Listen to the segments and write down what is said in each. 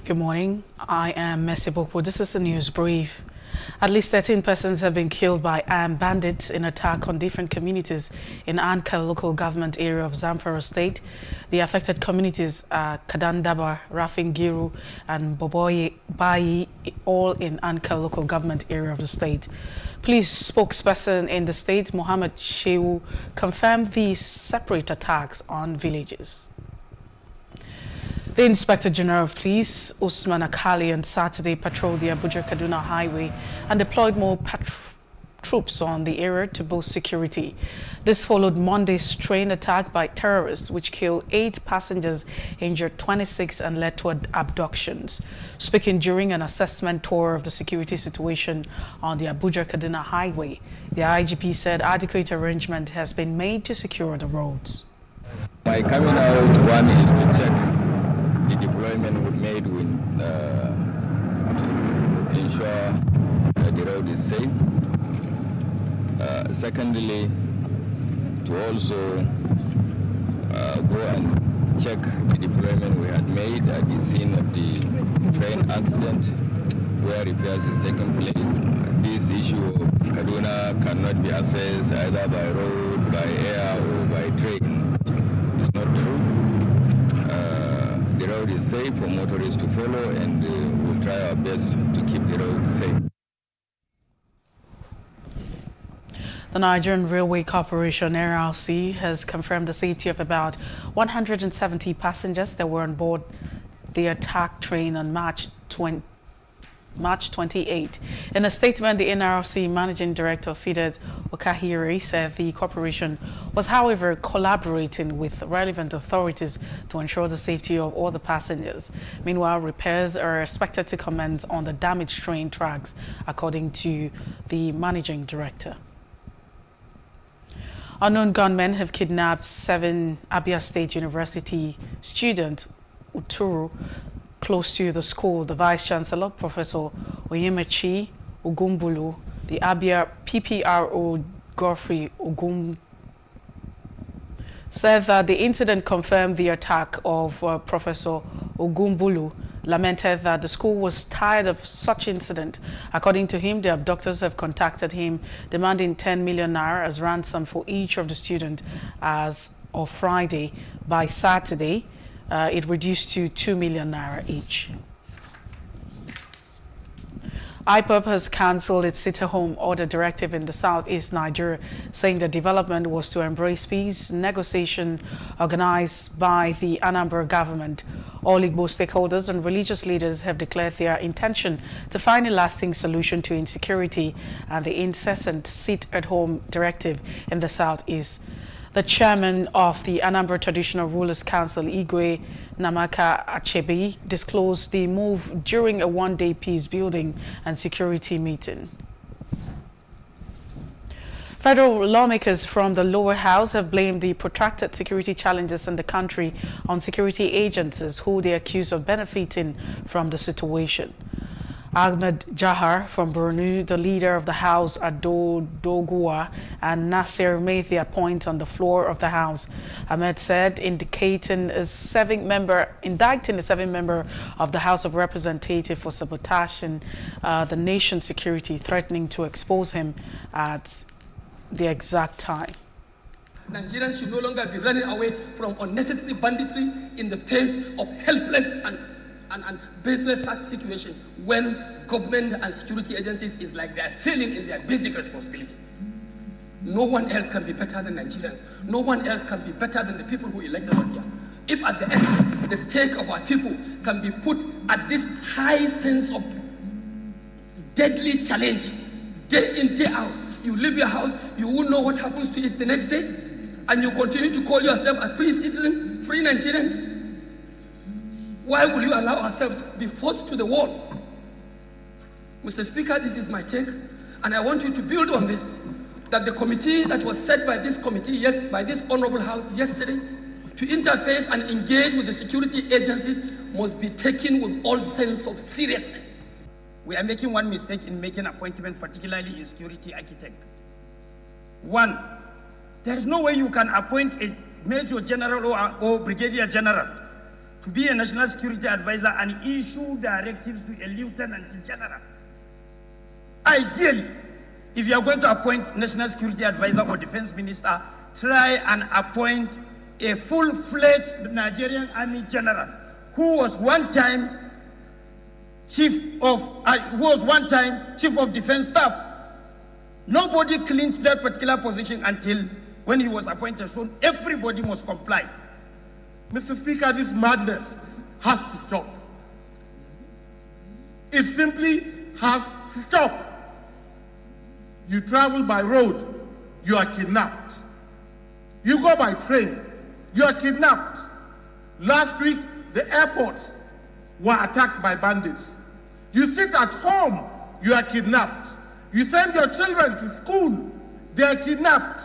Good morning. I am Messi Bokwo. This is the news brief. At least 13 persons have been killed by armed bandits in attack on different communities in Anka local government area of Zamfara state. The affected communities are Kadandaba, Rafingiru, and Boboye Bayi, all in Anka local government area of the state. Police spokesperson in the state, Mohammed Shehu, confirmed these separate attacks on villages. The Inspector General of Police, Usman Akali, on Saturday patrolled the Abuja-Kaduna highway and deployed more troops on the area to boost security. This followed Monday's train attack by terrorists, which killed 8 passengers, injured 26, and led to abductions. Speaking during an assessment tour of the security situation on the Abuja-Kaduna highway, the IGP said adequate arrangement has been made to secure the roads. By coming out, one is to check the deployment we made to ensure that the road is safe. Secondly, to also go and check the deployment we had made at the scene of the train accident where repairs is taking place. This issue of Kaduna cannot be accessed either by road, by air, or by train. It's not true. The road is safe for motorists to follow, and we'll try our best to keep the road safe. The Nigerian Railway Corporation (NRC) has confirmed the safety of about 170 passengers that were on board the attack train on March 28. In a statement, the NRC Managing Director Fidet Okahiri said the corporation was, however, collaborating with relevant authorities to ensure the safety of all the passengers. Meanwhile, repairs are expected to commence on the damaged train tracks, according to the Managing Director. Unknown gunmen have kidnapped 7 Abia State University students, Uturu, close to the school. The Vice-Chancellor, Professor Oyemachi Ogumbulu, the Abia PPRO Godfrey Ogum, said that the incident confirmed the attack of Professor Ogumbulu, lamented that the school was tired of such incident. According to him, the abductors have contacted him, demanding 10 million naira as ransom for each of the students as of Friday. By Saturday, it reduced to 2 million naira each. IPOB has cancelled its sit-at-home order directive in the southeast Nigeria, saying the development was to embrace peace negotiation organized by the Anambra government. All Igbo stakeholders and religious leaders have declared their intention to find a lasting solution to insecurity and the incessant sit-at-home directive in the southeast. The chairman of the Anambra Traditional Rulers Council, Igwe Namaka Achebe, disclosed the move during a one-day peace building and security meeting. Federal lawmakers from the lower house have blamed the protracted security challenges in the country on security agencies who they accuse of benefiting from the situation. Ahmed Jahar from Borno, the leader of the House, Ado Doguwa, and Nasir made their point on the floor of the House. Ahmed said, indicting a 7-member of the House of Representatives for sabotaging the nation's security, threatening to expose him at the exact time. Nigerians should no longer be running away from unnecessary banditry in the face of helpless and baseless situation when government and security agencies is like they are failing in their basic responsibility. No one else can be better than Nigerians. No one else can be better than the people who elected us here. If at the end, the stake of our people can be put at this high sense of deadly challenge, day in, day out, you leave your house, you won't know what happens to it the next day, and you continue to call yourself a free citizen, free Nigerians. Why will you allow ourselves be forced to the wall? Mr. Speaker, this is my take, and I want you to build on this, that the committee that was set by this committee, by this honorable house yesterday, to interface and engage with the security agencies must be taken with all sense of seriousness. We are making one mistake in making appointment, particularly in security architect. One, there is no way you can appoint a major general or brigadier general to be a national security advisor and issue directives to a lieutenant general. Ideally, if you are going to appoint national security advisor or defense minister, try and appoint a full-fledged Nigerian Army general who was one time chief of defense staff. Nobody clinched that particular position until when he was appointed, so everybody must comply. Mr. Speaker, this madness has to stop. It simply has to stop. You travel by road, you are kidnapped. You go by train, you are kidnapped. Last week, the airports were attacked by bandits. You sit at home, you are kidnapped. You send your children to school, they are kidnapped.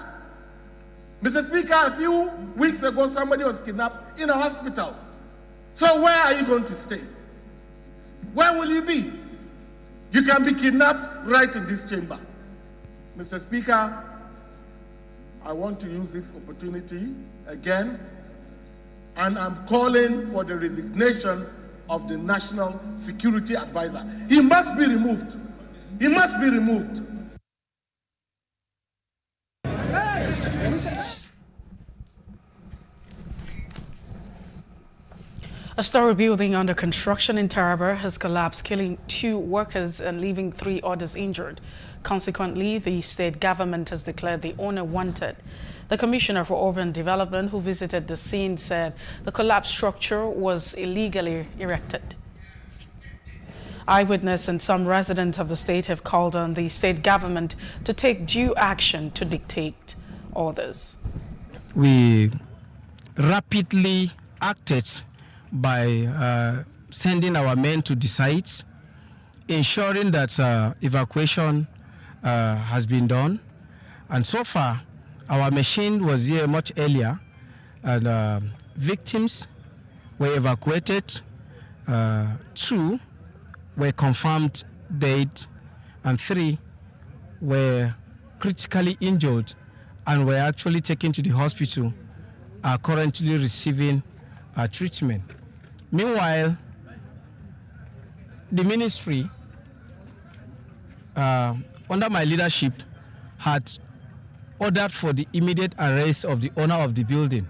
Mr. Speaker, a few weeks ago, somebody was kidnapped in a hospital. So where are you going to stay? Where will you be? You can be kidnapped right in this chamber. Mr. Speaker, I want to use this opportunity again, and I'm calling for the resignation of the National Security Advisor. He must be removed. He must be removed. A story building under construction in Taraba has collapsed, killing 2 workers and leaving 3 others injured. Consequently, the state government has declared the owner wanted. The Commissioner for Urban Development, who visited the scene, said the collapsed structure was illegally erected. Eyewitness and some residents of the state have called on the state government to take due action to dictate orders. We rapidly acted by sending our men to the sites, ensuring that evacuation has been done. And so far, our machine was here much earlier, and victims were evacuated. 2 were confirmed dead, and 3 were critically injured and were actually taken to the hospital, are currently receiving treatment. Meanwhile, the ministry, under my leadership, had ordered for the immediate arrest of the owner of the building,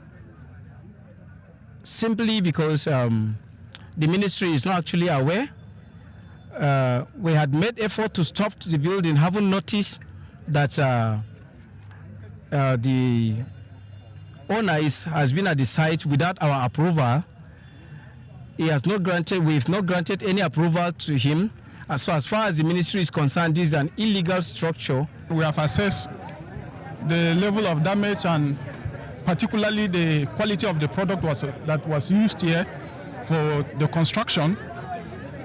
simply because the ministry is not actually aware. We had made effort to stop the building, having noticed that the owner has been at the site without our approval. He has not granted, we've not granted any approval to him. So as far as the ministry is concerned, this is an illegal structure. We have assessed the level of damage and particularly the quality of the product that was used here for the construction.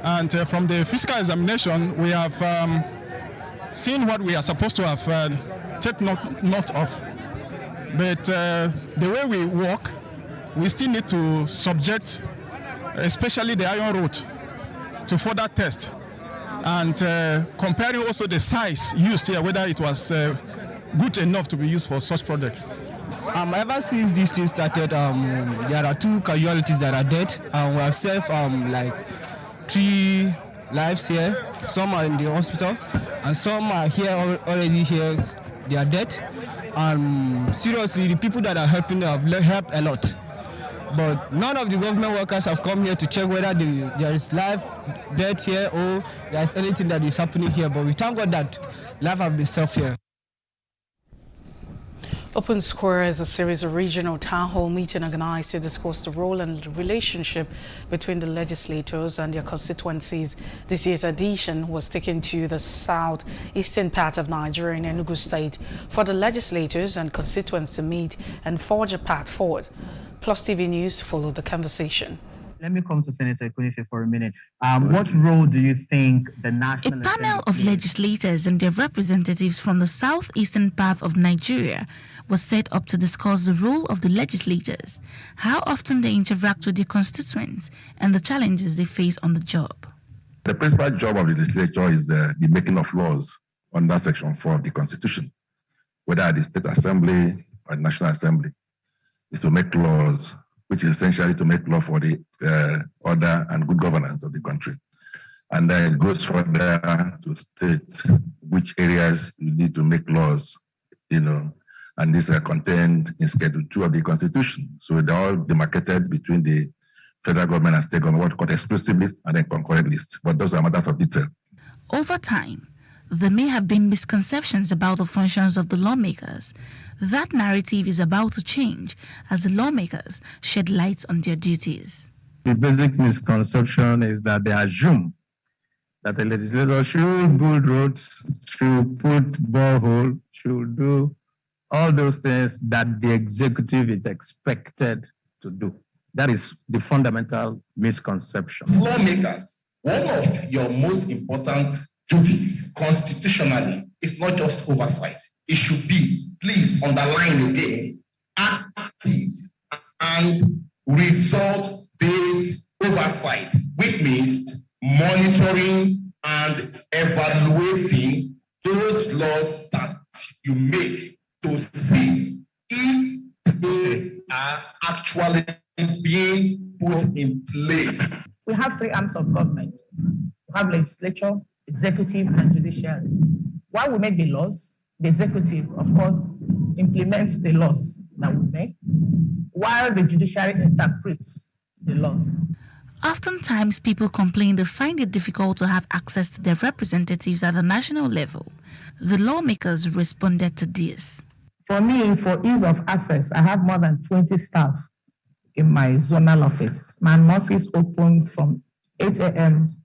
And from the physical examination, we have seen what we are supposed to have taken note of. But the way we work, we still need to subject, especially the iron rod, to further test. And comparing also the size used here, whether it was good enough to be used for such product. Ever since this thing started, there are 2 casualties that are dead, and we have saved like 3 lives here. Some are in the hospital, and some are here already here. They are dead. Seriously, the people that are helping have helped a lot. But none of the government workers have come here to check whether there is life, death here, or there is anything that is happening here. But we thank God that life has been saved here. Open Square is a series of regional town hall meeting organized to discuss the role and relationship between the legislators and their constituencies. This year's edition was taken to the southeastern part of Nigeria in Enugu State for the legislators and constituents to meet and forge a path forward. Plus TV News followed the conversation. Let me come to Senator Kunife for a minute. What role do you think the National Assembly... A panel of legislators and their representatives from the southeastern part of Nigeria was set up to discuss the role of the legislators, how often they interact with their constituents, and the challenges they face on the job. The principal job of the legislature is the making of laws under Section 4 of the Constitution, whether at the State Assembly or the National Assembly, is to make laws which is essentially to make law for the order and good governance of the country. And then it goes further to state which areas you need to make laws, and these are contained in Schedule 2 of the Constitution. So they're all demarcated between the federal government and state government, what called exclusive lists and then concurrent lists. But those are matters of detail. Over time, there may have been misconceptions about the functions of the lawmakers. That narrative is about to change as the lawmakers shed light on their duties. The basic misconception is that they assume that the legislator should build roads, should put borehole, should do all those things that the executive is expected to do. That is the fundamental misconception. Lawmakers, one of your most important duties constitutionally is not just oversight. It should be, please underline again, active and result-based oversight, which means monitoring and evaluating those laws that you make to see if they are actually being put in place. We have three arms of government. We have legislature, executive, and judiciary. While we make the laws, the executive, of course, implements the laws that we make, while the judiciary interprets the laws. Oftentimes, people complain they find it difficult to have access to their representatives at the national level. The lawmakers responded to this. For me, for ease of access, I have more than 20 staff in my zonal office. My office opens from 8 a.m.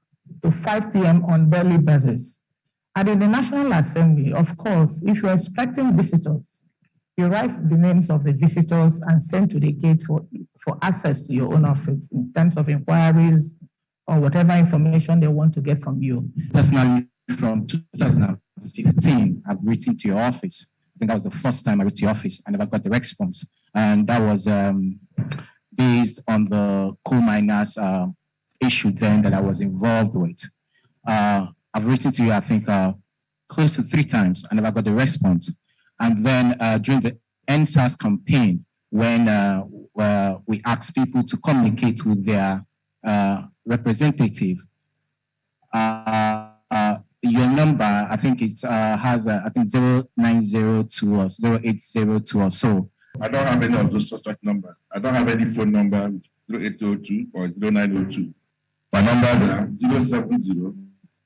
to 5 p.m. on daily basis. And in the National Assembly, of course, if you're expecting visitors, you write the names of the visitors and send to the gate for access to your own office in terms of inquiries or whatever information they want to get from you. Personally, from 2015, I've written to your office. I think that was the first time I wrote to your office. I never got the response. And that was based on the coal miners issue then that I was involved with. I've written to you, I think, close to 3 times. I never got the response. And then during the NSAS campaign, when we asked people to communicate with their representative, your number, I think it has, I think 0902 or 0802 or so. I don't have any of those such numbers. I don't have any phone number 0802 or 0902. My numbers are 070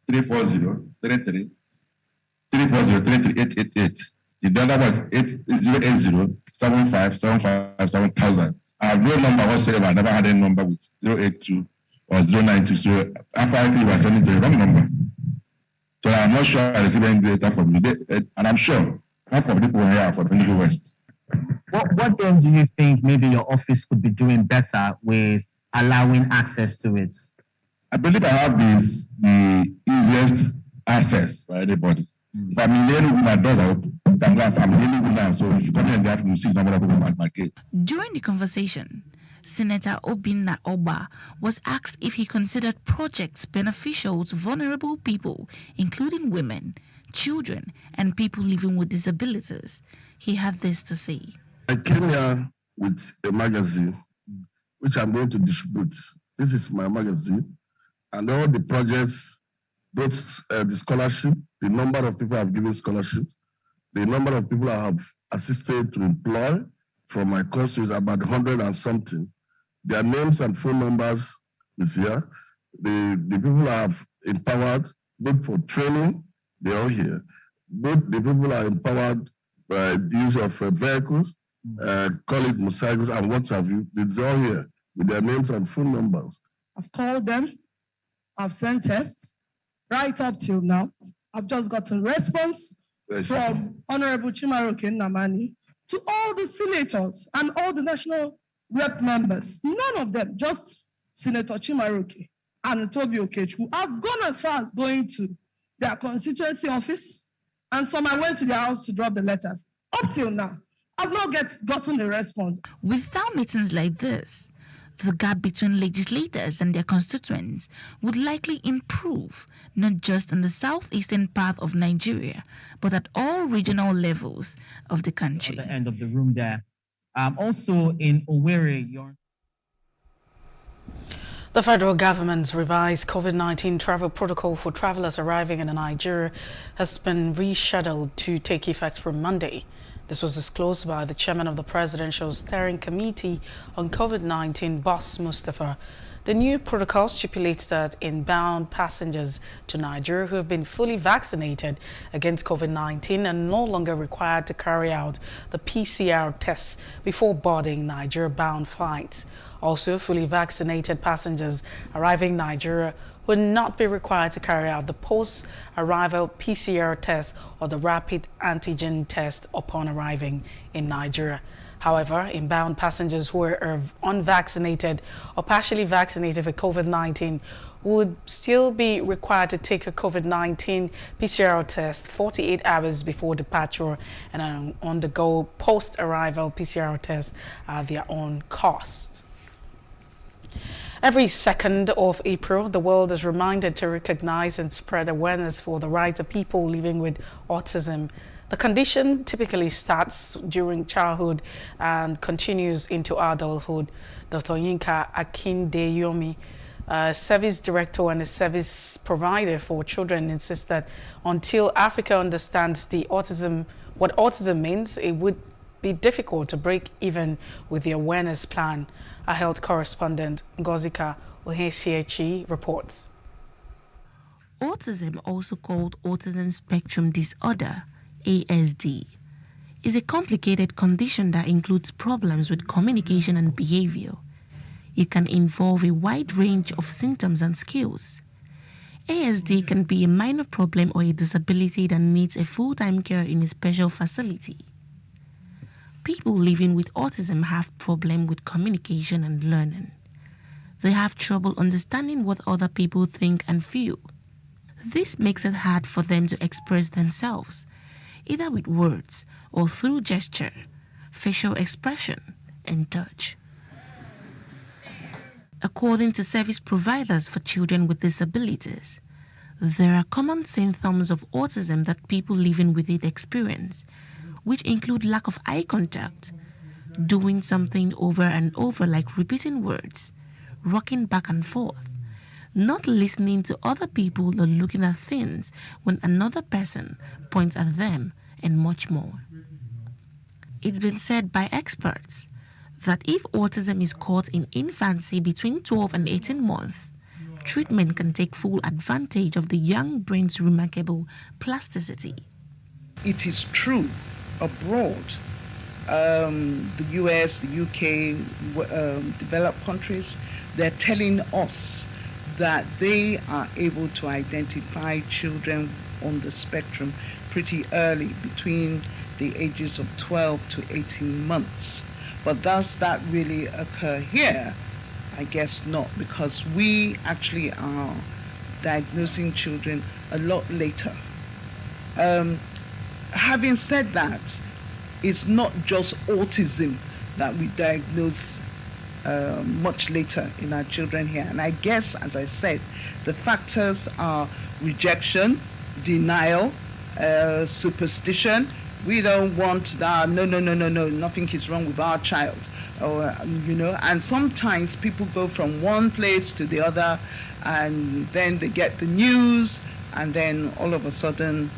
340 33 888. The other was 080 75 75 7000. I have no number whatsoever. I never had any number with 082 or 092. So apparently we are sending the wrong number. So I'm not sure I received any data from you. And I'm sure half of the people here are from the Middle West. What then do you think maybe your office could be doing better with allowing access to it? I believe I have the easiest access for anybody. If I'm in Lenin, my doors are open. I'm in Lenin now, so if you come in there, you see the number of people at my gate. During the conversation, Senator Obinna Oba was asked if he considered projects beneficial to vulnerable people, including women, children, and people living with disabilities. He had this to say. I came here with a magazine, which I'm going to distribute. This is my magazine, and all the projects, both the scholarship, the number of people I've given scholarships, the number of people I have assisted to employ from my course is about 100 and something. Their names and phone numbers is here. The people I have empowered, both for training, they're all here. Both the people are empowered by the use of vehicles, call it motorcycles and what have you. They're all here with their names and phone numbers. I've called them, I've sent tests. Right up till now, I've just gotten response from Honorable Chimaroke Nnamani to all the senators and all the national rep members. None of them, just Senator Chimaroke and Toby Okechukwu, have gone as far as going to their constituency office, and some I went to their house to drop the letters. Up till now, I've not gotten a response. Without meetings like this, the gap between legislators and their constituents would likely improve, not just in the southeastern part of Nigeria, but at all regional levels of the country. At the end of the room there. Also in Owerri, The federal government's revised COVID-19 travel protocol for travelers arriving in Nigeria has been rescheduled to take effect from Monday. This was disclosed by the chairman of the Presidential Steering Committee on COVID-19, Boss Mustafa. The new protocol stipulates that inbound passengers to Nigeria who have been fully vaccinated against COVID-19 are no longer required to carry out the PCR tests before boarding Nigeria-bound flights. Also, fully vaccinated passengers arriving in Nigeria will not be required to carry out the post-arrival PCR test or the rapid antigen test upon arriving in Nigeria. However, inbound passengers who are unvaccinated or partially vaccinated for COVID-19 would still be required to take a COVID-19 PCR test 48 hours before departure and an on-the-go post-arrival PCR test at their own cost. Every 2nd of April, the world is reminded to recognize and spread awareness for the rights of people living with autism. The condition typically starts during childhood and continues into adulthood. Dr. Yinka Akindeyomi, service director and a service provider for children, insists that until Africa understands what autism means, it would be difficult to break even with the awareness plan. Our health correspondent Ngozika Ohesiechi reports. Autism, also called Autism Spectrum Disorder, ASD, is a complicated condition that includes problems with communication and behavior. It can involve a wide range of symptoms and skills. ASD can be a minor problem or a disability that needs a full-time care in a special facility. People living with autism have problems with communication and learning. They have trouble understanding what other people think and feel. This makes it hard for them to express themselves, either with words or through gesture, facial expression, and touch. According to service providers for children with disabilities, there are common symptoms of autism that people living with it experience, which include lack of eye contact, doing something over and over like repeating words, rocking back and forth, not listening to other people or looking at things when another person points at them, and much more. It's been said by experts that if autism is caught in infancy between 12 and 18 months, treatment can take full advantage of the young brain's remarkable plasticity. It is true abroad, the US, the UK, developed countries, they're telling us that they are able to identify children on the spectrum pretty early, between the ages of 12 to 18 months. But does that really occur here? I guess not, because we actually are diagnosing children a lot later. Having said that, it's not just autism that we diagnose much later in our children here. And I guess, as I said, the factors are rejection, denial, superstition. We don't want that, no, nothing is wrong with our child. Or, and sometimes people go from one place to the other, and then they get the news, and then all of a sudden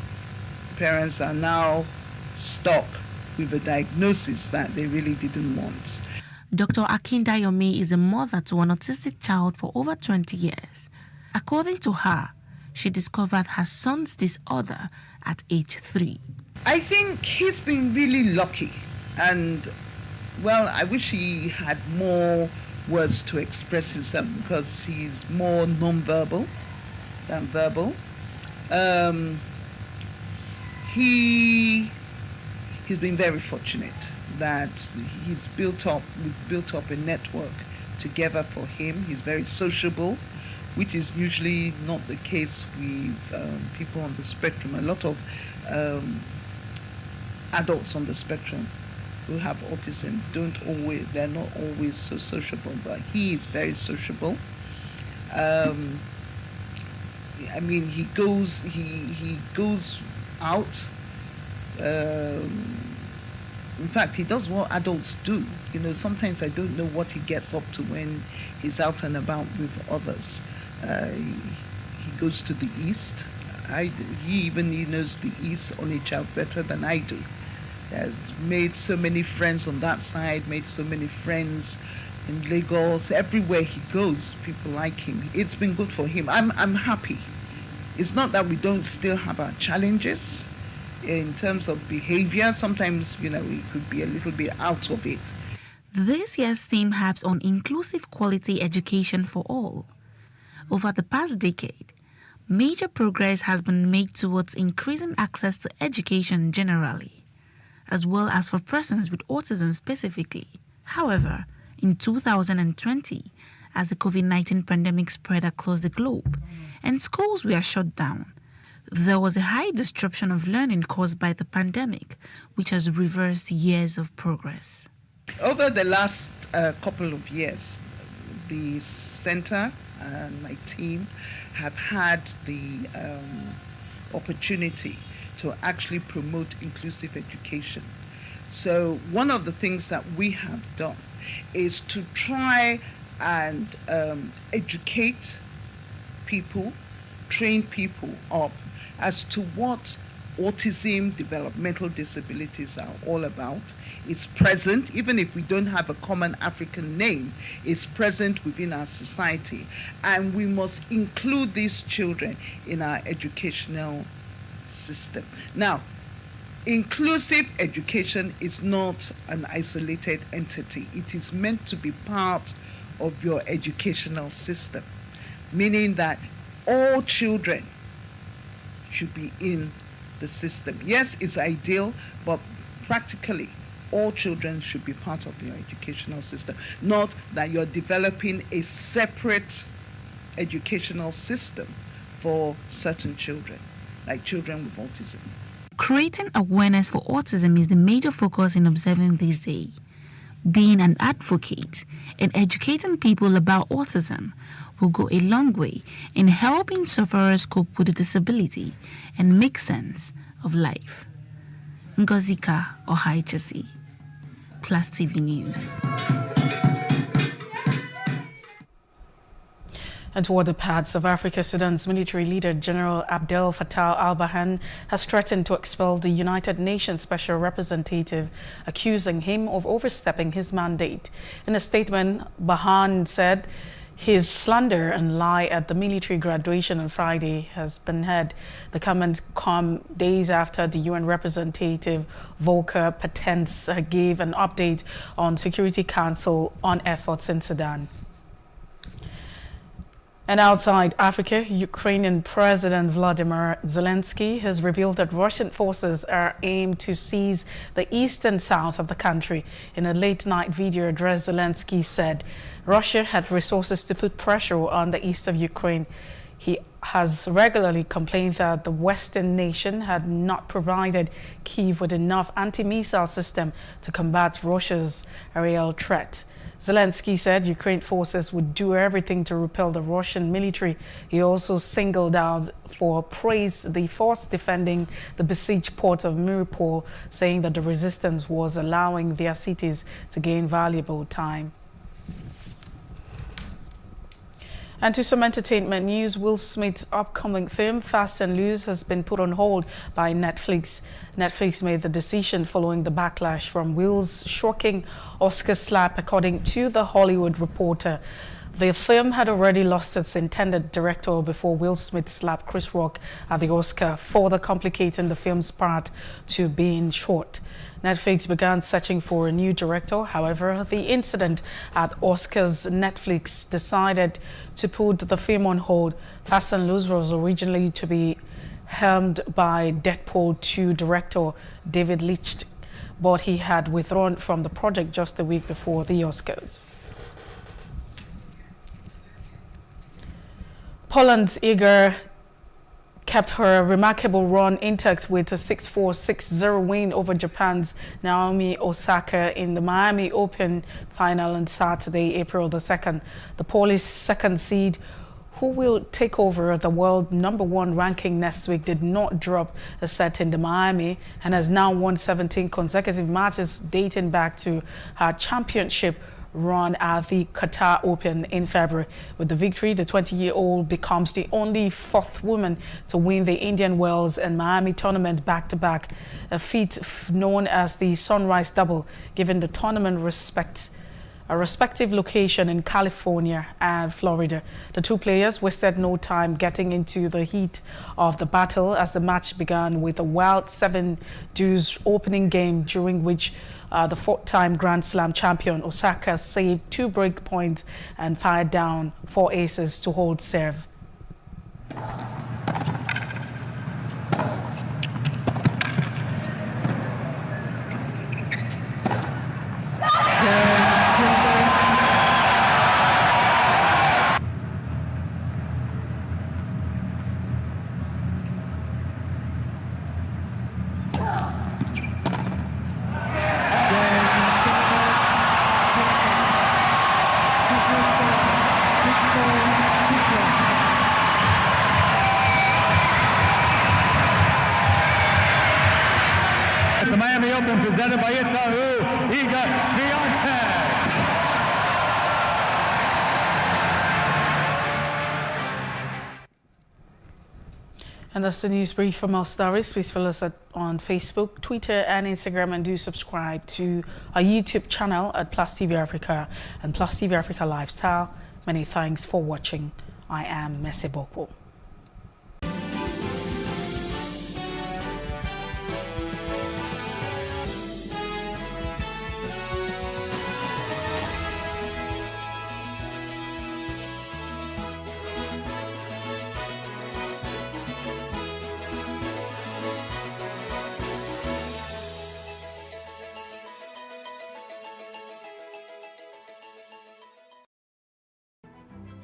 parents are now stuck with a diagnosis that they really didn't want. Dr. Akindayomi is a mother to an autistic child for over 20 years. According to her, she discovered her son's disorder at age 3. I think he's been really lucky, and well, I wish he had more words to express himself, because he's more non-verbal than verbal. He's been very fortunate that we've built up a network together for him. He's very sociable, which is usually not the case with people on the spectrum. A lot of adults on the spectrum who have autism they're not always so sociable, but he is very sociable. I mean, he goes out In fact, he does what adults do. Sometimes I don't know what he gets up to when he's out and about with others. He goes to the East. He knows the East Onitsha better than I do. He has made so many friends on that side, made so many friends in Lagos. Everywhere he goes, people like him. It's been good for him. I'm happy. It's not that we don't still have our challenges in terms of behavior. Sometimes, we could be a little bit out of it. This year's theme harps on inclusive quality education for all. Over the past decade, major progress has been made towards increasing access to education generally, as well as for persons with autism specifically. However, in 2020, as the COVID-19 pandemic spread across the globe and schools were shut down, there was a high disruption of learning caused by the pandemic, which has reversed years of progress. Over the last couple of years, the center and my team have had the opportunity to actually promote inclusive education. So one of the things that we have done is to try and educate people, train people up as to what autism, developmental disabilities are all about. It's present, even if we don't have a common African name, it's present within our society. And we must include these children in our educational system. Now, inclusive education is not an isolated entity. It is meant to be part of your educational system, meaning that all children should be in the system. Yes, it's ideal, but practically all children should be part of your educational system, not that you're developing a separate educational system for certain children, like children with autism. Creating awareness for autism is the major focus in Observing This Day. Being an advocate and educating people about autism will go a long way in helping sufferers cope with the disability and make sense of life. Ngozika Ohaichesi, Plus TV News. And toward the paths of Africa, Sudan's military leader, General Abdel Fattah al-Burhan, has threatened to expel the United Nations Special Representative, accusing him of overstepping his mandate. In a statement, Burhan said his slander and lie at the military graduation on Friday has been heard. The comments come days after the UN representative Volker Perthes gave an update on Security Council on efforts in Sudan. And outside Africa, Ukrainian President Volodymyr Zelensky has revealed that Russian forces are aimed to seize the east and south of the country. In a late-night video address, Zelensky said Russia had resources to put pressure on the east of Ukraine. He has regularly complained that the Western nation had not provided Kyiv with enough anti-missile system to combat Russia's aerial threat. Zelensky said Ukraine forces would do everything to repel the Russian military. He also singled out for praise the force defending the besieged port of Mariupol, saying that the resistance was allowing their cities to gain valuable time. And to some entertainment news, Will Smith's upcoming film Fast and Loose has been put on hold by Netflix. Netflix made the decision following the backlash from Will's shocking Oscar slap, according to The Hollywood Reporter. The film had already lost its intended director before Will Smith slapped Chris Rock at the Oscar, further complicating the film's path to being short. Netflix began searching for a new director. However, the incident at Oscars, Netflix decided to put the film on hold. Fast and Loose was originally to be helmed by Deadpool 2 director David Leitch, but he had withdrawn from the project just a week before the Oscars. Poland's Iga kept her remarkable run intact with a 6-4, 6-0 win over Japan's Naomi Osaka in the Miami Open final on Saturday, April the 2nd. The Polish second seed, who will take over the world #1 ranking next week, did not drop a set in the Miami and has now won 17 consecutive matches dating back to her championship run at the Qatar Open in February. With the victory, the 20-year-old becomes the only fourth woman to win the Indian Wells and Miami tournament back-to-back, a feat known as the Sunrise Double, given the tournament a respective location in California and Florida. The two players wasted no time getting into the heat of the battle as the match began with a wild 7-deuce opening game, during which the fourth-time Grand Slam champion Osaka saved 2 break points and fired down 4 aces to hold serve. The Miami Open presented by Itaú Iga Swiatek. And that's the news brief from our stories. Please follow us on Facebook, Twitter and Instagram, and do subscribe to our YouTube channel at PlusTvAfrica and PlusTvAfrica Lifestyle. Many thanks for watching. I am Messi Bokwo.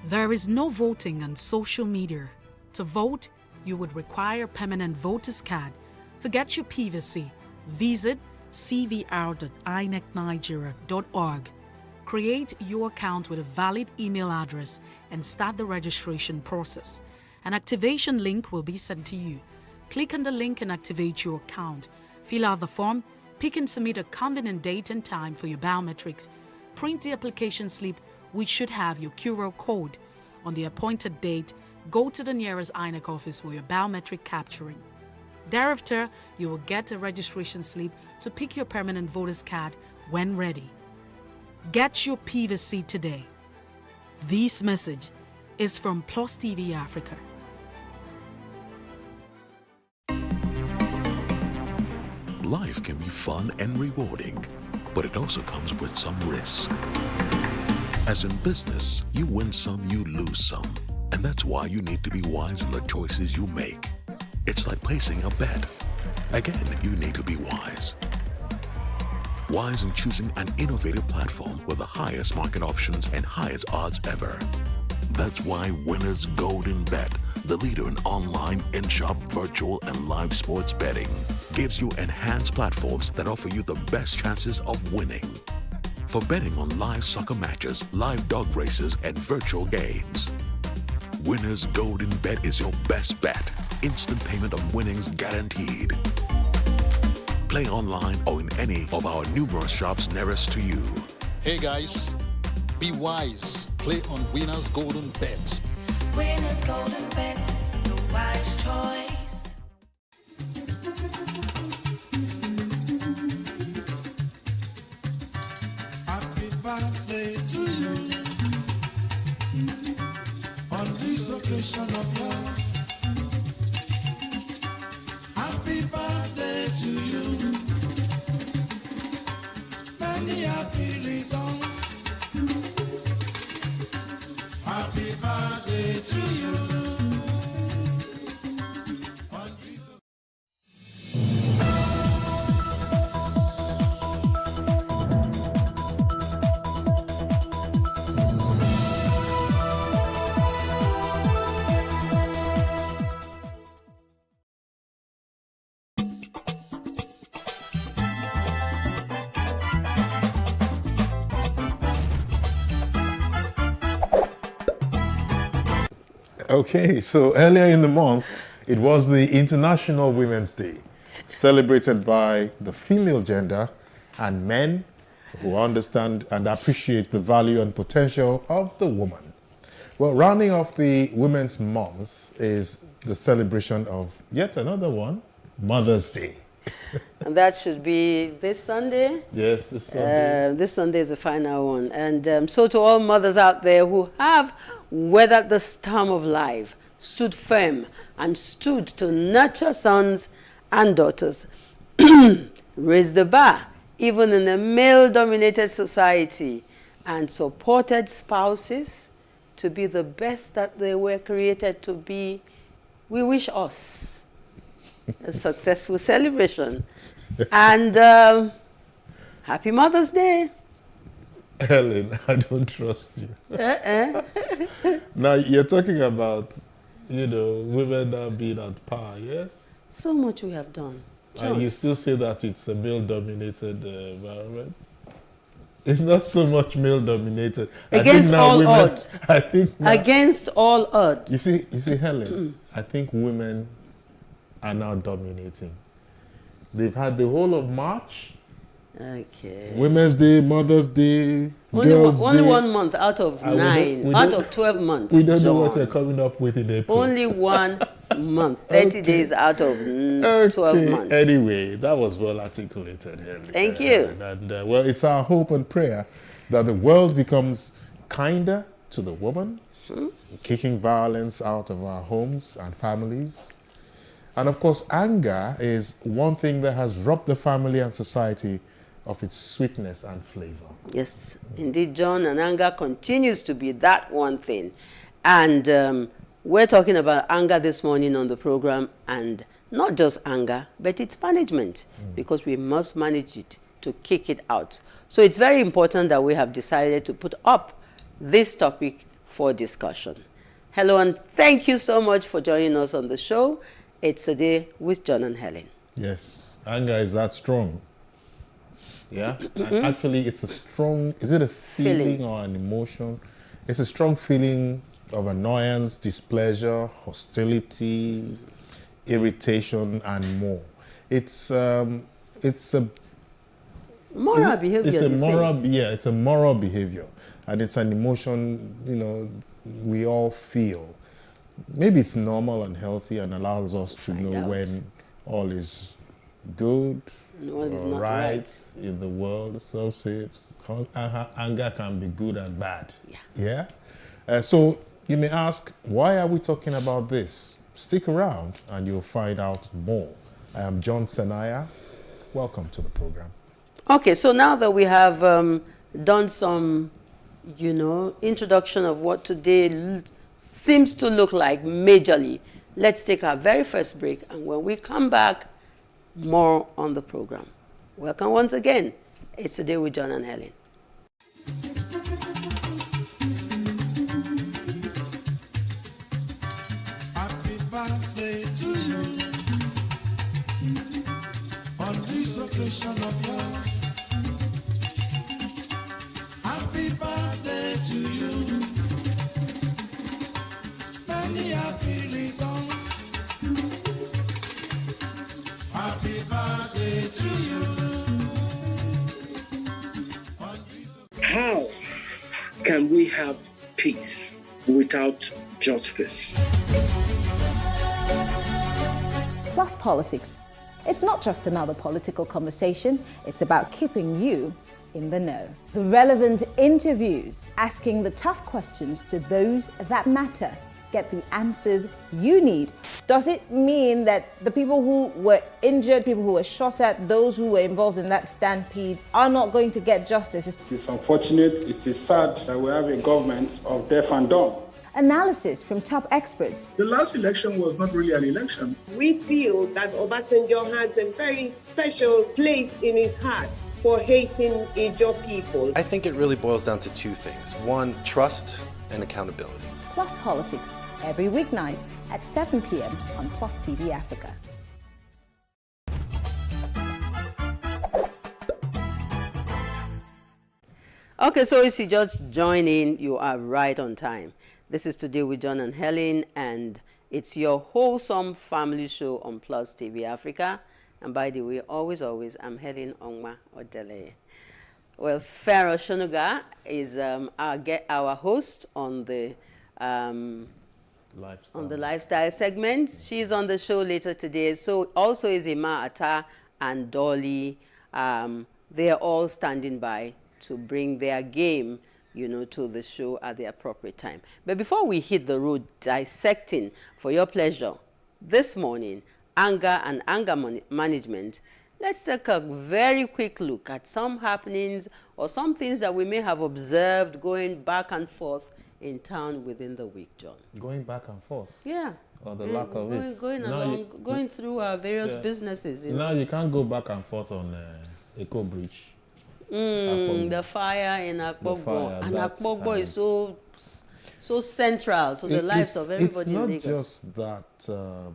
There is no voting on social media. To vote, you would require a permanent voter's card. To get your PVC, visit cvr.inecnigeria.org. Create your account with a valid email address and start the registration process. An activation link will be sent to you. Click on the link and activate your account. Fill out the form, pick and submit a convenient date and time for your biometrics. Print the application slip, which should have your QR code. On the appointed date, go to the nearest INEC office for your biometric capturing. Thereafter, you will get a registration slip to pick your permanent voter's card when ready. Get your PVC today. This message is from PlusTvAfrica. Life can be fun and rewarding, but it also comes with some risk. As in business, you win some, you lose some. And that's why you need to be wise in the choices you make. It's like placing a bet. Again, you need to be wise. Wise in choosing an innovative platform with the highest market options and highest odds ever. That's why Winners Golden Bet, the leader in online, in-shop, virtual, and live sports betting, gives you enhanced platforms that offer you the best chances of winning. For betting on live soccer matches, live dog races, and virtual games. Winners Golden Bet is your best bet. Instant payment of winnings guaranteed. Play online or in any of our numerous shops nearest to you. Hey guys, be wise. Play on Winners Golden Bet. Winners Golden Bet, the wise choice. Birthday to you on this occasion of yours. Happy birthday to you. Many happy returns. Happy birthday to you. Okay, so earlier in the month, it was the International Women's Day, celebrated by the female gender and men who understand and appreciate the value and potential of the woman. Well, rounding off the Women's Month is the celebration of yet another one, Mother's Day. And that should be this Sunday? Yes, this Sunday. This Sunday is the final one. And so to all mothers out there who have weathered the storm of life, stood firm, and stood to nurture sons and daughters, raised the bar, even in a male-dominated society, and supported spouses to be the best that they were created to be, we wish us a successful celebration. And happy Mother's Day. Helen, I don't trust you. Now, you're talking about, women now being at power, yes? So much we have done. John. And you still say that it's a male-dominated environment? It's not so much male-dominated. Against all odds. I think now, against all odds. You see, Helen, I think women are now dominating. They've had the whole of March. Okay. Women's Day, Mother's Day, Girls' Day. Only 1 month out of 9, out of 12 months. We don't know what they're coming up with in April. Only 1 month, 30 days out of 12 months. Anyway, that was well articulated, Helen. Thank you. Well, it's our hope and prayer that the world becomes kinder to the woman, kicking violence out of our homes and families. And of course, anger is one thing that has robbed the family and society of its sweetness and flavor. Yes, indeed, John, and anger continues to be that one thing. And we're talking about anger this morning on the program, and not just anger, but its management, because we must manage it to kick it out. So it's very important that we have decided to put up this topic for discussion. Hello, and thank you so much for joining us on the show. It's Today with John and Helen. Yes, anger is that strong. Yeah, and actually it's a strong, is it a feeling or an emotion? It's a strong feeling of annoyance, displeasure, hostility, irritation, and more. It's a moral behavior. It's a moral behavior, and it's an emotion, we all feel. Maybe it's normal and healthy and allows us to know when all is good or right in the world. So anger can be good and bad. Yeah. So you may ask, why are we talking about this? Stick around and you'll find out more. I am John Senaya. Welcome to the program. Okay, so now that we have done some, introduction of what today seems to look like majorly, let's take our very first break, and when we come back, more on the program. Welcome once again. It's Today with John and Helen. Happy birthday to you on this occasion of yours. Happy birthday to you. Many happy returns. Happy birthday to you. How can we have peace without justice? Plus Politics. It's not just another political conversation, it's about keeping you in the know. The relevant interviews, asking the tough questions to those that matter. Get the answers you need. Does it mean that the people who were injured, people who were shot at, those who were involved in that stampede are not going to get justice? It is unfortunate, it is sad that we have a government of deaf and dumb. Analysis from top experts. The last election was not really an election. We feel that Obasanjo has a very special place in his heart for hating Ijaw people. I think it really boils down to two things. One, trust and accountability. Plus Politics, every weeknight at 7 p.m. on Plus TV Africa. Okay, so if you just join in, you are right on time. This is Today with John and Helen, and it's your wholesome family show on Plus TV Africa. And by the way, always, I'm Helen Ongma Odele. Well, Pharaoh Shonuga is our host on the lifestyle segment. She's on the show later today. So also is Ima Atta and Dolly. They are all standing by to bring their game, to the show at the appropriate time. But before we hit the road dissecting for your pleasure this morning, anger and anger management, let's take a very quick look at some happenings or some things that we may have observed going back and forth in town within the week, John. Going back and forth? Yeah. Or the lack of it? Going through our various businesses. Now you can't go back and forth on Eco Bridge. The fire in Akpogbo. And Akpogbo is so central to the lives of everybody in Lagos. It's not just that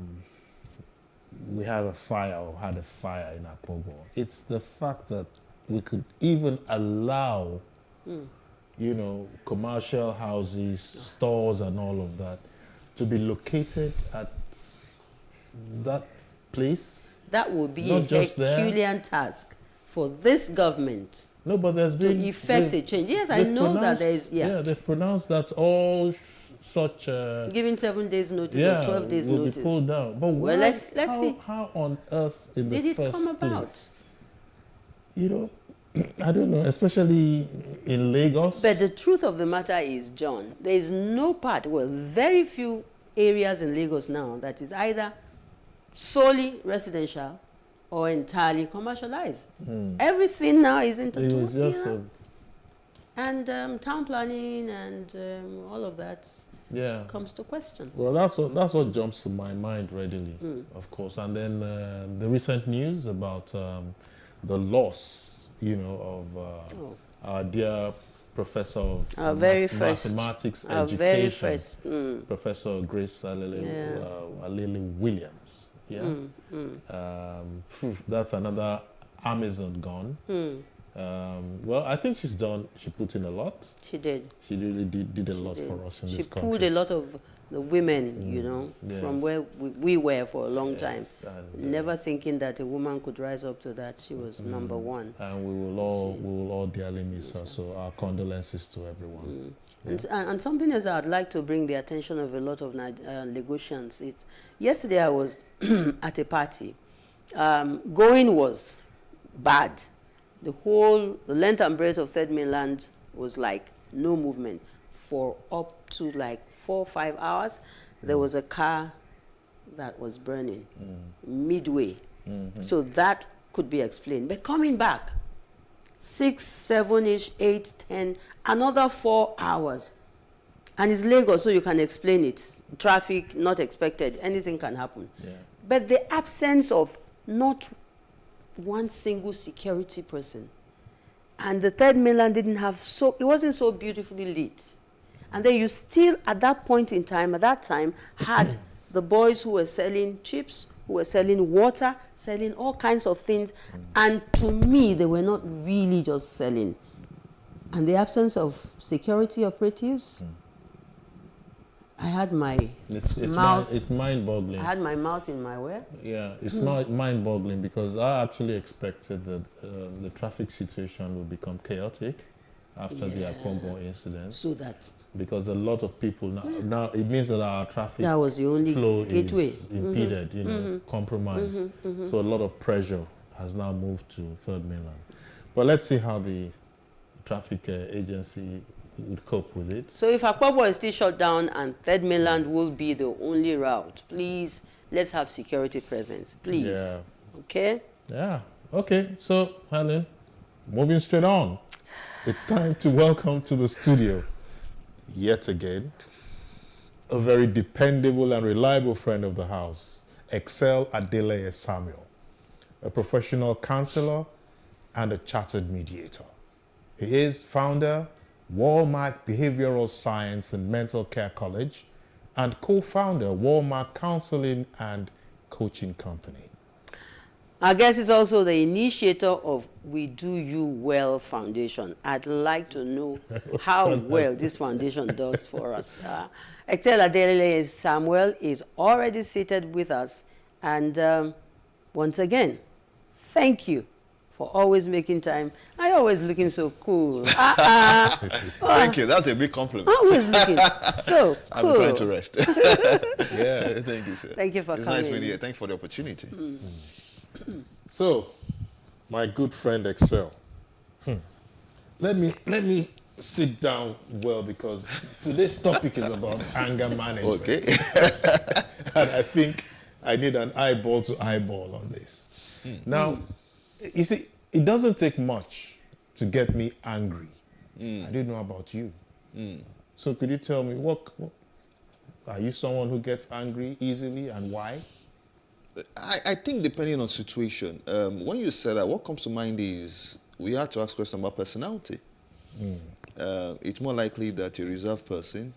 we have a fire or had a fire in Akpogbo. It's the fact that we could even allow, commercial houses, stores and all of that to be located at that place. That would be a Herculean task for this government. No, but there's been to effect a change. Yes, I know that there is. Yeah, they've pronounced that all such giving 7 days notice or 12 days will notice be pulled down. But well, let's see how on earth in the did first it come about? Place, I don't know, especially in Lagos. But the truth of the matter is, John, there is no part, very few areas in Lagos now that is either solely residential or entirely commercialized. Everything now is into and town planning and all of that comes to question. Well, that's what jumps to my mind readily, of course. And then the recent news about the loss, of our dear professor of mathematics education, Professor Grace Alele Williams. That's another Amazon gone. Well, I think she's done. She put in a lot. She did. She really did a lot for us in this country. She pulled a lot of the women, from where we were for a long time. And, never thinking that a woman could rise up to that. She was number one. And we will all dearly miss her. So our condolences to everyone. And something else I'd like to bring the attention of a lot of Lagosians. Yesterday I was at a party. Going was bad. The length and breadth of Third Mainland was like no movement for up to like 4 or 5 hours. There was a car that was burning midway. So that could be explained. But coming back, 6, 7-ish, 8, 10, another 4 hours. And it's Lagos, so you can explain it. Traffic, not expected, anything can happen. But the absence of not one single security person. And the Third Mainland it wasn't so beautifully lit. And then you still, at that point in time, had the boys who were selling chips, who were selling water, selling all kinds of things. And to me, they were not really just selling. And the absence of security operatives, I had my mouth. It's mind-boggling. I had my mouth in my way. Yeah, it's mind-boggling because I actually expected that the traffic situation would become chaotic after the Akpogbo incident. So that because a lot of people now it means that our traffic that was the only flow gateway is impeded, compromised. So a lot of pressure has now moved to Third Mainland. But let's see how the traffic agency would cope with it. So if Akpogbo is still shut down and Third Mainland will be the only route, please, let's have security presence, please. Yeah. Okay? Yeah. Okay. So, Helen, moving straight on. It's time to welcome to the studio, yet again, a very dependable and reliable friend of the house, Excel Adeleye Samuel, a professional counselor and a chartered mediator. He is founder, Walmark Behavioral Science and Mental Care College, and co-founder, Walmark Counseling and Coaching Company. I guess it's also the initiator of We Do You Well Foundation. I'd like to know how well this foundation does for us. Excel Adelele Samuel is already seated with us. And once again, thank you for always making time. I always looking so cool. Thank you. That's a big compliment. Always looking so cool. I'm trying to rest. Yeah, thank you, sir. Thank you for coming. It's nice being here. Thank you for the opportunity. So, my good friend Excel, let me sit down well, because today's topic is about anger management. Okay. And I think I need an eyeball to eyeball on this. Now, you see, it doesn't take much to get me angry. I didn't know about you. So could you tell me, what are you someone who gets angry easily, and why? I think depending on situation, when you say that, what comes to mind is we have to ask questions about personality. It's more likely that a reserved person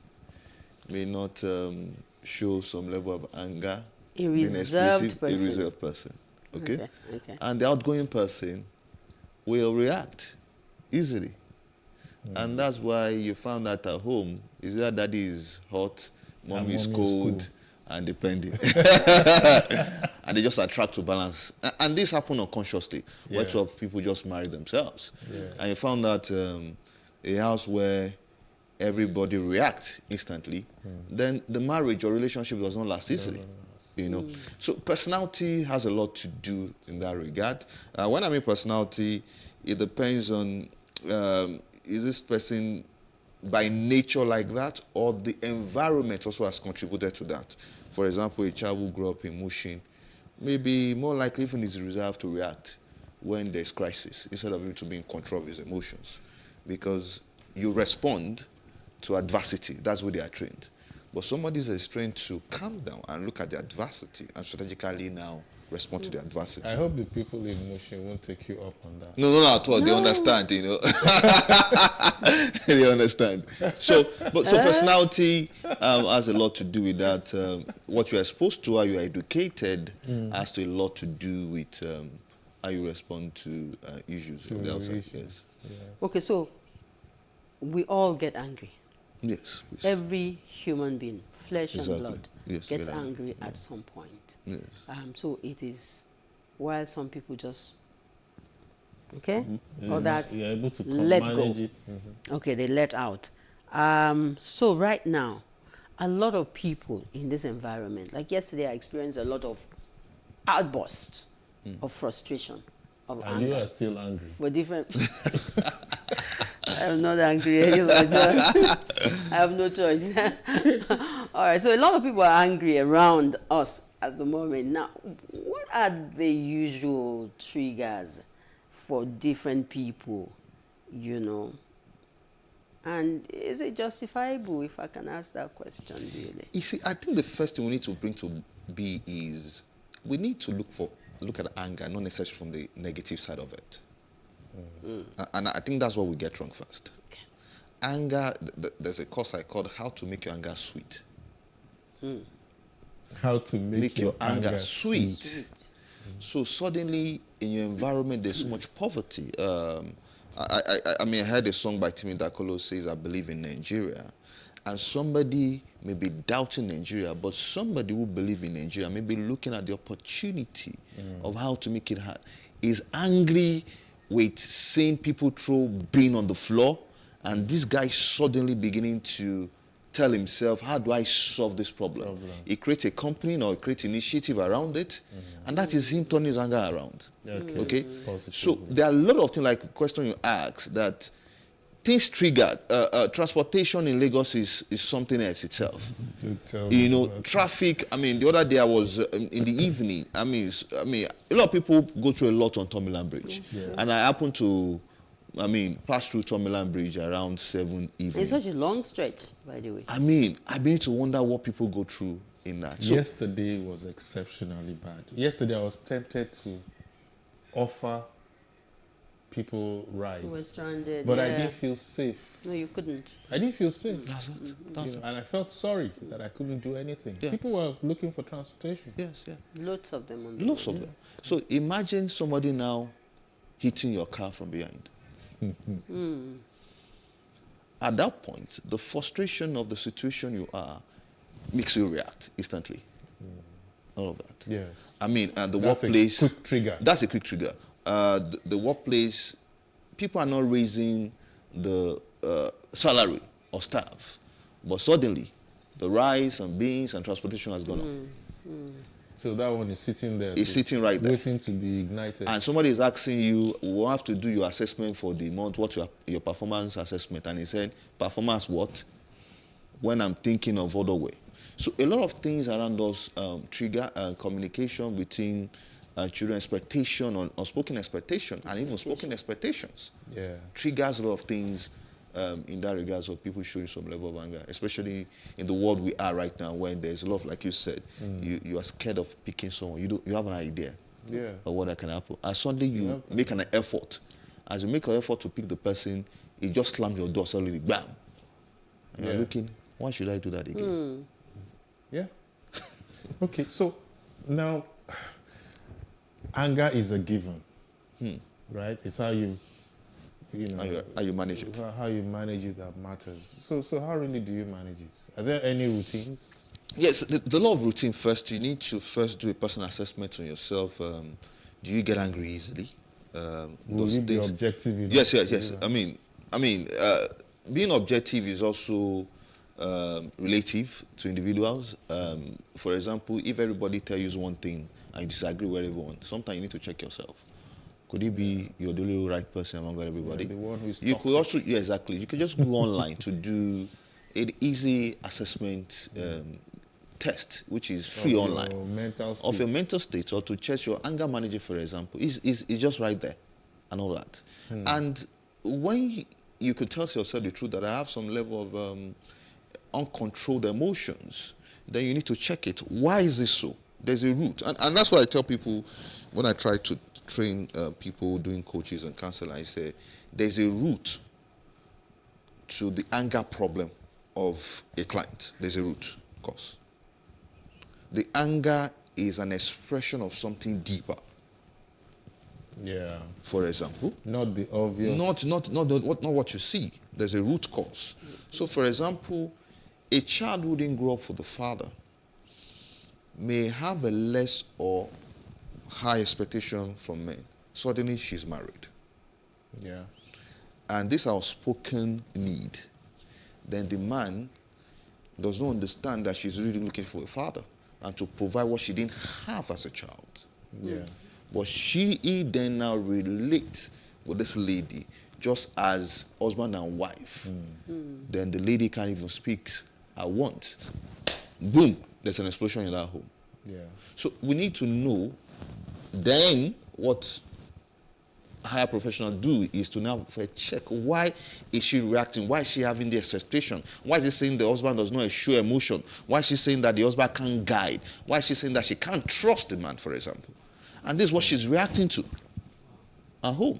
may not show some level of anger. A reserved person. A reserved person. Okay? Okay. And the outgoing person will react easily. And that's why you found that at home, is that daddy is hot, mommy is cold, and depending. And they just attract to balance. And this happened unconsciously, where two people just marry themselves. And you found that a house where everybody reacts instantly, then the marriage or relationship does not last easily. You know, so personality has a lot to do in that regard. When I mean personality, it depends on is this person by nature like that, or the environment also has contributed to that. For example, a child who grew up in Mushin may be more likely, even is reserved, to react when there's crisis instead of him to be in control of his emotions, because you respond to adversity. That's where they are trained. But somebody is trained to calm down and look at the adversity and strategically now respond to the adversity. I hope the people in Mushin won't take you up on that. No, at all. No. They understand, you know. They understand. So personality has a lot to do with that. What you are exposed to, how you are educated, has a lot to do with how you respond to issues. Yes. Okay, so we all get angry. Yes. Every human being, flesh and blood, gets get angry at some point. Yes. So it is, while some people just, others you're able to let manage go. It. Okay, they let out. So right now, a lot of people in this environment, like yesterday I experienced a lot of outbursts of frustration, of anger. And you are still angry. For different... I'm not angry anymore, John. I have no choice. All right, so a lot of people are angry around us at the moment. Now, what are the usual triggers for different people, you know? And is it justifiable, if I can ask that question, really? You see, I think the first thing we need to bring to be is we need to look at anger, not necessarily from the negative side of it. And I think that's what we get wrong first. Okay. Anger, there's a course I called How to Make Your Anger Sweet. How to make your anger sweet. So suddenly in your environment there's so much poverty. I mean, I heard a song by Timi Dakolo says, I believe in Nigeria. And somebody may be doubting Nigeria, but somebody who believes in Nigeria may be looking at the opportunity of how to make it hard. Is angry with seeing people throw being on the floor, and this guy suddenly beginning to tell himself, how do I solve this problem? He creates a company or he creates initiative around it, and that is him turning his anger around. Okay? So there are a lot of things, like a question you ask, that things triggered. Transportation in Lagos is something else itself. You know, traffic. I mean, the other day I was in the evening. I mean, a lot of people go through a lot on Tomiland Bridge, and I happened to, pass through Tomiland Bridge around 7 evening. It's such a long stretch, by the way. I mean, I begin to wonder what people go through in that. So, yesterday was exceptionally bad. Yesterday I was tempted to offer people rides. Who were stranded, but I yeah. didn't feel safe. No, you couldn't. I didn't feel safe. That's it. That's it. And I felt sorry that I couldn't do anything. Yeah. People were looking for transportation. Yes, yeah. Lots of them on the Lots road. of them. So imagine somebody now hitting your car from behind. At that point, the frustration of the situation you are makes you react instantly. All of that. Yes. I mean, the That's workplace. a quick trigger. That's a quick trigger. The workplace, people are not raising the salary of staff, but suddenly the rice and beans and transportation has gone up. So that one is sitting there. It's sitting right there. Waiting to be ignited. And somebody is asking you, we'll have to do your assessment for the month, what your performance assessment. And he said, performance what? When I'm thinking of other way. So a lot of things around us trigger communication between children, expectation, unspoken expectation, and even spoken expectations. Yeah. Triggers a lot of things in that regards of people showing some level of anger, especially in the world we are right now, when there's a lot of, like you said, you are scared of picking someone. You have an idea of what that can happen. And suddenly you make an effort. As you make an effort to pick the person, it just slams your door suddenly, bam. And you're looking, why should I do that again? Yeah. Okay, so now anger is a given, right? It's how you know, how you manage it. How you manage it that matters. So how really do you manage it? Are there any routines? Yes, the law of routine first. You need to first do a personal assessment on yourself. Do you get angry easily? Will you be objective enough? Yes. I mean, being objective is also relative to individuals. For example, if everybody tells you one thing and you disagree with everyone, sometimes you need to check yourself. Could it be you're the only right person among everybody? Yeah, the one who's you toxic. could also, exactly. You could just go online to do an easy assessment test, which is free online, of your mental state, or to check your anger management, for example. Is just right there, and all that. And when you could tell yourself the truth that I have some level of uncontrolled emotions, then you need to check it. Why is this so? There's a root, and that's why I tell people when I try to train people doing coaches and counseling, I say there's a root to the anger problem of a client. There's a root cause. The anger is an expression of something deeper. Yeah. For example, not the obvious. Not what you see. There's a root cause. So, for example, a child who didn't grow up with the father may have a less or high expectation from men. Suddenly, she's married. Yeah. And this outspoken need. Then the man does not understand that she's really looking for a father and to provide what she didn't have as a child. Yeah. But he then now relates with this lady just as husband and wife. Then the lady can't even speak I want. Boom, there's an explosion in that home. Yeah. So we need to know then what higher professionals do is to now check why is she reacting, why is she having the expectation, why is she saying the husband does not show emotion, why is she saying that the husband can't guide, why is she saying that she can't trust the man, for example. And this is what she's reacting to at home.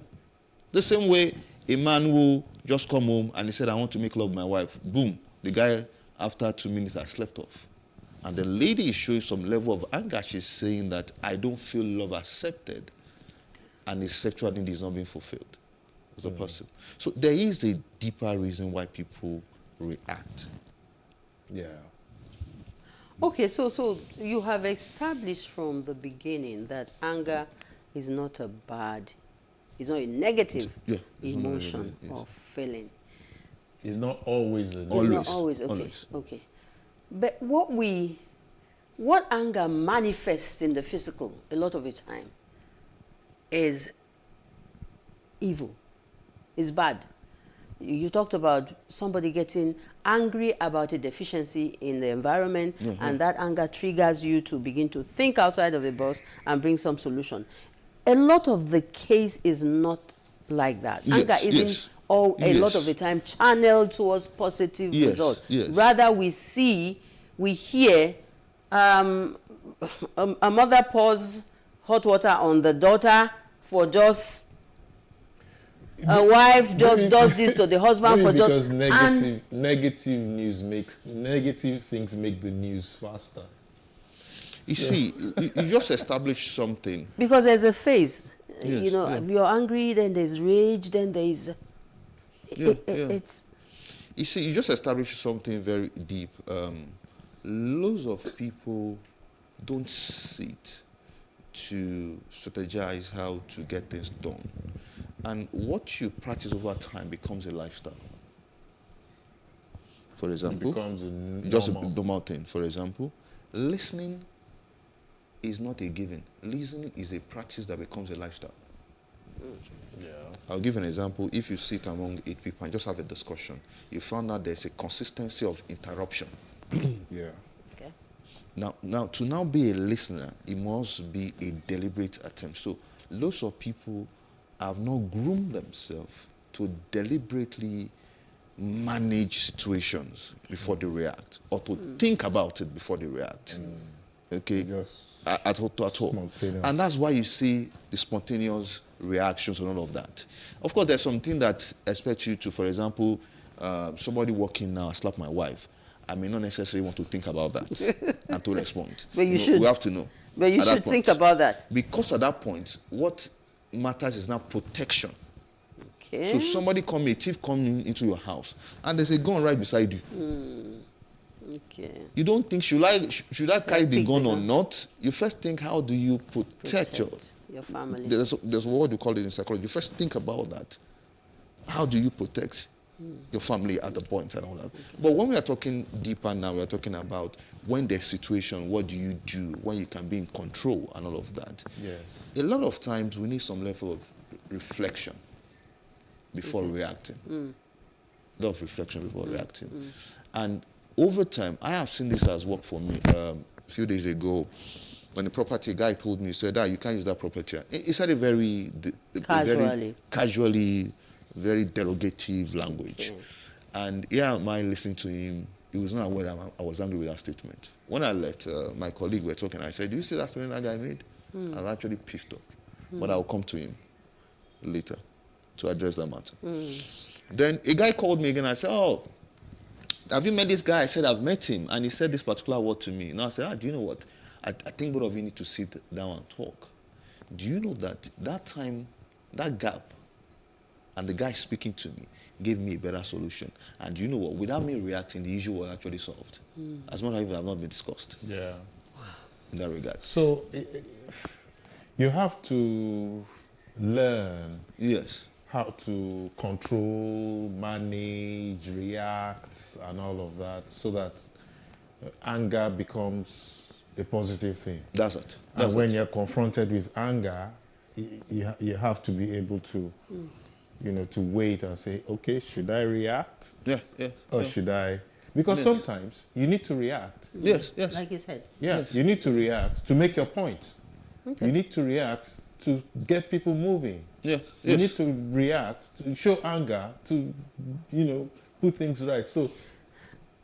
The same way a man will just come home and he said, I want to make love with my wife. Boom, the guy after 2 minutes has slept off. And the lady is showing some level of anger. She's saying that I don't feel love accepted and his sexual need is not being fulfilled as a person. So there is a deeper reason why people react. Yeah. Okay, so you have established from the beginning that anger is not a bad, it's not a negative emotion or feeling. It's not always a negative. It's not always, okay, okay. But what anger manifests in the physical a lot of the time is evil, is bad. You talked about somebody getting angry about a deficiency in the environment, and that anger triggers you to begin to think outside of the box and bring some solution. A lot of the case is not like that. Anger isn't a lot of the time channeled towards positive results. Rather, we hear a mother pours hot water on the daughter for just a wife just does this to the husband for because just negative things make the news faster. You see, you just establish something. Because there's a phase. Yes, you know, if you're angry, then there's rage, then there's... It's... You see, you just established something very deep. Loads of people don't sit to strategize how to get things done. And what you practice over time becomes a lifestyle. For example, it becomes just a normal thing. For example, listening is not a given. Listening is a practice that becomes a lifestyle. Yeah. I'll give an example. If you sit among 8 people and just have a discussion, you found out there's a consistency of interruption. Yeah. Okay. Now, to now be a listener, it must be a deliberate attempt. So, lots of people have not groomed themselves to deliberately manage situations before they react, or to think about it before they react. Okay, just at all. And that's why you see the spontaneous reactions and all of that. Of course, there's something that expects you to, for example, somebody walking now, slap my wife. I may not necessarily want to think about that and to respond. But you should. We have to know. But you should think about that. Because at that point, what matters is now protection. Okay. So somebody a thief coming into your house, and there's a gun right beside you. Okay. You don't think, should I carry the gun or not? You first think, how do you protect your family? There's a word we call it in psychology. You first think about that. How do you protect your family at the point and all that? Okay. But when we are talking deeper now, we are talking about when there's situation, what do you do, when you can be in control and all of that. Yes. A lot of times we need some level of reflection before reacting. A lot of reflection before reacting. And over time, I have seen this as work for me. A few days ago, when the property guy told me, he said, you can't use that property. He said it very casually, very derogative language. Okay. And my listening to him, he was not aware I was angry with that statement. When I left, my colleague were talking, I said, do you see that statement that guy made? I was actually pissed off. But I'll come to him later to address that matter. Then a guy called me again. I said, have you met this guy? I said, I've met him. And he said this particular word to me. Now I said, do you know what? I think both of you need to sit down and talk. Do you know that time, that gap, and the guy speaking to me gave me a better solution. And you know what? Without me reacting, the issue was actually solved. As much as it have not been discussed. Yeah. In that regard. So you have to learn. Yes. How to control, manage, react, and all of that, so that anger becomes a positive thing. That's it. And when you're confronted with anger, you have to be able to, to wait and say, okay, should I react? Yeah. Or should I? Because sometimes you need to react. Yes. Like you said. Yeah, you need to react to make your point. Okay. You need to react to get people moving. Yeah. You need to react, to show anger, to, put things right. So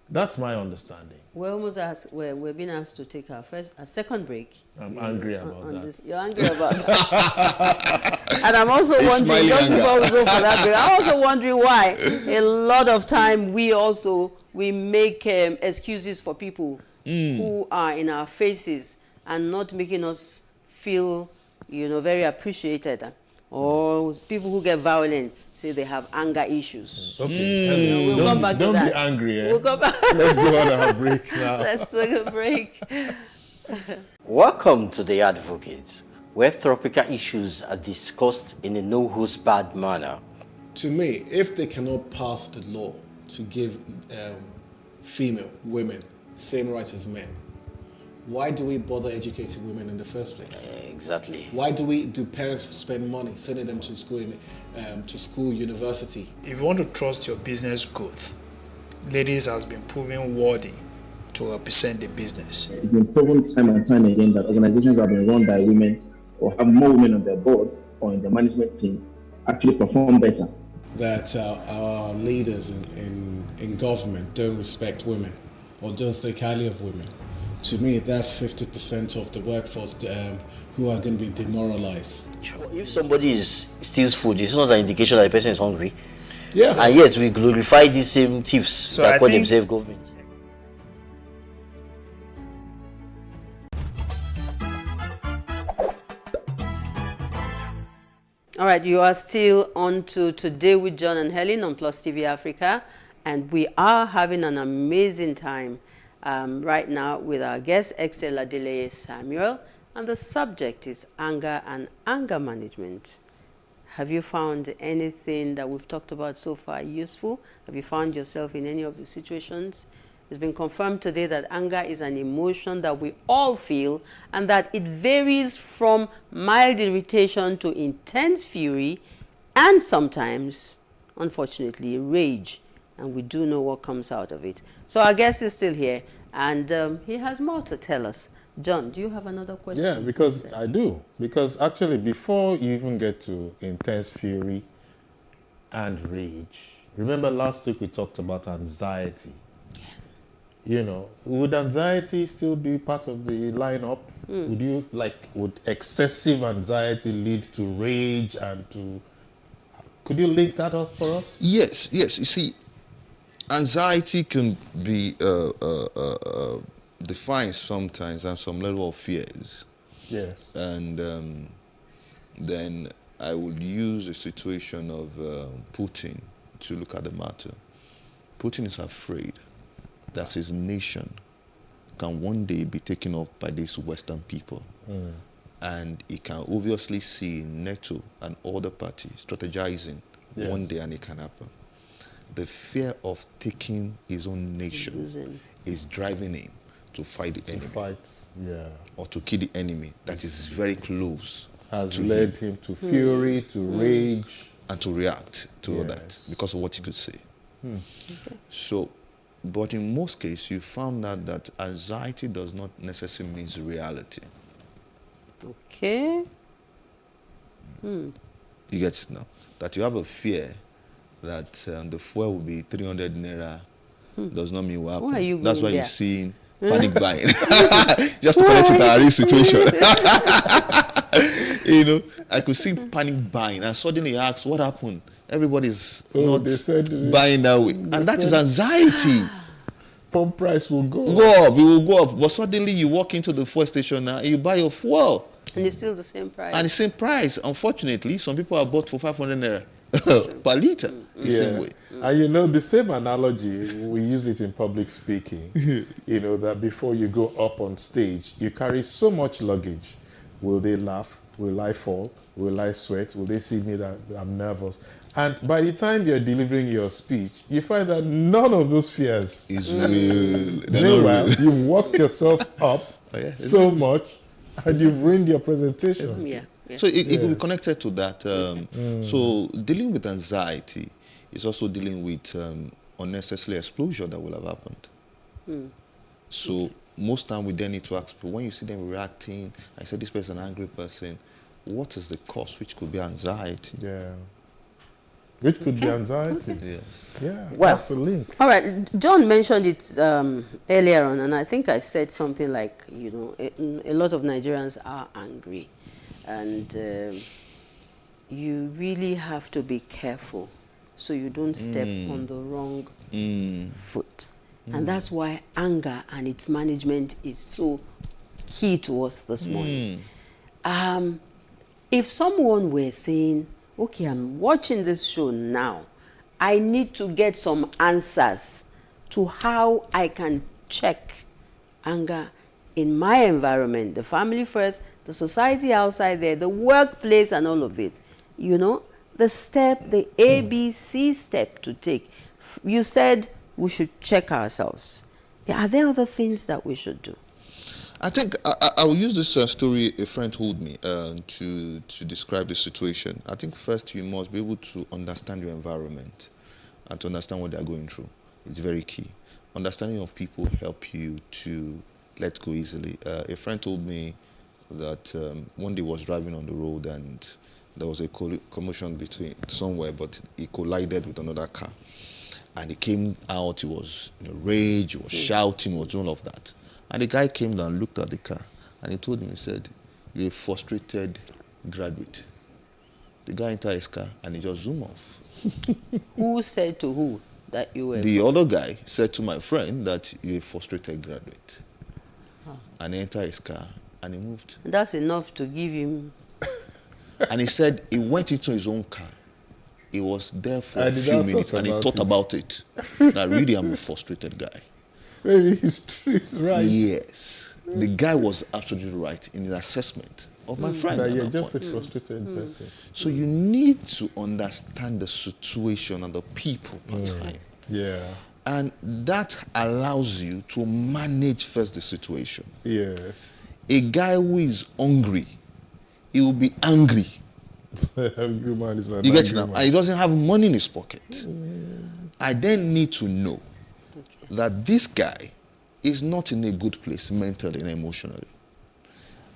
that's my understanding. We're being asked to take our second break. I'm angry about that. You're angry about that. And I'm also wondering, just before we go for that break, I'm also wondering why a lot of time we make excuses for people who are in our faces and not making us feel, very appreciated. Or people who get violent say they have anger issues. Okay. We'll come back to that. Don't be angry. We'll come back. Let's go on our break now. Let's take a break. Welcome to The Advocate, where tropical issues are discussed in a no-holds-barred manner. To me, if they cannot pass the law to give women, same rights as men, why do we bother educating women in the first place? Exactly. Why do parents spend money sending them to school, university? If you want to trust your business growth, ladies has been proven worthy to represent the business. It's been proven time and time again that organizations that have been run by women or have more women on their boards or in the management team actually perform better. That our leaders in government don't respect women or don't think highly of women. To me, that's 50% of the workforce who are going to be demoralized. If somebody steals food, it's not an indication that the person is hungry. Yeah. And yet we glorify these same thieves that call themselves government. All right, you are still on to Today with John and Helen on Plus TV Africa, and we are having an amazing time right now with our guest, Excel Adeleye Samuel, and the subject is anger and anger management. Have you found anything that we've talked about so far useful? Have you found yourself in any of the situations? It's been confirmed today that anger is an emotion that we all feel and that it varies from mild irritation to intense fury and sometimes, unfortunately, rage. And we do know what comes out of it. So our guest is still here and he has more to tell us. John, do you have another question? Yeah, because I do. Because actually, before you even get to intense fury and rage, remember last week we talked about anxiety. Yes. You know, would anxiety still be part of the lineup? Would excessive anxiety lead to rage and to... Could you link that up for us? Yes. You see, anxiety can be defined sometimes as some level of fears. Yes. And then I would use the situation of Putin to look at the matter. Putin is afraid that his nation can one day be taken up by these Western people. And he can obviously see NATO and other parties strategizing one day, and it can happen. The fear of taking his own nation is driving him to fight the enemy. Or to kill the enemy that is very close. Has led him to fury, to rage. And to react to that because of what he could say. Okay. So, but in most cases, you found out that anxiety does not necessarily mean reality. Okay. You get it now? That you have a fear that the fuel will be 300 naira does not mean what happened. Why are you That's going why there? you're seeing panic buying. Just to connect with our real situation. You know, I could see panic buying and suddenly ask, what happened? Everybody's not buying that way. And that is anxiety. Pump price will go up. It will go up. But suddenly you walk into the fuel station now and you buy your fuel. And it's still the same price. And the same price. Unfortunately, some people are bought for 500 naira per liter. The same way. And you know, the same analogy, we use it in public speaking. You know, that before you go up on stage, you carry so much luggage. Will they laugh? Will I fall? Will I sweat? Will they see me that I'm nervous? And by the time you're delivering your speech, you find that none of those fears is real. Meanwhile, you've worked yourself up so much and you've ruined your presentation. So it will be connected to that. So dealing with anxiety is also dealing with unnecessary exposure that will have happened. So most time we then need to ask people, when you see them reacting, I said this person is an angry person, what is the cause, which could be anxiety? Which could be anxiety. Well, that's the link. All right, John mentioned it earlier on, and I think I said something like, you know, a lot of Nigerians are angry, and you really have to be careful so you don't step on the wrong foot. And that's why anger and its management is so key to us this morning. If someone were saying, okay, I'm watching this show now, I need to get some answers to how I can check anger in my environment, the family first, the society outside there, the workplace and all of it. You know, the step, the ABC step to take. You said we should check ourselves. Are there other things that we should do? I think I will use this story a friend told me to describe the situation. I think first you must be able to understand your environment and to understand what they are going through. It's very key. Understanding of people help you to let go easily. A friend told me that one day was driving on the road and there was a commotion between somewhere, but he collided with another car. And he came out, he was in a rage, he was shouting, was all of that. And the guy came down, looked at the car, and he told him, he said, "You're a frustrated graduate." The guy entered his car, and he just zoomed off. Who said to who that you were? The other guy said to my friend that you're a frustrated graduate. Huh. And he entered his car, and he moved. That's enough to give him. And he said he went into his own car. He was there for a few minutes, and he thought about it. That really, I'm a frustrated guy. Maybe he's right. Yes. The guy was absolutely right in his assessment of my friend. That you're just a frustrated person. So you need to understand the situation and the people per time. Yeah. And that allows you to manage first the situation. Yes. A guy who is hungry, he will be angry. Angry man is an You get it angry now? man. And he doesn't have money in his pocket. I then need to know that this guy is not in a good place mentally and emotionally.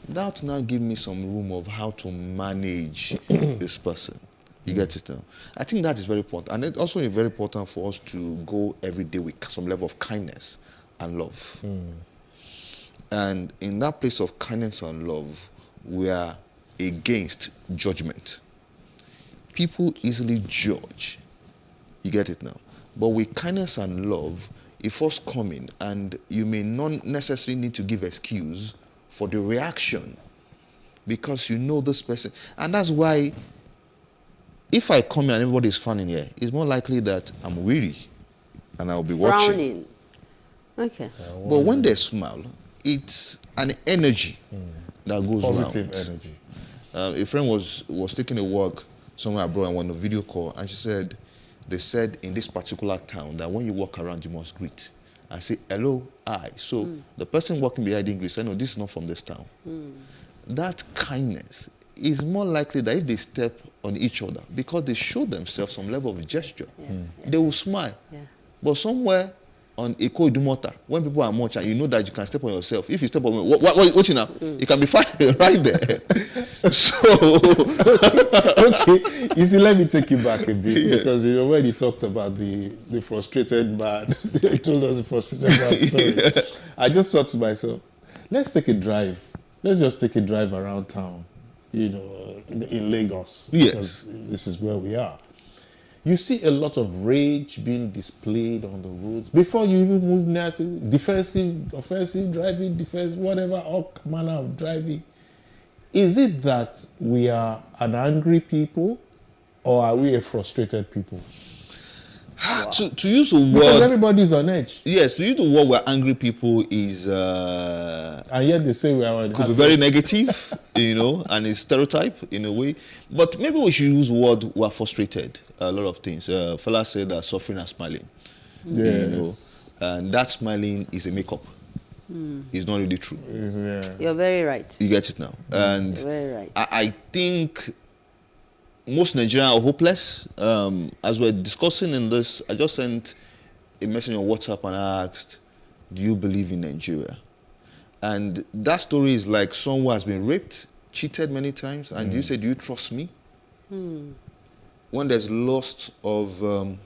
That now give me some room of how to manage this person. You get it now? I think that is very important. And it's also very important for us to go every day with some level of kindness and love. And in that place of kindness and love, we are against judgment. People easily judge. You get it now? But with kindness and love, it first coming, and you may not necessarily need to give excuse for the reaction because you know this person. And that's why if I come in and everybody's frowning here, it's more likely that I'm weary and I'll be watching. Okay. But when they smile, it's an energy that goes Positive around. energy. A friend was taking a walk somewhere abroad and on a video call, and she said, they said in this particular town that when you walk around, you must greet. I say, hello, hi. So the person walking behind didn't greet, say, no, this is not from this town. That kindness is more likely that if they step on each other, because they show themselves some level of gesture, they will smile. But somewhere on Eko Idumota, when people are much and you know that you can step on yourself, if you step on me, what you know? You can be fine right there. So, okay, you see, let me take you back a bit because you know when you talked about the frustrated man, you told us the frustrated man story. I just thought to myself, let's take a drive. Let's just take a drive around town, you know, in Lagos. Yes. Because this is where we are. You see a lot of rage being displayed on the roads before you even move near to defensive, offensive driving, defensive, whatever, all manner of driving. Is it that we are an angry people or are we a frustrated people? To use the word... Because everybody's on edge. Yes, to use the word we're angry people is... and yet they say we are... Could be very negative, you know, and it's stereotype in a way. But maybe we should use the word we're frustrated. A lot of things. Fella said that suffering and smiling. Yes. You know, and that smiling is a makeup. It's not really true. You're very right. You get it now. And You're very right. I think most Nigerians are hopeless. As we're discussing in this, I just sent a message on WhatsApp and I asked, do you believe in Nigeria? And that story is like someone who has been raped, cheated many times, and you say, do you trust me? When there's loss of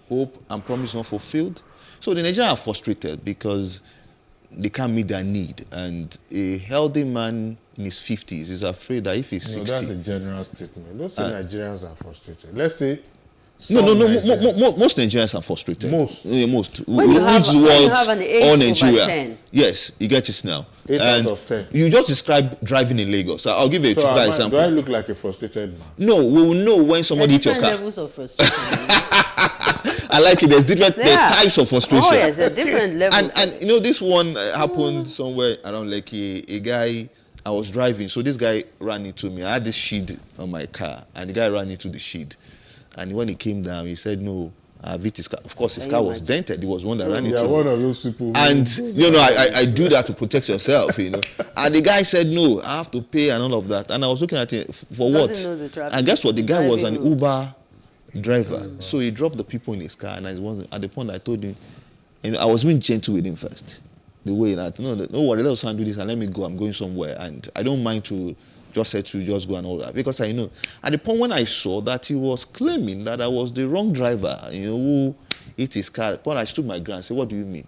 hope and promise not fulfilled. So the Nigerians are frustrated because they can't meet their need. And a healthy man in his 50s is afraid that if he's 60... No, that's a general statement. Don't say Nigerians are frustrated. Let's say... Most Nigerians are frustrated. Most? Most. When you have an 8 over 10. Yes, you get it now. 8 out of 10. You just described driving in Lagos. I'll give you a typical example. Do I look like a frustrated man? No, we will know when somebody hits your car. Levels of frustration. I like it. There's different types of frustration. Oh, yes, there are different levels. And you know, this one happened somewhere around like a guy. I was driving, so this guy ran into me. I had this shield on my car, and the guy ran into the shield. And when he came down, he said, "No, I've hit his car." Of course, his car was dented. He was one that ran into me. Yeah, one of those people. And you know, I do that to protect yourself, you know. And the guy said, "No, I have to pay and all of that." And I was looking at it for what? And guess what? The guy was an Uber driver, so he dropped the people in his car. And I was at the point I told him, and I was being gentle with him first. The way that no worry, let us do this and let me go. I'm going somewhere, and I don't mind to just say to just go and all that, because I know at the point when I saw that he was claiming that I was the wrong driver, you know, who hit his car. But I stood my ground and said, "What do you mean?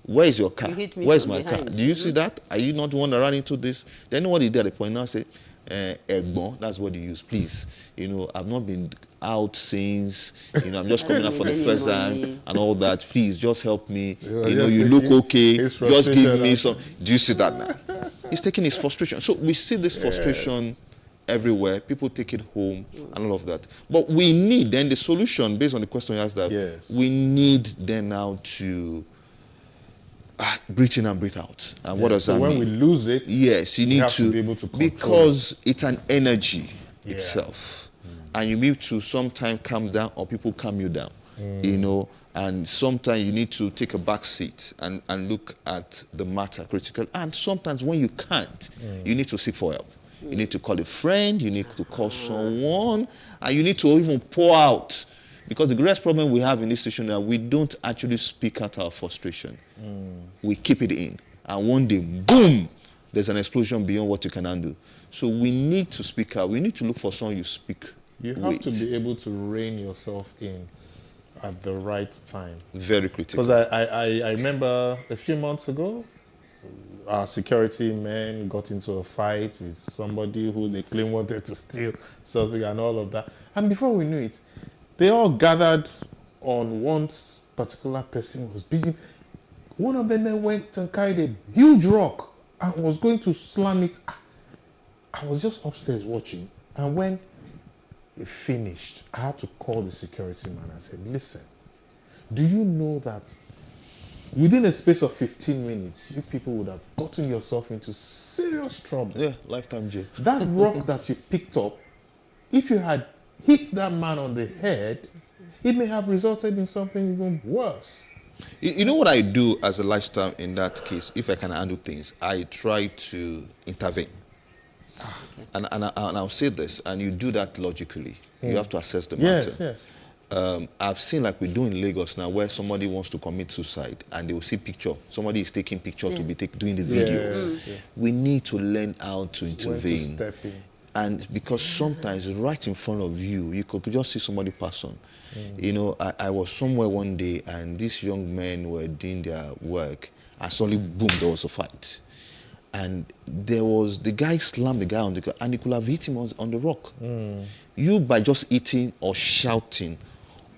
where is your car? Where's my car? behind. Do you see that? Are you not the one that ran into this? Then what he did at the point now say, Egbon, that's what you use, please. You know, I've not been out since, you know, I'm just coming out for the first time and all that. Please, just help me. You know, you look okay. Just give me some. Do you see that now? He's taking his frustration. So we see this frustration everywhere. People take it home and all of that. But we need then the solution, based on the question you asked, that we need then now to breathe in and breathe out. And what does that mean? When we lose it, yes, you need to be able to control because it's an energy itself. And you need to sometimes calm down, or people calm you down. You know, and sometimes you need to take a back seat and look at the matter critically. And sometimes when you can't, you need to seek for help. You need to call a friend, you need to call someone, and you need to even pour out. Because the greatest problem we have in this situation is that we don't actually speak out our frustration. We keep it in. And one day, boom, there's an explosion beyond what you can handle. So we need to speak out. We need to look for someone you speak You have to be able to rein yourself in at the right time. Very critical. Because I remember a few months ago, our security men got into a fight with somebody who they claim wanted to steal something and all of that. And before we knew it, they all gathered on one particular person who was busy. One of them then went and carried a huge rock and was going to slam it. I was just upstairs watching. And when it finished, I had to call the security man and said, listen, do you know that within a space of 15 minutes, you people would have gotten yourself into serious trouble? Yeah, lifetime jail. That rock that you picked up, if you had hit that man on the head, it may have resulted in something even worse. You know what I do as a lifestyle in that case, if I can handle things, I try to intervene. And I'll say this, and you do that logically. You have to assess the matter. Yes. I've seen like we do in Lagos now, where somebody wants to commit suicide and they will see picture. Somebody is taking picture to be doing the video. We need to learn how to intervene. Step in. And because sometimes right in front of you, you could just see somebody pass on. You know, I was somewhere one day and these young men were doing their work and suddenly, boom, there was a fight. And the guy slammed the guy on the ground and he could have hit him on the rock. You, by just eating or shouting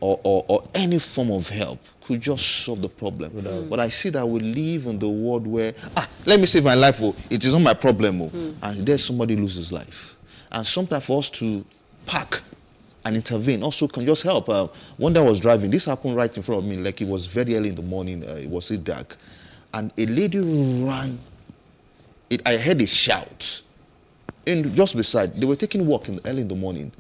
or any form of help, could just solve the problem. But I see that we live in the world where, let me save my life, it is not my problem. And there's somebody loses life. And sometimes for us to park and intervene also can just help. One day I was driving, this happened right in front of me, like it was very early in the morning, it was still dark. And a lady ran, I heard a shout. And just beside, they were taking a walk early in the morning.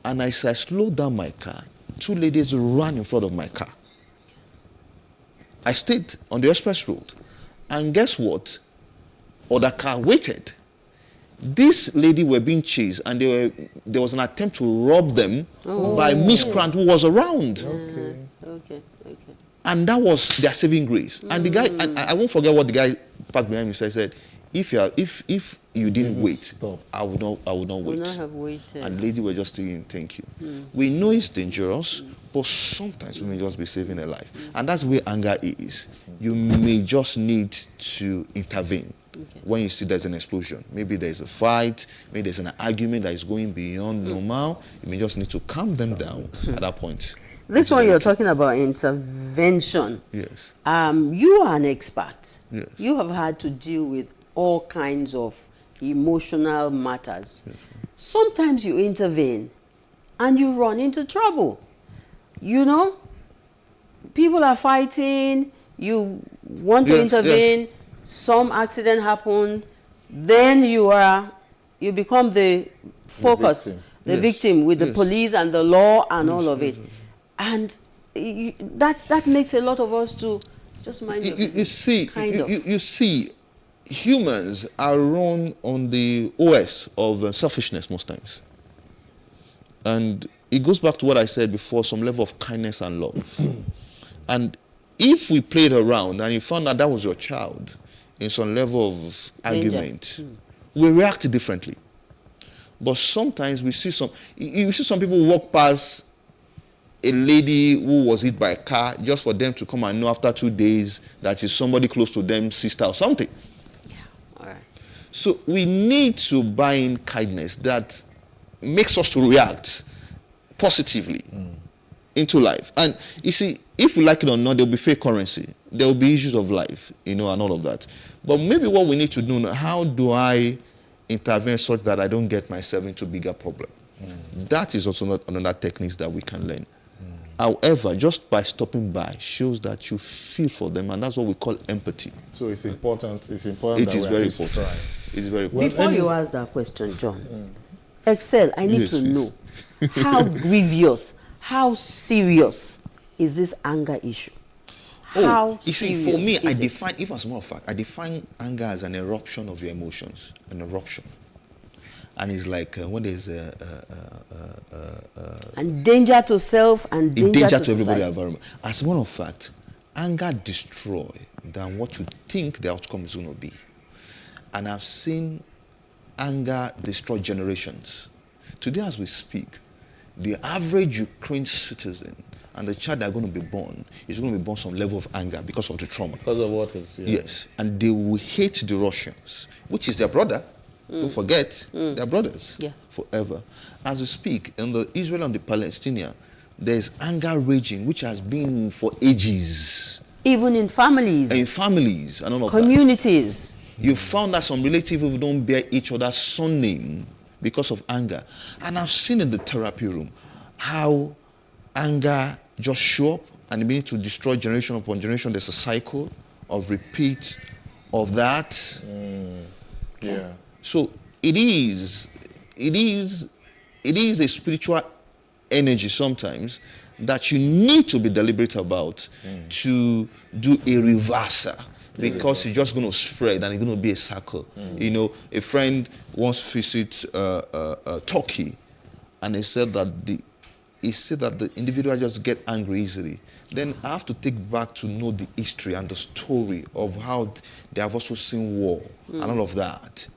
And as I slowed down my car, two ladies ran in front of my car. I stayed on the express road. And guess what? Other car waited. This lady were being chased and there was an attempt to rob them by a miscreant who was around. Okay. And that was their saving grace. And the guy, and I won't forget what the guy parked behind me said, if you didn't wait, I would not wait. Would not have waited. And the lady were just saying, thank you. We know it's dangerous, but sometimes we may just be saving a life. And that's where anger is. You may just need to intervene. When you see there's an explosion, maybe there's a fight, maybe there's an argument that is going beyond normal, you may just need to calm them down at that point. This one you're talking about intervention. Yes. You are an expert. Yes. You have had to deal with all kinds of emotional matters. Yes. Sometimes you intervene and you run into trouble. You know, people are fighting, you want to intervene, some accident happened, then you become the focus, the victim with the police and the law and all of it. And that makes a lot of us to just mind you see, humans are run on the OS of selfishness most times. And it goes back to what I said before, some level of kindness and love. And if we played around and you found that was your child in some level of argument, we react differently. But sometimes you see some people walk past a lady who was hit by a car, just for them to come and know after 2 days that is somebody close to them, sister or something. All right. So we need to buy in kindness that makes us to react positively into life. And you see, if we like it or not, there will be fake currency. There will be issues of life, and all of that. But maybe what we need to do now, how do I intervene such that I don't get myself into bigger problem? That is also not another technique that we can learn. However, just by stopping by shows that you feel for them, and that's what we call empathy. So it's important. It's important. It is very important. It is very important. Before you ask that question, John, Excel, I need to know how grievous, how serious is this anger issue? How you see, for me, I serious define, if as a matter of fact, I define anger as an eruption of your emotions, an eruption. And it's like when there's and danger to self and danger to everybody society. environment. As a matter of fact, anger destroys than what you think the outcome is going to be. And I've seen anger destroy generations. Today, as we speak, the average Ukraine citizen and the child that are going to be born is going to be born some level of anger because of the trauma. Because of what is, Yes, and they will hate the Russians, which is their brother. Don't forget, they're brothers forever. As we speak, in the Israel and the Palestinian, there's anger raging, which has been for ages. Even in families. In families and all of communities. That. You found that some relatives who don't bear each other's surname because of anger. And I've seen in the therapy room how anger just show up and it begins to destroy generation upon generation. There's a cycle of repeat of that. Yeah. So it is a spiritual energy sometimes that you need to be deliberate about to do a reversal, because it's just going to spread and it's going to be a circle. A friend once visited Turkey, and he said that the individual just get angry easily. Then I have to take back to know the history and the story of how they have also seen war and all of that.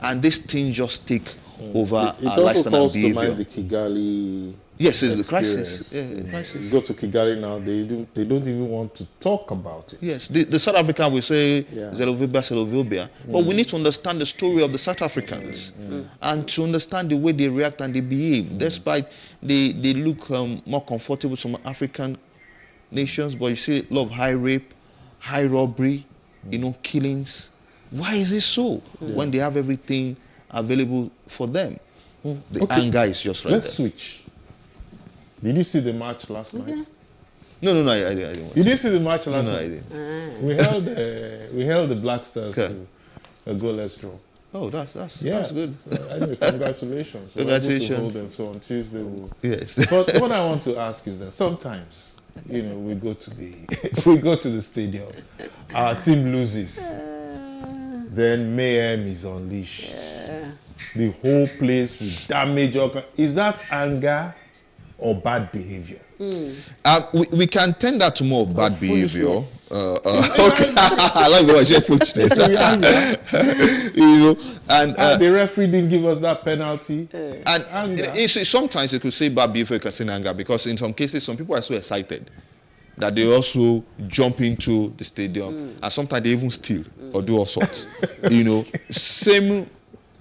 And this thing just take over our lifestyle and behavior. It also calls to mind the Kigali. Yes, it's the crisis. Yeah, crisis. You go to Kigali now, they don't even want to talk about it. Yes, the South African will say Xenophobia. But we need to understand the story of the South Africans and to understand the way they react and they behave. Despite they look more comfortable with some African nations, but you see a lot of high rape, high robbery, killings. Why is it so when they have everything available for them? The anger is just right Let's switch. Did you see the match last night? No, I didn't. You didn't see the match last night? No, I didn't. We held the Black Stars to a goalless draw. Oh, that's good. Anyway, congratulations. Congratulations. We're able to hold them, so on Tuesday we'll... Yes. But what I want to ask is that sometimes, we go to the stadium, our team loses, then mayhem is unleashed. The whole place will damage. Is that anger or bad behavior? We can tend that to more bad behavior. Okay, I like the way I said foolishness. And the referee didn't give us that penalty. And sometimes you could say bad behavior, you can say anger, because in some cases, some people are so excited that they also jump into the stadium, and sometimes they even steal or do all sorts. Same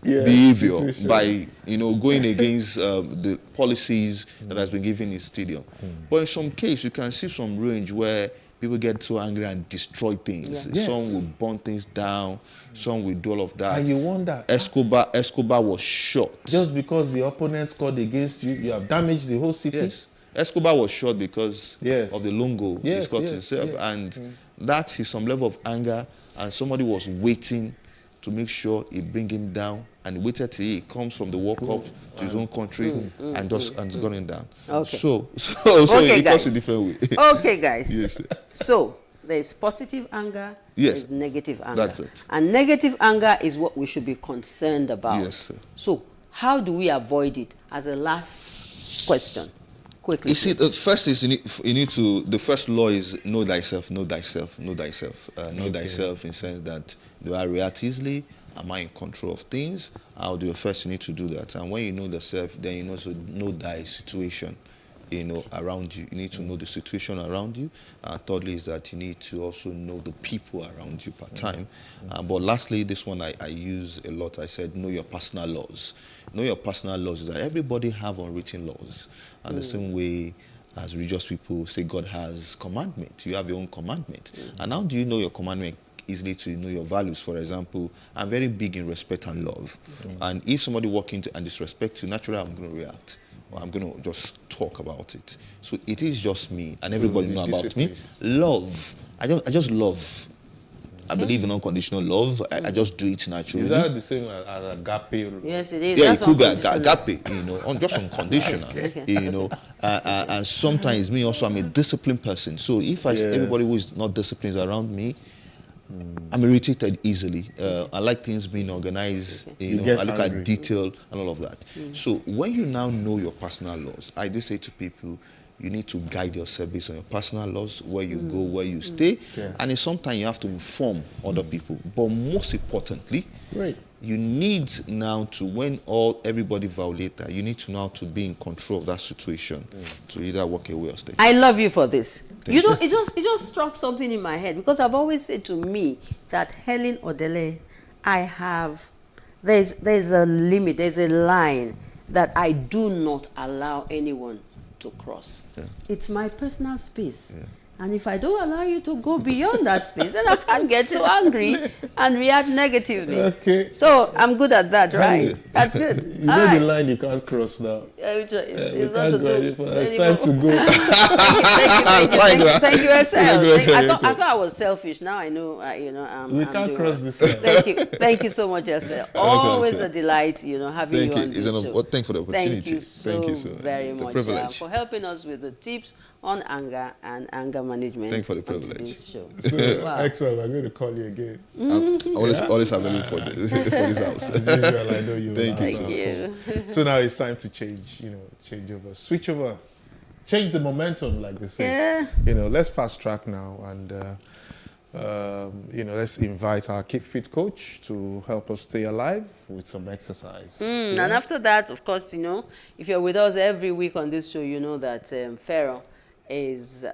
behavior by going against the policies that has been given in stadium. But in some case, you can see some range where people get so angry and destroy things. Some will burn things down, some will do all of that. And you wonder, Escobar was shot. Just because the opponent scored against you, you have damaged the whole city? Yes. Escobar was shot because of the long goal he scored himself. And that is some level of anger, and somebody was waiting to make sure he bring him down, and he waited till he comes from the World Cup to his own country and it's gone him down. Okay. So it guys. goes a different way. Okay, guys. Yes. So there's positive anger, there's negative anger. That's it. And negative anger is what we should be concerned about. Yes, sir. So how do we avoid it? As a last question, quickly. You see, the first is the first law is know thyself, know thyself, know thyself. Know thyself in the sense that do I react easily? Am I in control of things? How do you first need to do that? And when you know yourself, then you also know thy situation. around you. You need to know the situation around you. Thirdly is that you need to also know the people around you per time. But lastly, this one I use a lot. I said, know your personal laws. Know your personal laws is that everybody have unwritten laws. And the same way as religious people say God has commandment, you have your own commandment. And how do you know your commandment? Easily to know your values. For example, I'm very big in respect and love. And if somebody walk into and disrespect you, naturally I'm going to react. Or I'm going to just talk about it. So it is just me, and everybody know about me. Love. I just love. I believe in unconditional love. I just do it naturally. Is that the same as agape? Yes, it is. Yeah, That's it could be agape, just unconditional, and sometimes me also, I'm a disciplined person. So if everybody who is not disciplined is around me, I'm irritated easily. I like things being organized. I look at detail and all of that. So when you now know your personal laws, I do say to people, you need to guide yourself based on your personal laws, where you go, where you stay. And it's sometimes you have to inform other people. But most importantly, you need now to, when everybody violate that, you need to now to be in control of that situation to either walk away or stay. I love you for this. It just struck something in my head, because I've always said to me that Helen Odele, there's a limit, there's a line that I do not allow anyone to cross. It's my personal space. And if I don't allow you to go beyond that space, then I can't get so angry and react negatively. So I'm good at that, right? That's good. You know the line you can't cross now. It's not to go. It's time to go. Thank you, SL. I thought I was selfish. Now I know. We can't cross this line. Thank you so much, SL. Always a delight, having you on this show. Thank you for the opportunity. Thank you so very much for helping us with the tips on anger and anger management. Thank you for the privilege. So, excellent. I'm going to call you again. Always available for this house. As usual, I know you. Thank you. So now it's time to change over, switch over, change the momentum, like they say. Let's fast track now, and let's invite our Keep Fit coach to help us stay alive with some exercise. And after that, of course, if you're with us every week on this show, you know that Pharaoh is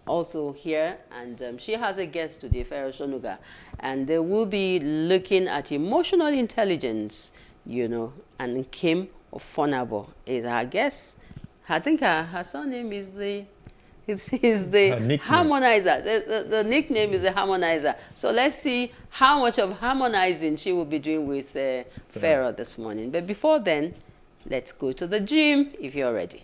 also here, and she has a guest today, Pharaoh Shonuga, and they will be looking at emotional intelligence, and Kim Ofonabo is our guest. I think her surname is the harmonizer. The nickname is the harmonizer. So let's see how much of harmonizing she will be doing with Pharaoh this morning. But before then, let's go to the gym if you're ready.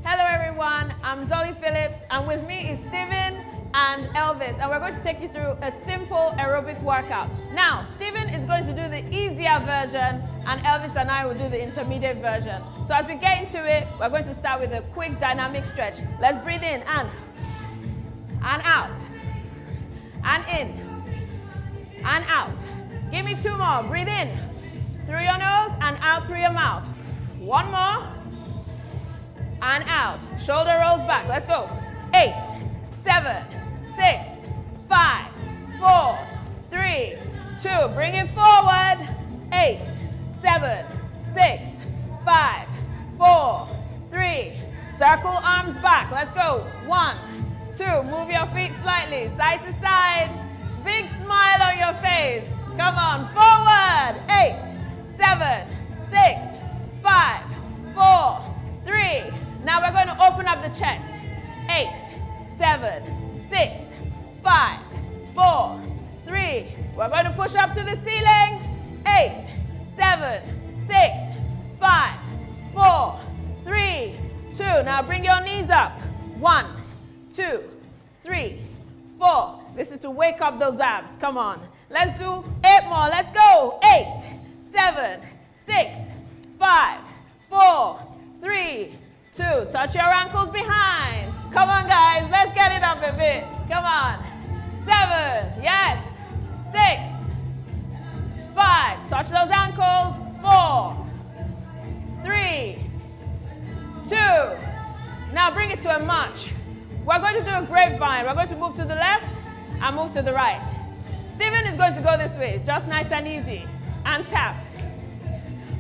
Hello everyone, I'm Dolly Phillips, and with me is Steven and Elvis, and we're going to take you through a simple aerobic workout. Now, Steven is going to do the easier version, and Elvis and I will do the intermediate version. So as we get into it, we're going to start with a quick dynamic stretch. Let's breathe in and out, and in, and out. Give me 2 more. Breathe in through your nose and out through your mouth. 1 more. And out. Shoulder rolls back. Let's go. 8, 7, 6, 5, 4, 3, 2. Bring it forward. 8, 7, 6, 5, 4, 3. Circle arms back. Let's go. 1, 2. Move your feet slightly, side to side. Big smile on your face. Come on. Forward. 8, 7, 6, 5, 4, 3. Now we're going to open up the chest. 8, 7, 6, 5, 4, 3. We're going to push up to the ceiling. 8, 7, 6, 5, 4, 3, 2. Now bring your knees up. 1, 2, 3, 4. This is to wake up those abs. Come on. Let's do 8 more. Let's go. 8, 7, 6, 5, 4, 3, 2. Touch your ankles behind. Come on, guys. Let's get it up a bit. Come on. 7. Yes. 6. 5. Touch those ankles. 4. 3. 2. Now bring it to a march. We're going to do a grapevine. We're going to move to the left and move to the right. Steven is going to go this way. Just nice and easy. And tap.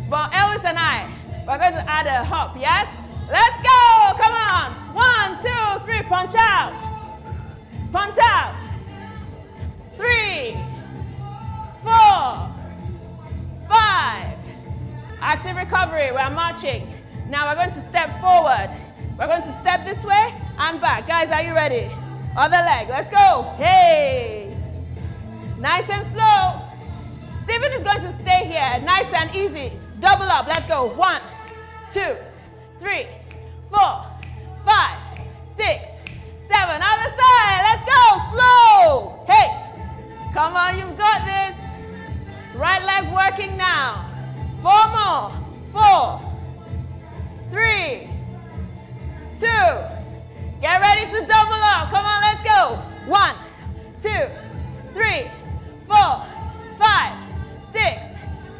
But Elvis and I, we're going to add a hop. Yes? Let's go! Come on! punch out. Punch out. 3, 4, 5. Active recovery, we're marching. Now we're going to step forward. We're going to step this way and back. Guys, are you ready? Other leg, let's go. Hey. Nice and slow. Stephen is going to stay here, nice and easy. Double up, let's go. 1, 2, 3, 4, 5, 6, 7. Other side, let's go. Slow. Hey. Come on, you've got this. Right leg working now. 4 more. 4, 3, 2. Get ready to double up. Come on, let's go. 1, 2, 3, 4, 5, 6,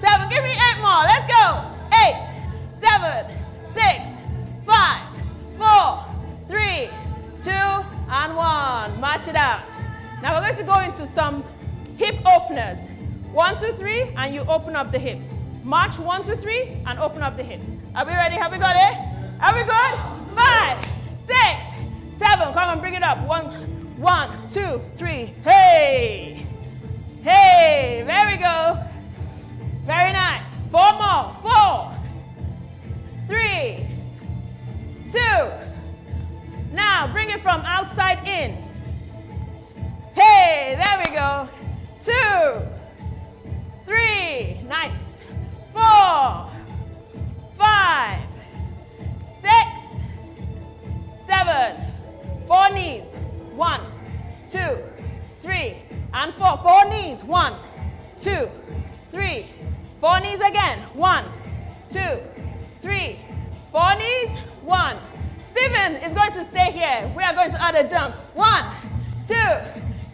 7. Give me 8 more. Let's go. 8, 7, 6, 5, 4, 3, 2, and 1. March it out. Now we're going to go into some hip openers. 1, 2, 3, and you open up the hips. March 1, 2, 3, and open up the hips. Are we ready? Have we got it? Are we good? 5, 6, 7. Come on, bring it up. 1, 2, 3. Hey. Hey. There we go. Very nice. 4 more. 4, 3, 2. Now bring it from outside in. Hey, there we go. 2, 3. Nice. 4, 5, 6, 7. 4 knees. 1, 2, 3, and 4. 4 knees. 1, 2, 3. 4 knees again. 1, 2, 3. 4 knees. 1. Stephen is going to stay here. We are going to add a jump. 1, 2,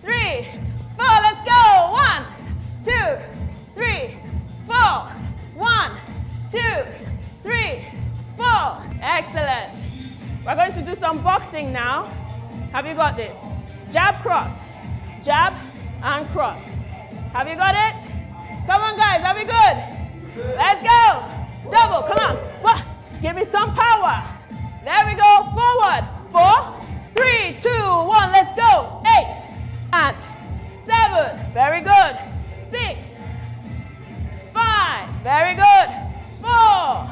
3, 4. Let's go. 1, 2, 3, 4. 1, 2, 3, 4. Excellent. We're going to do some boxing now. Have you got this? Jab, cross. Jab and cross. Have you got it? Come on, guys. Are we good? Let's go. Double. Come on. 1. Give me some power. There we go. Forward. 4, 3, 2, 1. Let's go. 8 and 7. Very good. 6, 5. Very good. 4,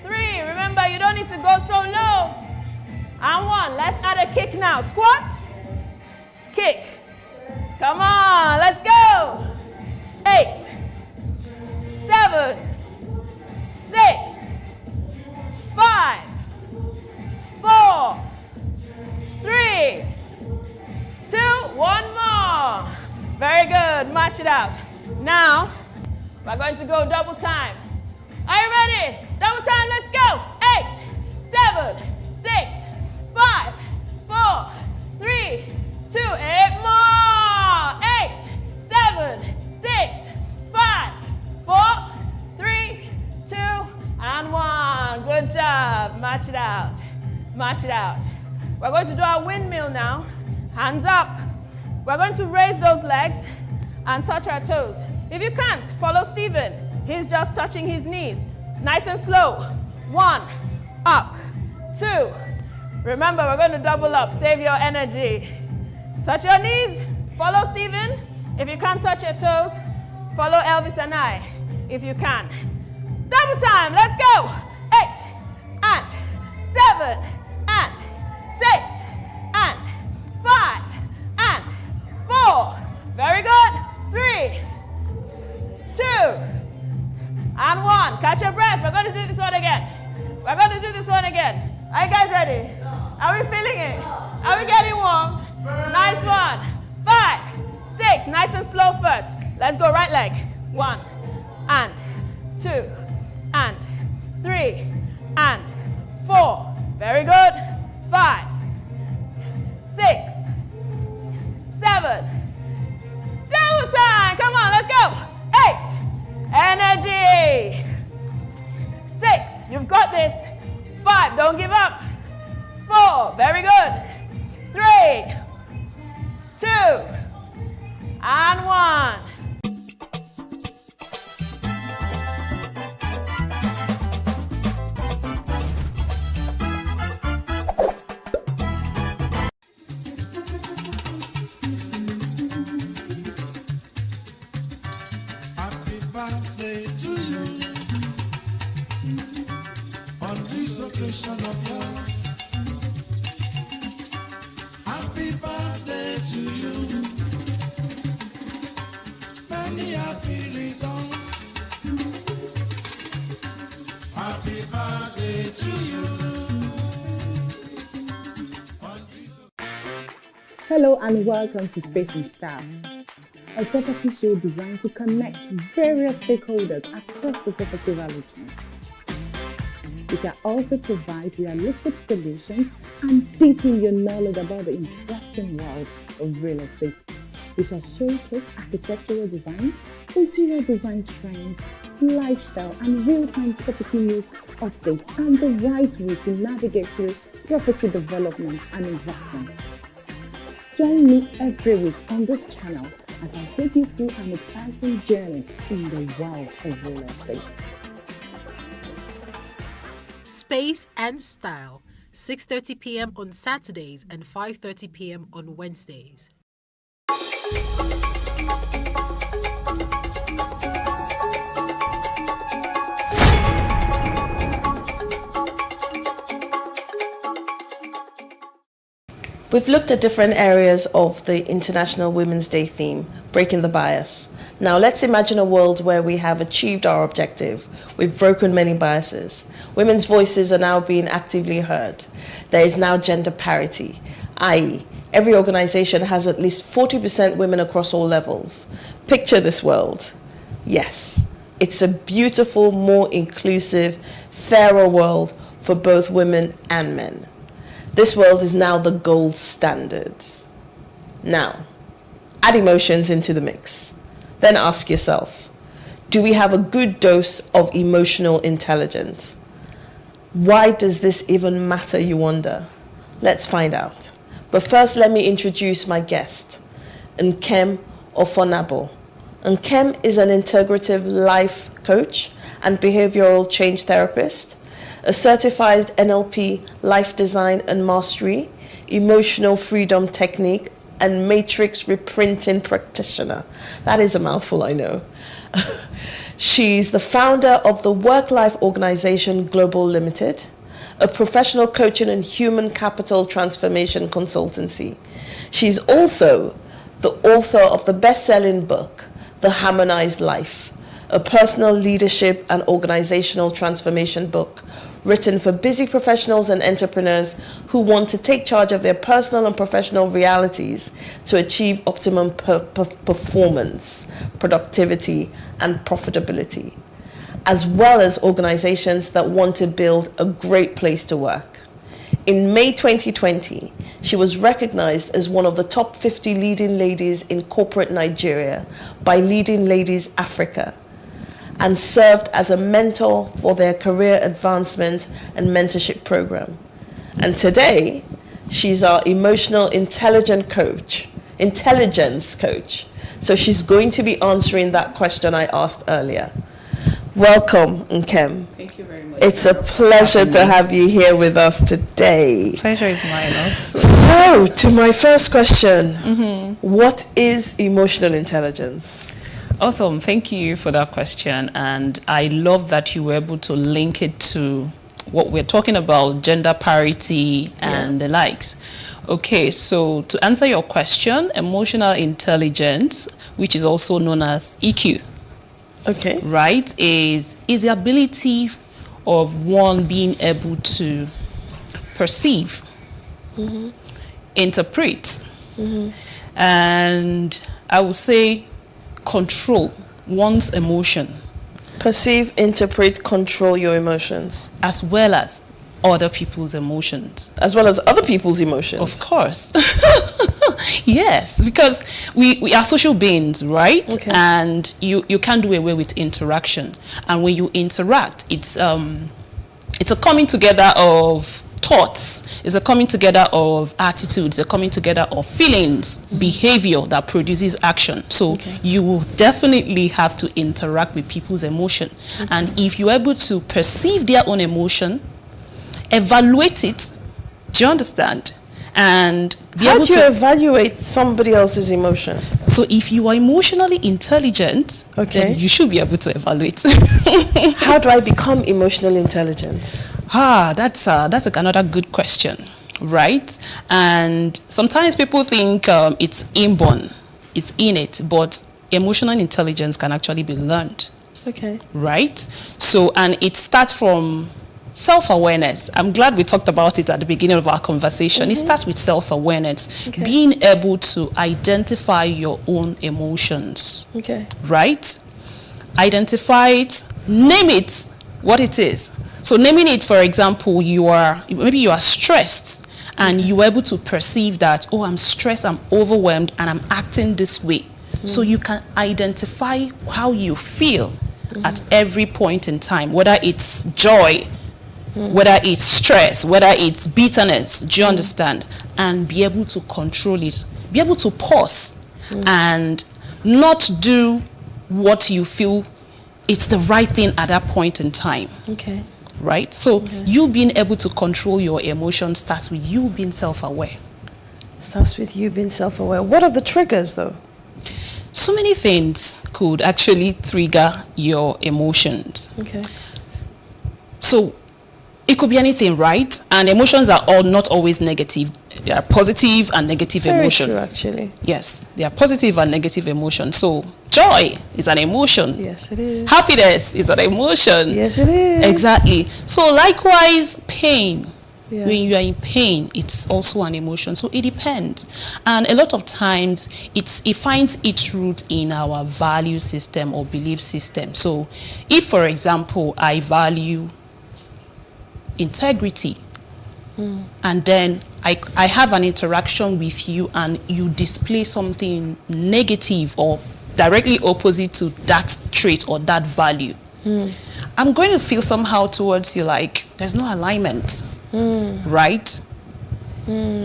3. Remember, you don't need to go so low. And 1. Let's add a kick now. Squat. Kick. Come on. Let's go. 8, 7, 6, 5, 4, 3, 2. 1 more. Very good. March it out. Now, we're going to go double time. Are you ready? Double time. Let's go. 8, 7, 6, 5, 4, 3, 2. 8 more. 8, 7, 6, 5, 4, 3, 2, and 1. Good job. March it out. March it out. We're going to do our windmill now. Hands up. We're going to raise those legs and touch our toes. If you can't, follow Stephen. He's just touching his knees. Nice and slow. 1, up. 2. Remember, we're going to double up. Save your energy. Touch your knees. Follow Stephen. If you can't touch your toes, follow Elvis and I, if you can. Double time. Let's go. 8 and 7 and 6 and 5 and 4. Very good. 3, 2, and 1. Catch your breath. We're going to do this one again. We're going to do this one again. Are you guys ready? Are we feeling it? Are we getting warm? Nice one. 5, 6. Nice and slow first. Let's go right leg. 1 and 2 and 3 and 4. Very good. 5, 6, 7. Double time. Come on, let's go. 8. Energy. 6. You've got this. 5. Don't give up. 4. Very good. 3, 2, and 1. Hello and welcome to Space and Style, a property show designed to connect various stakeholders across the property value chain. We can also provide realistic solutions and deepen your knowledge about the interesting world of real estate. We shall showcase architectural design, interior design trends, lifestyle and real-time property news updates, and the right way to navigate through property development and investment. Join me every week on this channel as I take you through an exciting journey in the world of real estate. Space and Style, 6:30 p.m. on Saturdays and 5:30 p.m. on Wednesdays. We've looked at different areas of the International Women's Day theme, breaking the bias. Now let's imagine a world where we have achieved our objective. We've broken many biases. Women's voices are now being actively heard. There is now gender parity, i.e., every organization has at least 40% women across all levels. Picture this world. Yes, it's a beautiful, more inclusive, fairer world for both women and men. This world is now the gold standard. Now, add emotions into the mix. Then ask yourself, do we have a good dose of emotional intelligence? Why does this even matter, you wonder? Let's find out. But first, let me introduce my guest, Nkem Ofonabo. Nkem is an integrative life coach and behavioral change therapist, a certified NLP life design and mastery, emotional freedom technique, and matrix reprinting practitioner. That is a mouthful, I know. She's the founder of the Work-Life Organization Global Limited, a professional coaching and human capital transformation consultancy. She's also the author of the best-selling book, The Harmonized Life, a personal leadership and organizational transformation book written for busy professionals and entrepreneurs who want to take charge of their personal and professional realities to achieve optimum performance, productivity, and profitability, as well as organizations that want to build a great place to work. In May 2020, she was recognized as one of the top 50 leading ladies in corporate Nigeria by Leading Ladies Africa, and served as a mentor for their career advancement and mentorship program. And today, she's our emotional intelligence coach. So she's going to be answering that question I asked earlier. Welcome, Nkem. Thank you very much. It's a pleasure to have you here with us today. Pleasure is mine also. So, to my first question, what is emotional intelligence? Awesome. Thank you for that question. And I love that you were able to link it to what we're talking about, gender parity and the likes. Okay, so to answer your question, emotional intelligence, which is also known as EQ, okay, right, is the ability of one being able to perceive, interpret, and I would say control one's emotion. Perceive, interpret, control your emotions. As well as other people's emotions. As well as other people's emotions. Of course. Yes, because we are social beings, right? Okay. And you can't do away with interaction. And when you interact, it's a coming together of thoughts, it's a coming together of attitudes, a coming together of feelings, behavior that produces action. So you will definitely have to interact with people's emotion. And if you're able to perceive their own emotion, evaluate it, do you understand? And how do you evaluate somebody else's emotion? So if you are emotionally intelligent, then you should be able to evaluate. How do I become emotionally intelligent? That's another good question, right? And sometimes people think it's inborn, it's innate, but emotional intelligence can actually be learned. Okay. Right? So, and it starts from self-awareness. I'm glad we talked about it at the beginning of our conversation. It starts with self-awareness. Okay. Being able to identify your own emotions. Okay. Right? Identify it, name it what it is. So naming it, for example, maybe you are stressed and you are able to perceive that, oh, I'm stressed, I'm overwhelmed, and I'm acting this way. So you can identify how you feel at every point in time, whether it's joy, whether it's stress, whether it's bitterness, do you understand? And be able to control it, be able to pause and not do what you feel it's the right thing at that point in time. Okay. Right? So you being able to control your emotions starts with you being self-aware. Starts with you being self-aware. What are the triggers though? So many things could actually trigger your emotions. Okay. So it could be anything, right? And emotions are all not always negative. They are positive and negative emotion. Very true, actually. Yes, they are positive and negative emotion. So joy is an emotion. Yes, it is. Happiness is an emotion. Yes, it is. Exactly. So likewise, pain. Yes. When you are in pain, it's also an emotion. So it depends. And a lot of times, it finds its root in our value system or belief system. So if, for example, I value integrity, and then I have an interaction with you and you display something negative or directly opposite to that trait or that value, I'm going to feel somehow towards you like there's no alignment, right?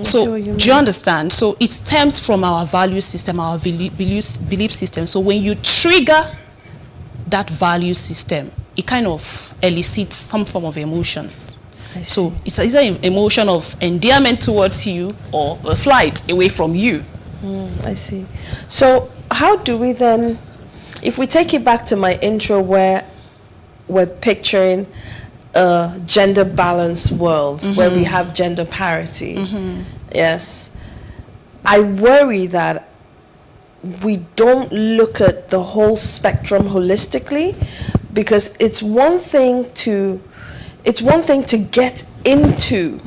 So do you understand? So it stems from our value system, our belief system. So when you trigger that value system, it kind of elicits some form of emotion. So it's either an emotion of endearment towards you or a flight away from you. I see. So how do we then, if we take it back to my intro where we're picturing a gender balanced world where we have gender parity, yes, I worry that we don't look at the whole spectrum holistically, because it's one thing to get into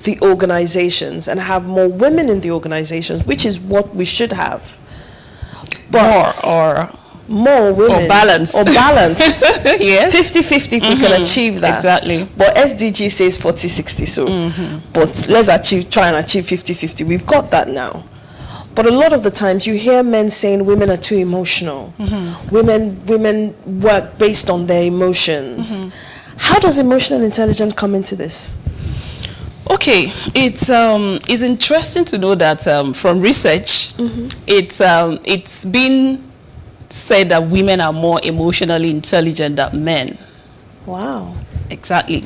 the organizations and have more women in the organizations, which is what we should have. But more women. Or balance. Yes. 50-50 if we can achieve that. Exactly. But SDG says 40-60, so. But let's try and achieve 50-50. We've got that now. But a lot of the times you hear men saying women are too emotional. Women work based on their emotions. How does emotional intelligence come into this? Okay, it's interesting to know that from research, it's been said that women are more emotionally intelligent than men. Wow. Exactly.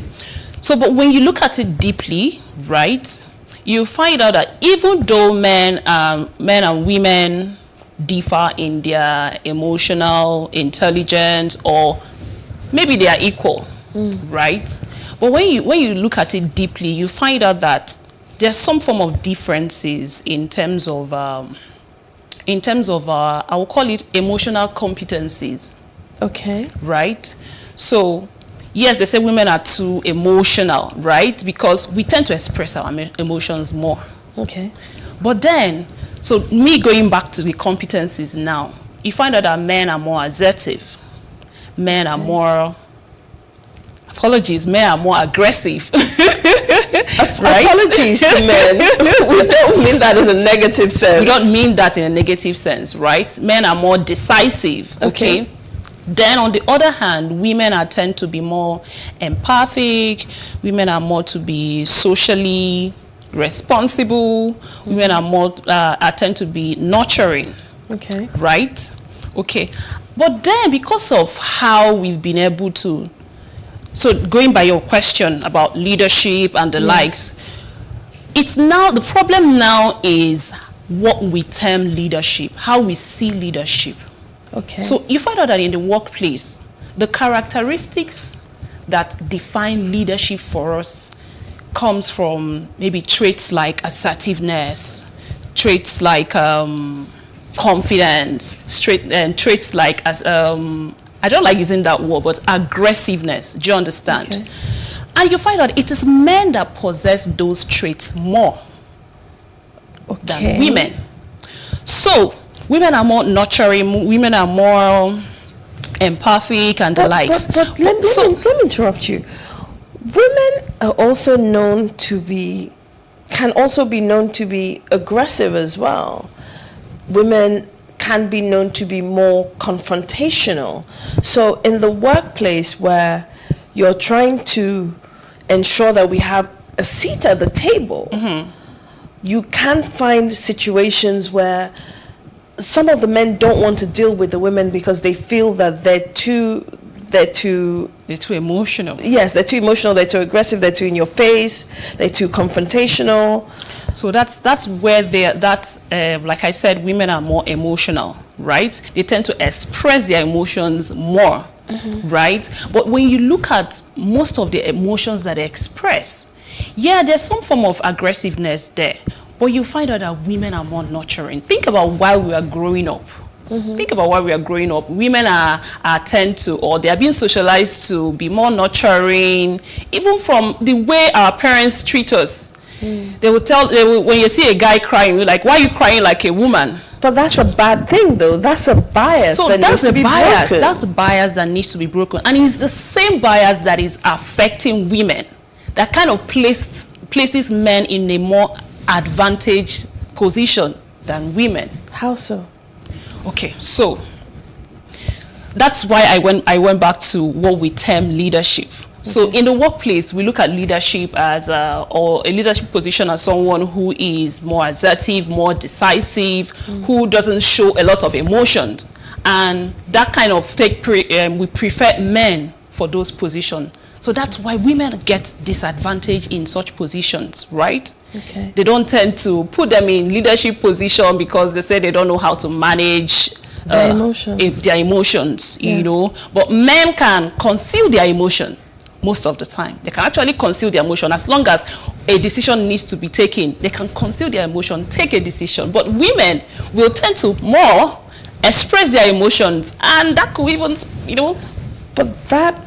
So, but when you look at it deeply, right, you find out that even though men and women differ in their emotional intelligence, or maybe they are equal, right? But when you look at it deeply, you find out that there's some form of differences in terms of I will call it emotional competencies. Okay. Right? So yes, they say women are too emotional, right? Because we tend to express our emotions more. Okay. But then, so me going back to the competencies now, you find out that men are more assertive. Men are more, men are more aggressive. Right? Apologies to men. We don't mean that in a negative sense. We don't mean that in a negative sense, right? Men are more decisive, okay? Then on the other hand, women tend to be more empathic. Women are more to be socially responsible. Women are more tend to be nurturing. Okay. Right? Okay. But then because of how we've been able to, so going by your question about leadership and the likes, it's now, the problem now is what we term leadership, how we see leadership. Okay. So you find out that in the workplace, the characteristics that define leadership for us comes from maybe traits like assertiveness, traits like confidence, traits like, I don't like using that word, but aggressiveness. Do you understand? Okay. And you find out it is men that possess those traits more than women. So women are more nurturing, women are more empathic and the likes. But let me interrupt you. Women are also known to be, can also be known to be aggressive as well. Women can be known to be more confrontational. So in the workplace where you're trying to ensure that we have a seat at the table, you can find situations where some of the men don't want to deal with the women because they feel that they're too emotional. Yes, they're too emotional, they're too aggressive, they're too in your face, they're too confrontational. So that's where like I said, women are more emotional, right? They tend to express their emotions more, right? But when you look at most of the emotions that they express, yeah, there's some form of aggressiveness there, but you find out that women are more nurturing. Think about while we are growing up. Think about why we are growing up. Women are tend to, or they are being socialized to be more nurturing, even from the way our parents treat us. They will when you see a guy crying, you're like, why are you crying like a woman? But that's a bad thing, though. That's a bias. So that that's needs to be bias. broken. That's the bias that needs to be broken, and it's the same bias that is affecting women. That kind of places men in a more advantaged position than women. How so? Okay, so that's why I went back to what we term leadership. So in the workplace, we look at leadership as or a leadership position as someone who is more assertive, more decisive, who doesn't show a lot of emotions, and that kind of we prefer men for those positions. So that's why women get disadvantaged in such positions, right? Okay. They don't tend to put them in leadership position because they say they don't know how to manage their emotions. You know. But men can conceal their emotion most of the time. They can actually conceal their emotion as long as a decision needs to be taken. They can conceal their emotion, take a decision. But women will tend to more express their emotions, and that could even, you know. But that.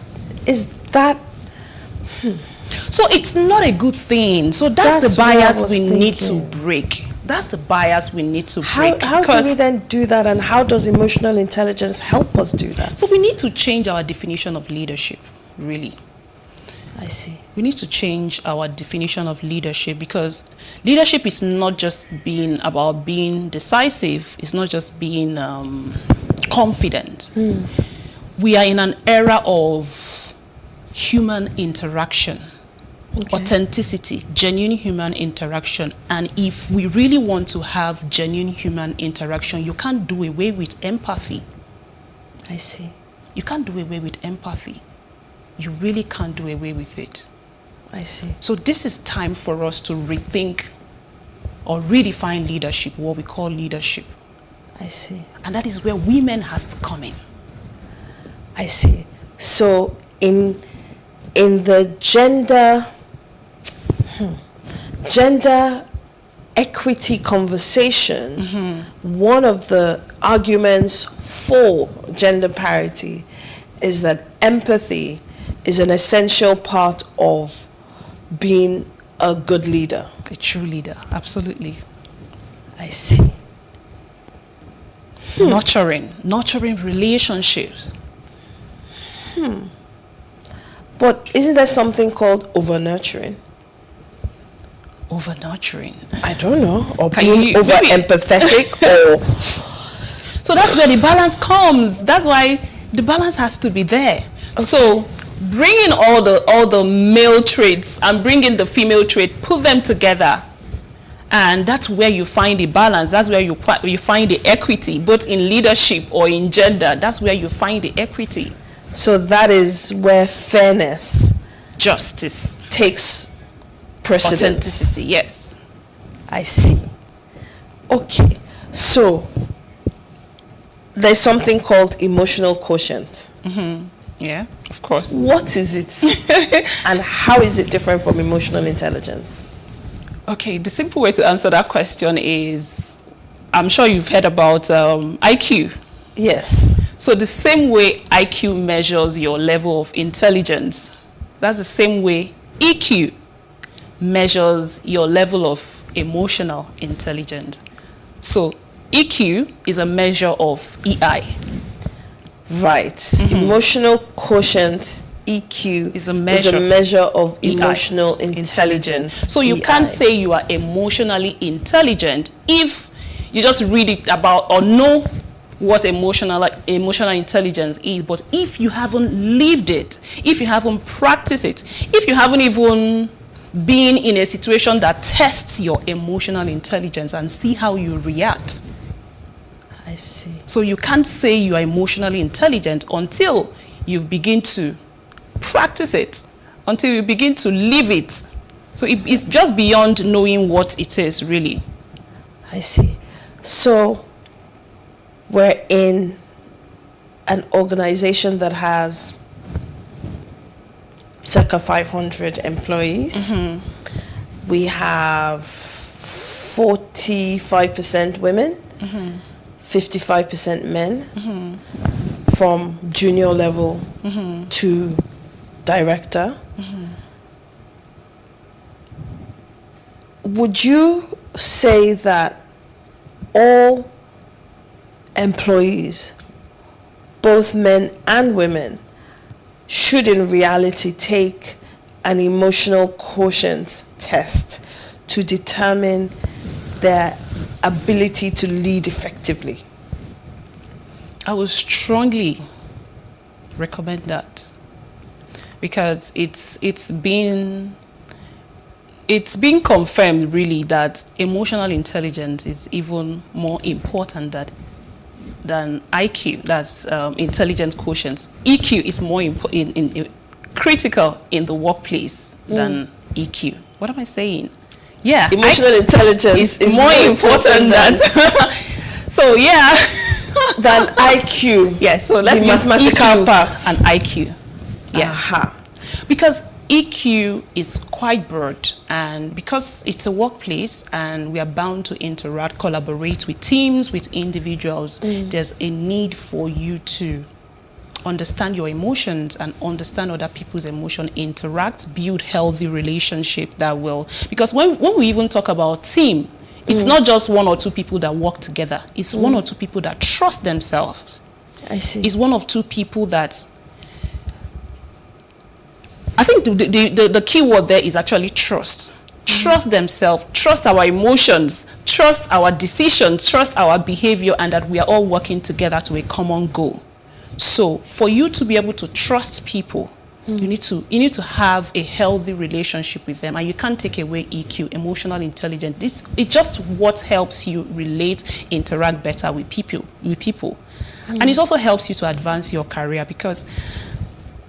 So it's not a good thing. So that's the bias we need to break. That's the bias we need to break. How do we then do that, and how does emotional intelligence help us do that? So we need to change our definition of leadership, really. I see. We need to change our definition of leadership, because leadership is not just about being decisive. It's not just being confident. We are in an era of human interaction, authenticity, genuine human interaction. And if we really want to have genuine human interaction, you can't do away with empathy. I see. You can't do away with empathy. You really can't do away with it. I see. So this is time for us to rethink or redefine leadership, what we call leadership. I see. And that is where women has to come in. I see. So in the gender equity conversation, one of the arguments for gender parity is that empathy is an essential part of being a good leader. A true leader, absolutely. I see. Nurturing relationships. But isn't there something called over-nurturing? Over-nurturing? I don't know. Or being over-empathetic or... So that's where the balance comes. That's why the balance has to be there. Okay. So bring in all the male traits and bring in the female trait, put them together. And that's where you find the balance. That's where you find the equity, both in leadership or in gender. That's where you find the equity. So that is where fairness, justice takes precedence. Authenticity, yes. I see. Okay. So there's something called emotional quotient. Yeah, of course. What is it? And how is it different from emotional intelligence? Okay, the simple way to answer that question is, I'm sure you've heard about IQ. Yes. So the same way IQ measures your level of intelligence, that's the same way EQ measures your level of emotional intelligence. So EQ is a measure of EI. Right. Emotional quotient, EQ, is a measure of emotional intelligence. So you can't say you are emotionally intelligent if you just read it about or know what emotional intelligence is, but if you haven't lived it, if you haven't practiced it, if you haven't even been in a situation that tests your emotional intelligence and see how you react. I see. So you can't say you are emotionally intelligent until you begin to practice it, until you begin to live it. So it's just beyond knowing what it is, really. I see. So we're in an organization that has circa 500 employees. We have 45% women, 55% men, from junior level to director. Would you say that all employees, both men and women, should in reality take an emotional quotient test to determine their ability to lead effectively? I would strongly recommend that, because it's been confirmed really that emotional intelligence is even more important than IQ, that's intelligence quotients. EQ is more critical in the workplace than EQ. What am I saying? Yeah, emotional intelligence is more important than so yeah, than IQ. Yes, so let's use mathematical EQ parts and IQ. Yes, because EQ is quite broad, and because it's a workplace and we are bound to interact, collaborate with teams, with individuals, there's a need for you to understand your emotions and understand other people's emotion, interact, build healthy relationship that will, because when we even talk about team, it's not just one or two people that work together. It's one or two people that trust themselves. I see. It's one of two people that, I think the key word there is actually trust. Trust themselves, trust our emotions, trust our decisions, trust our behavior, and that we are all working together to a common goal. So for you to be able to trust people, you need to have a healthy relationship with them, and you can't take away EQ, emotional intelligence. It's just what helps you relate, interact better with people. And it also helps you to advance your career, because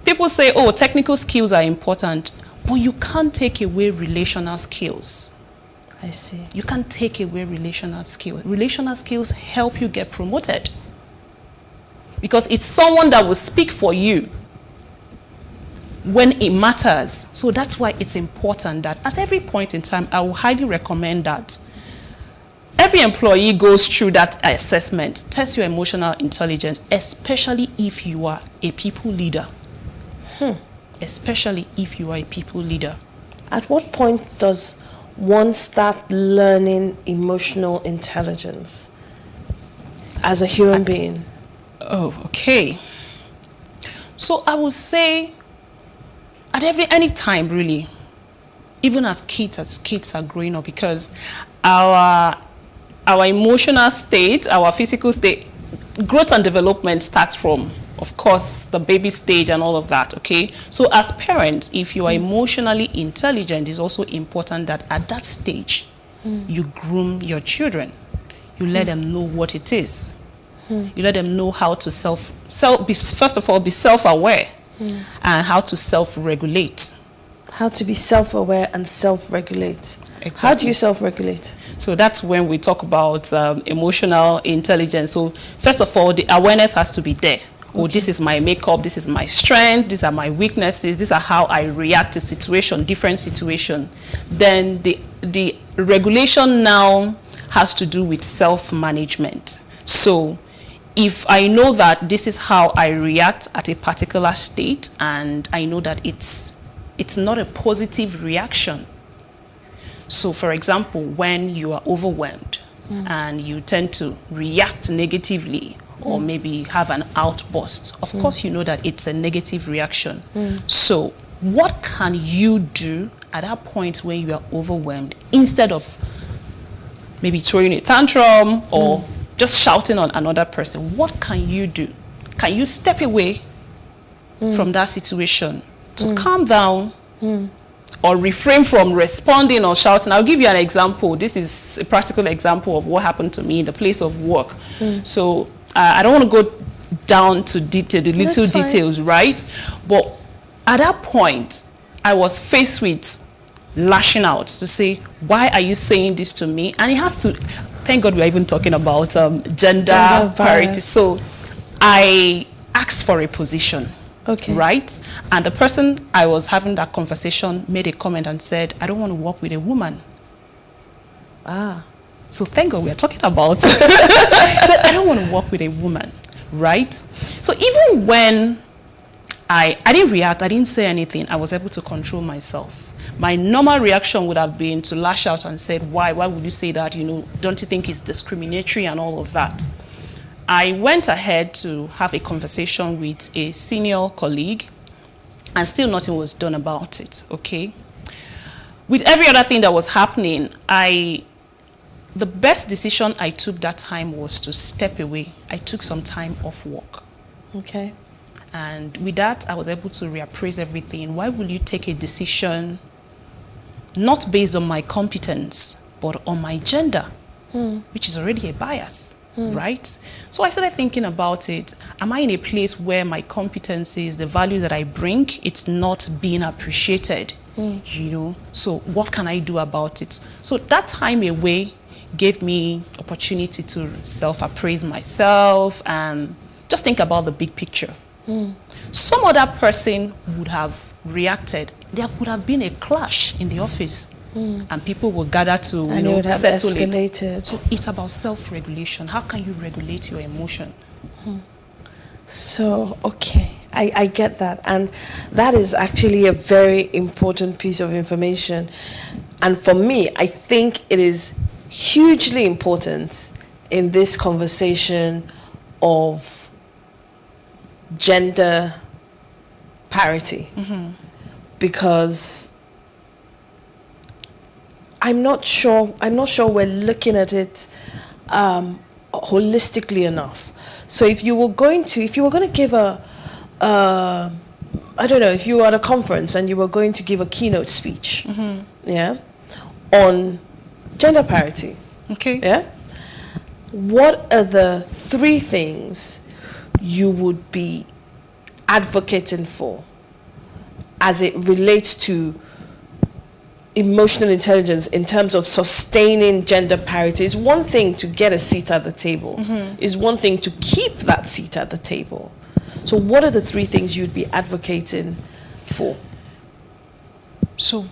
people say, oh, technical skills are important, but you can't take away relational skills. I see. You can't take away relational skills. Relational skills help you get promoted, because it's someone that will speak for you when it matters. So that's why it's important that at every point in time, I will highly recommend that every employee goes through that assessment, test your emotional intelligence, especially if you are a people leader. Especially if you are a people leader. At what point does one start learning emotional intelligence as a human being? Oh, okay. So I would say at any time, really, even as kids are growing up, because our emotional state, our physical state, growth and development starts from, of course, the baby stage and all of that, okay? So as parents, if you are emotionally intelligent, it's also important that at that stage, you groom your children. You let them know what it is. You let them know how to first of all, be self-aware, and how to self-regulate. How to be self-aware and self-regulate. Exactly. How do you self-regulate? So that's when we talk about emotional intelligence. So first of all, the awareness has to be there. Oh, this is my makeup, this is my strength, these are my weaknesses, these are how I react to different situation. Then the regulation now has to do with self-management. So if I know that this is how I react at a particular state, and I know that it's it's not a positive reaction. So, for example, when you are overwhelmed and you tend to react negatively or maybe have an outburst, of course you know that it's a negative reaction. So, what can you do at that point when you are overwhelmed instead of maybe throwing a tantrum or just shouting on another person? What can you do? Can you step away from that situation to calm down or refrain from responding or shouting? I'll give you an example. This is a practical example of what happened to me in the place of work. So I don't want to go down to detail, the little details, right? But at that point, I was faced with lashing out to say, why are you saying this to me? And it has to, thank God we're even talking about gender parity. So I asked for a position, right? And the person I was having that conversation made a comment and said, I don't want to work with a woman. So thank God we're talking about said, I don't want to work with a woman, right? So even when I didn't react, I didn't say anything, I was able to control myself. My normal reaction would have been to lash out and said, why would you say that? You know, don't you think it's discriminatory and all of that? I went ahead to have a conversation with a senior colleague and still nothing was done about it, okay? With every other thing that was happening, the best decision I took that time was to step away. I took some time off work. Okay. And with that, I was able to reappraise everything. Why will you take a decision not based on my competence, but on my gender, which is already a bias, right? So I started thinking about it. Am I in a place where my competencies, the value that I bring, it's not being appreciated, you know? So what can I do about it? So that time away gave me opportunity to self-appraise myself and just think about the big picture. Some other person would have reacted. There would have been a clash in the office and people will gather to settle it. So it's about self-regulation. How can you regulate your emotion? So, okay, I get that. And that is actually a very important piece of information. And for me, I think it is hugely important in this conversation of gender parity, because I'm not sure we're looking at it holistically enough. So if you were going to give I don't know, if you were at a conference and you were going to give a keynote speech, on gender parity, what are the 3 things you would be advocating for as it relates to emotional intelligence in terms of sustaining gender parity? Is one thing to get a seat at the table, is one thing to keep that seat at the table. So what are the 3 things you'd be advocating for? So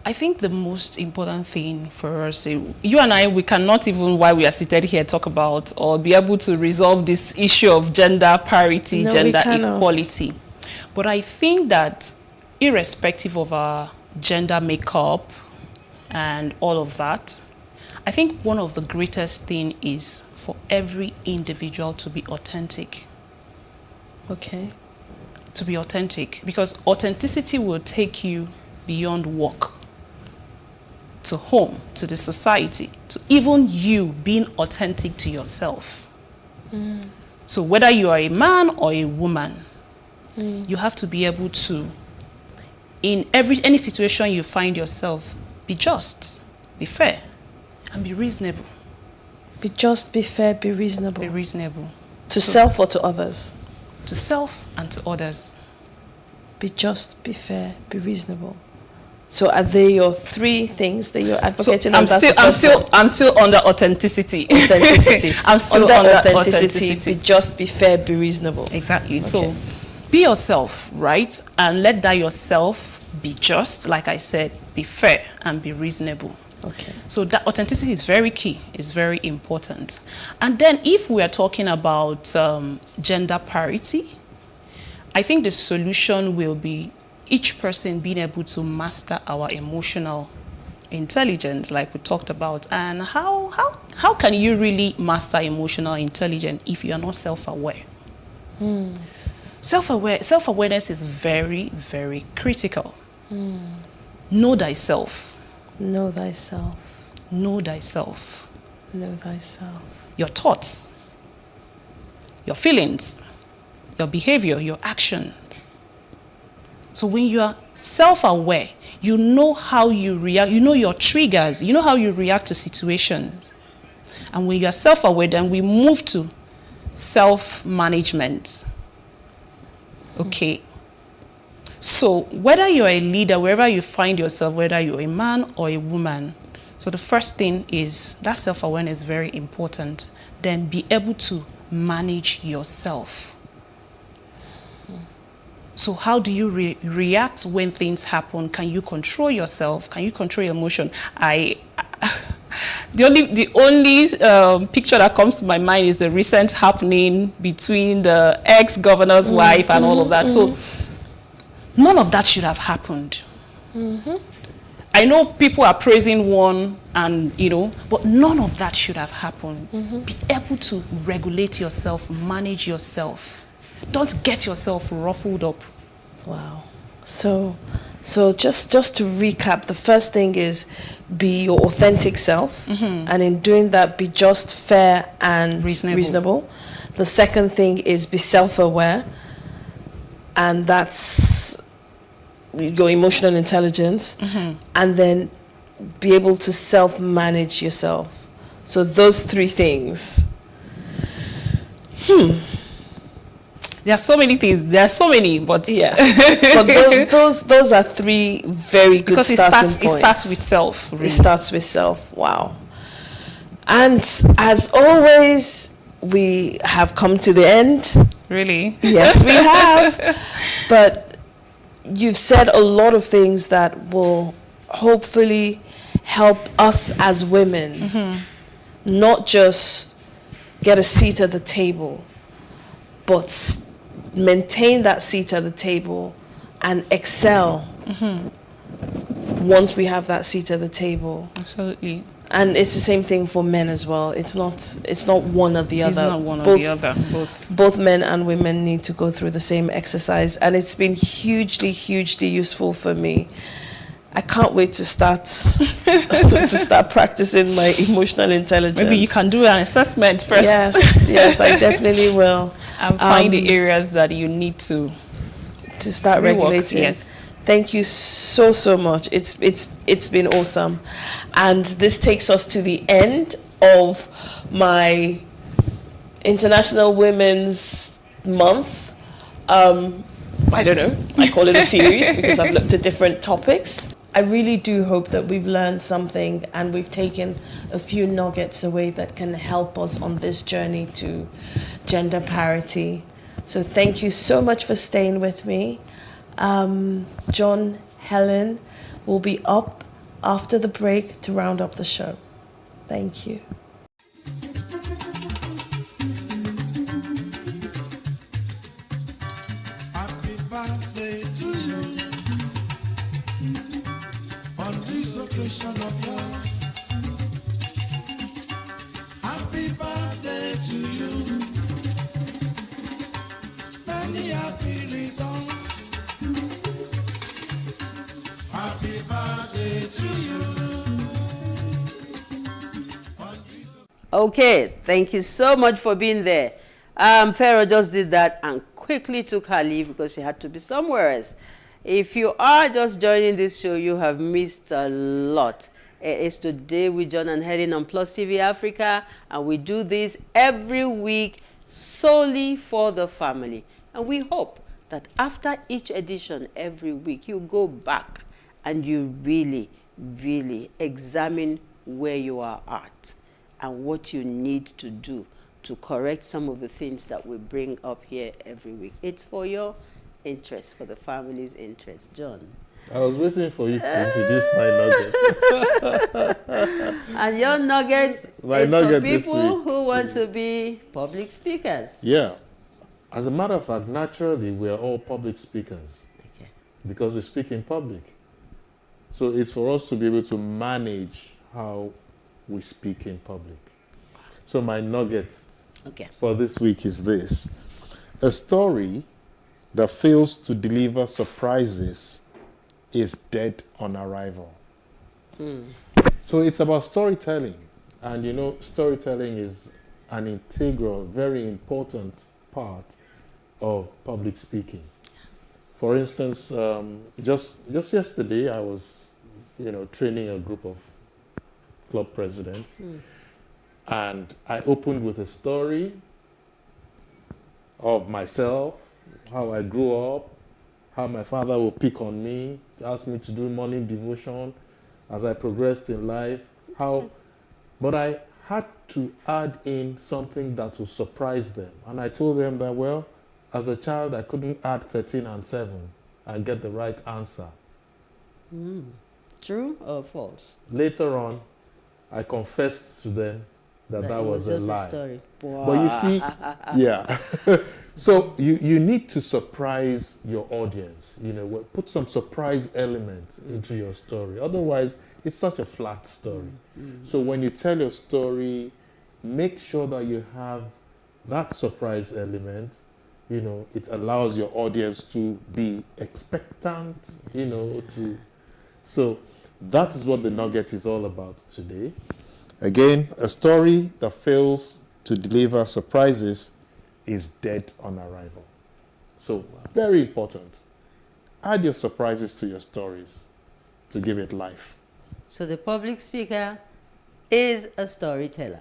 I think the most important thing for us, you and I, we cannot even, while we are seated here, talk about or be able to resolve this issue of gender parity, gender equality. But I think that irrespective of our gender makeup and all of that, I think one of the greatest thing is for every individual to be authentic. Okay. To be authentic, because authenticity will take you beyond work, to home, to the society, to even you being authentic to yourself. So whether you are a man or a woman, you have to be able to, in any situation you find yourself, be just, be fair, and be reasonable. Be just, be fair, be reasonable. Be reasonable. To self or to others? To self and to others. Be just, be fair, be reasonable. So are they your 3 things that you're advocating? So I'm still under authenticity. I'm still under authenticity. Be just, be fair, be reasonable. Exactly. Okay. So be yourself, right? And let that yourself be just, like I said, be fair and be reasonable. Okay. So that authenticity is very key, is very important. And then if we are talking about gender parity, I think the solution will be each person being able to master our emotional intelligence, like we talked about. And how can you really master emotional intelligence if you are not self-aware? Self-awareness is very, very critical. Know thyself. Know thyself. Know thyself. Know thyself. Your thoughts, your feelings, your behavior, your action. So when you are self-aware, you know how you react, you know your triggers, you know how you react to situations. And when you are self-aware, then we move to self-management. Okay. So whether you're a leader, wherever you find yourself, whether you're a man or a woman, so the first thing is that self-awareness is very important. Then be able to manage yourself. So how do you react when things happen? Can you control yourself? Can you control your emotion? The only picture that comes to my mind is the recent happening between the ex-governor's wife and all of that. So none of that should have happened. I know people are praising one and, but none of that should have happened. Be able to regulate yourself, manage yourself. Don't get yourself ruffled up. Wow. So just to recap, the first thing is be your authentic self. And in doing that, be just, fair, and reasonable. The second thing is be self-aware. And that's your emotional intelligence. And then be able to self-manage yourself. So those three things. There are so many things. There are so many, but yeah. But those are three very good starting points. It starts with self. Really. It starts with self. Wow. And as always, we have come to the end. Really? Yes, we have. But you've said a lot of things that will hopefully help us as women not just get a seat at the table, but maintain that seat at the table and excel once we have that seat at the table. Absolutely. And it's the same thing for men as well. It's not one or the other. It's not one or the other. Both men and women need to go through the same exercise, and it's been hugely, hugely useful for me. I can't wait to start practicing my emotional intelligence. Maybe you can do an assessment first. Yes, I definitely will. And find the areas that you need to start regulating. Yes. Thank you so much. It's been awesome. And this takes us to the end of my International Women's Month. I don't know. I call it a series because I've looked at different topics. I really do hope that we've learned something and we've taken a few nuggets away that can help us on this journey to gender parity. So thank you so much for staying with me. John, Helen will be up after the break to round up the show. Thank you. Happy birthday to you on this occasion of yours. Happy birthday to you. Many happy returns. Happy birthday to you. Okay, thank you so much for being there. Pharaoh just did that and quickly took her leave because she had to be somewhere else. If you are just joining this show, you have missed a lot. It's Today with John and Helen on Plus TV Africa, and we do this every week solely for the family. And we hope that after each edition every week, you go back and you really, really examine where you are at and what you need to do to correct some of the things that we bring up here every week. It's for your interest, for the family's interest. John. I was waiting for you to introduce my nuggets. And your nuggets My is nugget for this people week. who want to be public speakers. Yeah. As a matter of fact, naturally, we are all public speakers. Okay. because we speak in public. So it's for us to be able to manage how we speak in public. So my nugget for this week is this. A story that fails to deliver surprises is dead on arrival. So it's about storytelling. And you know, storytelling is an integral, very important part of public speaking. For instance, just yesterday I was, training a group of club presidents, and I opened with a story of myself, how I grew up, how my father would pick on me, ask me to do morning devotion as I progressed in life, but I had to add in something that would surprise them. And I told them that, well, as a child, I couldn't add 13 and 7 and get the right answer. True or false? Later on, I confessed to them that was a lie. Story. Wow. But you see, yeah. So you need to surprise your audience. Put some surprise elements into your story. Otherwise, it's such a flat story. So when you tell your story, make sure that you have that surprise element. It allows your audience to be expectant, So that is what the nugget is all about today. Again, a story that fails to deliver surprises is dead on arrival. So very important. Add your surprises to your stories to give it life. So the public speaker is a storyteller.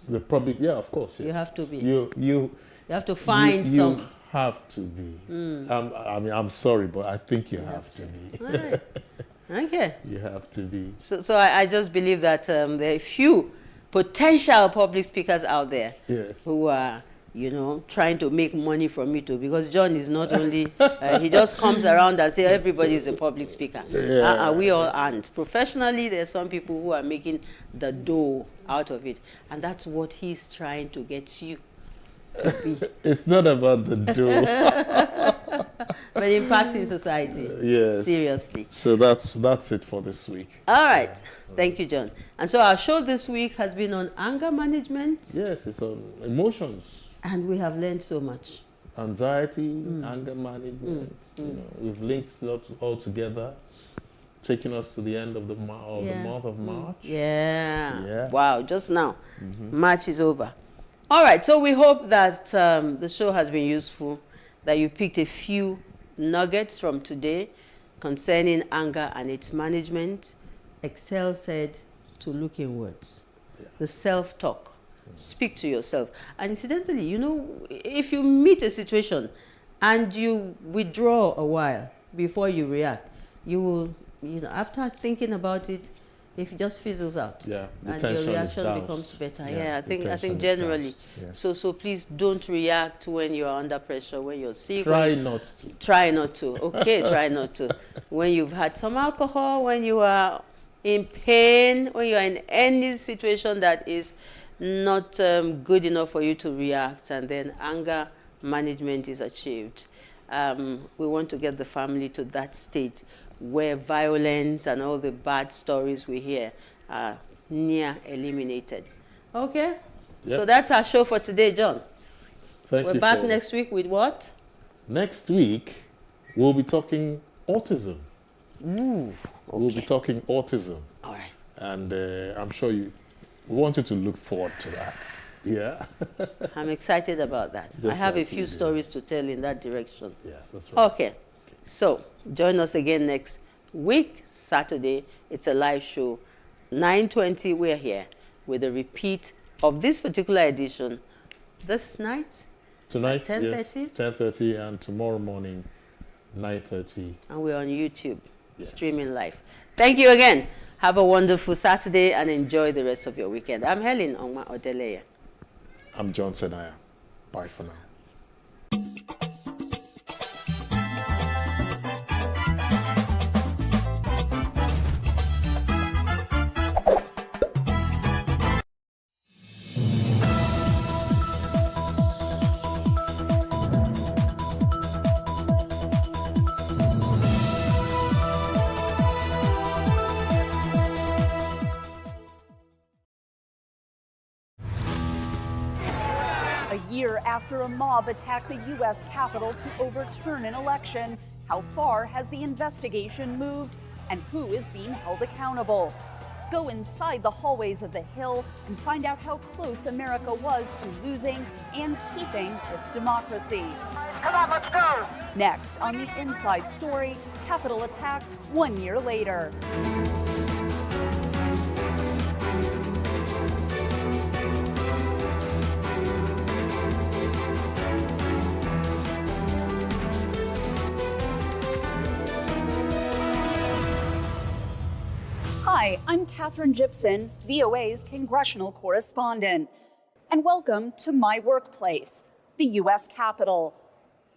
The public, yeah, of course. Yes. You have to be. You have to find you some. Have to be. I'm sorry, but I think you have to be. All right. Okay. You have to be. So I just believe that there are few potential public speakers out there who are, trying to make money from it too. Because John is not only, he just comes around and says everybody is a public speaker. Yeah. We all aren't. Professionally, there are some people who are making the dough out of it. And that's what he's trying to get you to be. It's not about the dough. But impacting society. Yes. Seriously. So that's it for this week. All right. Thank you, John. And so our show this week has been on anger management. Yes, it's on emotions. And we have learned so much. Anxiety, anger management. We've linked that all together, taking us to the end of the month of March. Yeah. Wow, just now. March is over. All right, so we hope that the show has been useful, that you picked a few nuggets from today concerning anger and its management. Excel said to look inwards. The self-talk. Speak to yourself. And incidentally, if you meet a situation and you withdraw a while before you react, you will, after thinking about it, if it just fizzles out, and your reaction becomes better. I think generally. Yes. So please don't react when you are under pressure, when you're sick. Try not to. Try not to. Okay, try not to. When you've had some alcohol, when you are in pain, when you are in any situation that is not good enough for you to react, and then anger management is achieved. We want to get the family to that state where violence and all the bad stories we hear are near eliminated. Okay? Yep. So that's our show for today, John. Thank you. We're back next week with what? Next week, we'll be talking autism. Ooh, okay. We'll be talking autism. All right. And I'm sure we want you to look forward to that. Yeah. I'm excited about that. I have a few stories to tell in that direction. Yeah, that's right. Okay. So join us again next week, Saturday. It's a live show. 9:20, we're here with a repeat of this particular edition this night. Tonight, 10:30? yes, 10:30, and tomorrow morning, 9:30. And we're on YouTube, streaming live. Thank you again. Have a wonderful Saturday and enjoy the rest of your weekend. I'm Helen Ongma Odeleye. I'm John Senaya. Bye for now. A year after a mob attacked the U.S. Capitol to overturn an election, how far has the investigation moved, and who is being held accountable? Go inside the hallways of the Hill and find out how close America was to losing and keeping its democracy. Come on, let's go! Next on the Inside Story, Capitol attack 1 year later. Hi, I'm Katherine Gibson, VOA's congressional correspondent, and welcome to my workplace, the U.S. Capitol.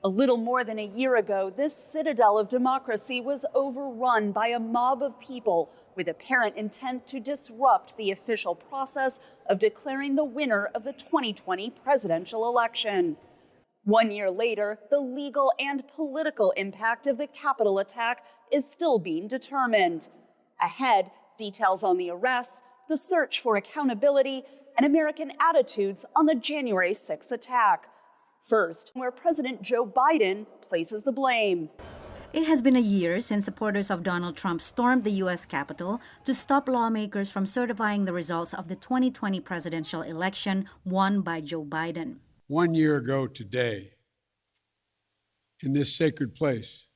A little more than a year ago, this citadel of democracy was overrun by a mob of people with apparent intent to disrupt the official process of declaring the winner of the 2020 presidential election. 1 year later, the legal and political impact of the Capitol attack is still being determined. Ahead, details on the arrests, the search for accountability, and American attitudes on the January 6th attack. First, where President Joe Biden places the blame. It has been a year since supporters of Donald Trump stormed the U.S. Capitol to stop lawmakers from certifying the results of the 2020 presidential election won by Joe Biden. 1 year ago today, in this sacred place,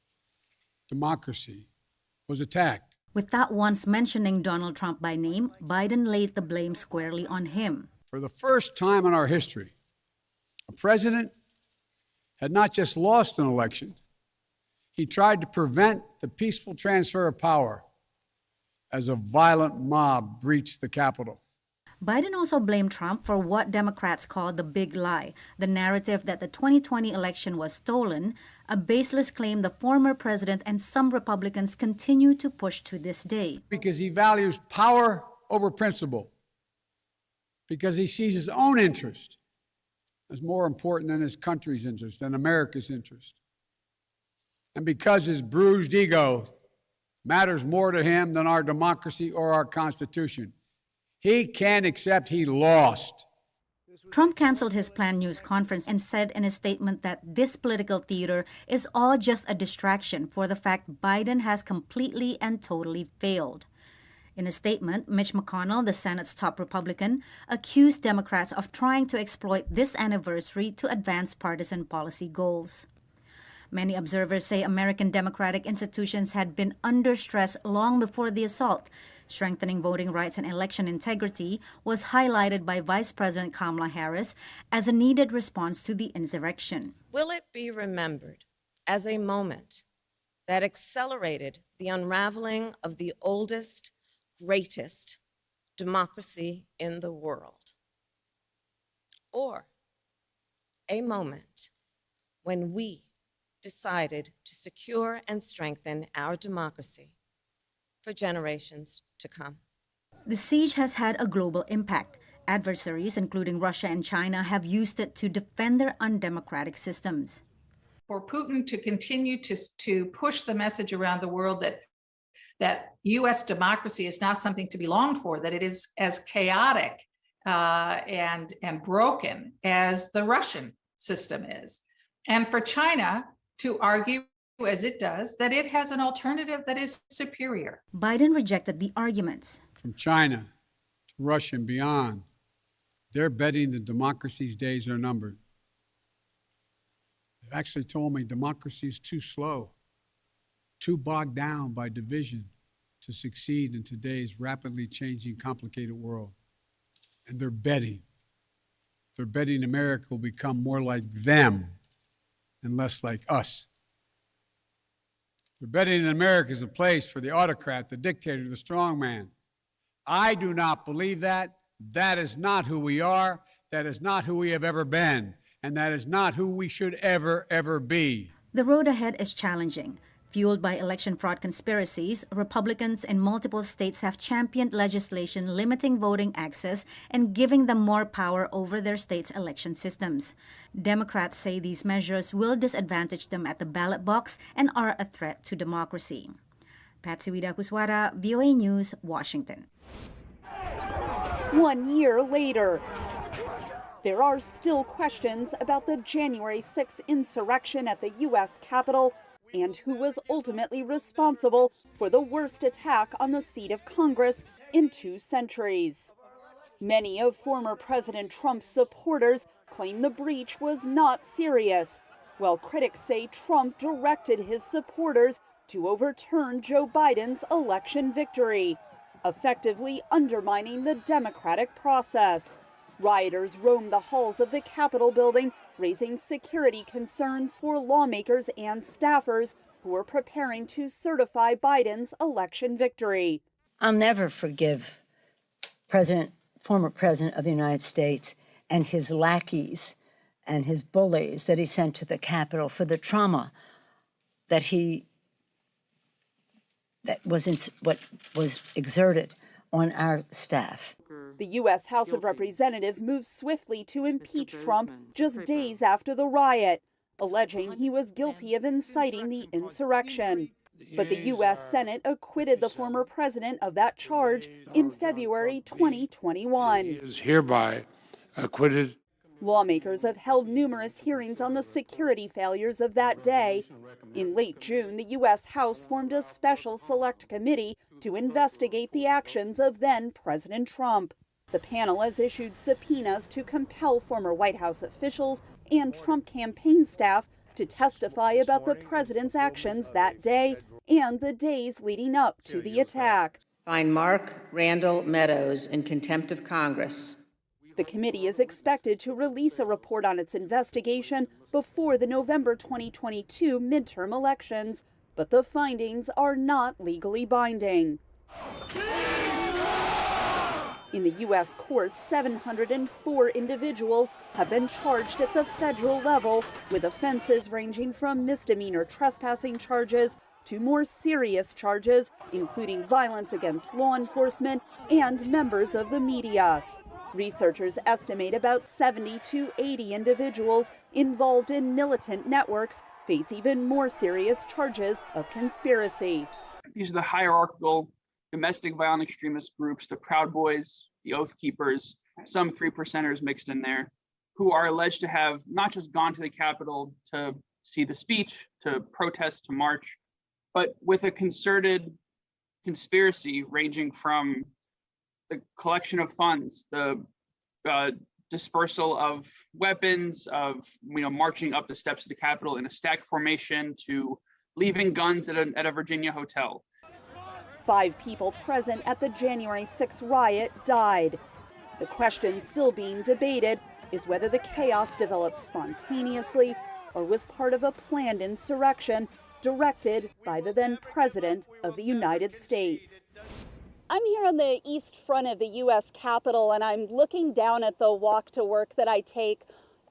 democracy was attacked. Without once mentioning Donald Trump by name, Biden laid the blame squarely on him. For the first time in our history, a president had not just lost an election, he tried to prevent the peaceful transfer of power as a violent mob breached the Capitol. Biden also blamed Trump for what Democrats call the big lie, the narrative that the 2020 election was stolen, a baseless claim the former president and some Republicans continue to push to this day. Because he values power over principle, because he sees his own interest as more important than his country's interest, than America's interest, and because his bruised ego matters more to him than our democracy or our Constitution. He can't accept he lost. Trump canceled his planned news conference and said in a statement that this political theater is all just a distraction for the fact Biden has completely and totally failed. In a statement, Mitch McConnell, the Senate's top Republican, accused Democrats of trying to exploit this anniversary to advance partisan policy goals. Many observers say American democratic institutions had been under stress long before the assault. Strengthening voting rights and election integrity was highlighted by Vice President Kamala Harris as a needed response to the insurrection. Will it be remembered as a moment that accelerated the unraveling of the oldest, greatest democracy in the world? Or a moment when we decided to secure and strengthen our democracy for generations to come? The siege has had a global impact. Adversaries, including Russia and China, have used it to defend their undemocratic systems. For Putin to continue to push the message around the world that U.S. democracy is not something to be longed for, that it is as chaotic and broken as the Russian system is. And for China to argue, as it does, that it has an alternative that is superior. Biden rejected the arguments. From China to Russia and beyond, they're betting that democracy's days are numbered. They've actually told me democracy is too slow, too bogged down by division to succeed in today's rapidly changing, complicated world. And they're betting America will become more like them and less like us. They're betting that America is a place for the autocrat, the dictator, the strongman. I do not believe that. That is not who we are. That is not who we have ever been. And that is not who we should ever be. The road ahead is challenging. Fueled by election fraud conspiracies, Republicans in multiple states have championed legislation limiting voting access and giving them more power over their state's election systems. Democrats say these measures will disadvantage them at the ballot box and are a threat to democracy. Patsy Widakuswara, VOA News, Washington. 1 year later, There are still questions about the January 6th insurrection at the U.S. Capitol and who was ultimately responsible for the worst attack on the seat of Congress in 2 centuries. Many of former President Trump's supporters claim the breach was not serious, while critics say Trump directed his supporters to overturn Joe Biden's election victory, effectively undermining the democratic process. Rioters roamed the halls of the Capitol building, raising security concerns for lawmakers and staffers who were preparing to certify Biden's election victory. I'll never forgive former President of the United States and his lackeys and his bullies that he sent to the Capitol for the trauma that what was exerted on our staff. The U.S. House of Representatives moved swiftly to impeach Trump just days after the riot, alleging he was guilty of inciting the insurrection. But the U.S. Senate acquitted the former president of that charge in February 2021. He is hereby acquitted. Lawmakers have held numerous hearings on the security failures of that day. In late June, the U.S. House formed a special select committee to investigate the actions of then-President Trump. The panel has issued subpoenas to compel former White House officials and Trump campaign staff to testify about the president's actions that day and the days leading up to the attack. Find Mark Randall Meadows in contempt of Congress. The committee is expected to release a report on its investigation before the November 2022 midterm elections, but the findings are not legally binding. In the U.S. courts, 704 individuals have been charged at the federal level with offenses ranging from misdemeanor trespassing charges to more serious charges, including violence against law enforcement and members of the media. Researchers estimate about 70 to 80 individuals involved in militant networks face even more serious charges of conspiracy. These are the hierarchical domestic violent extremist groups, the Proud Boys, the Oath Keepers, some 3%ers mixed in there, who are alleged to have not just gone to the Capitol to see the speech, to protest, to march, but with a concerted conspiracy ranging from the collection of funds, the dispersal of weapons, of marching up the steps of the Capitol in a stack formation, to leaving guns at a Virginia hotel. 5 people present at the January 6th riot died. The question still being debated is whether the chaos developed spontaneously or was part of a planned insurrection directed by the then President of the United States. I'm here on the east front of the U.S. Capitol, and I'm looking down at the walk to work that I take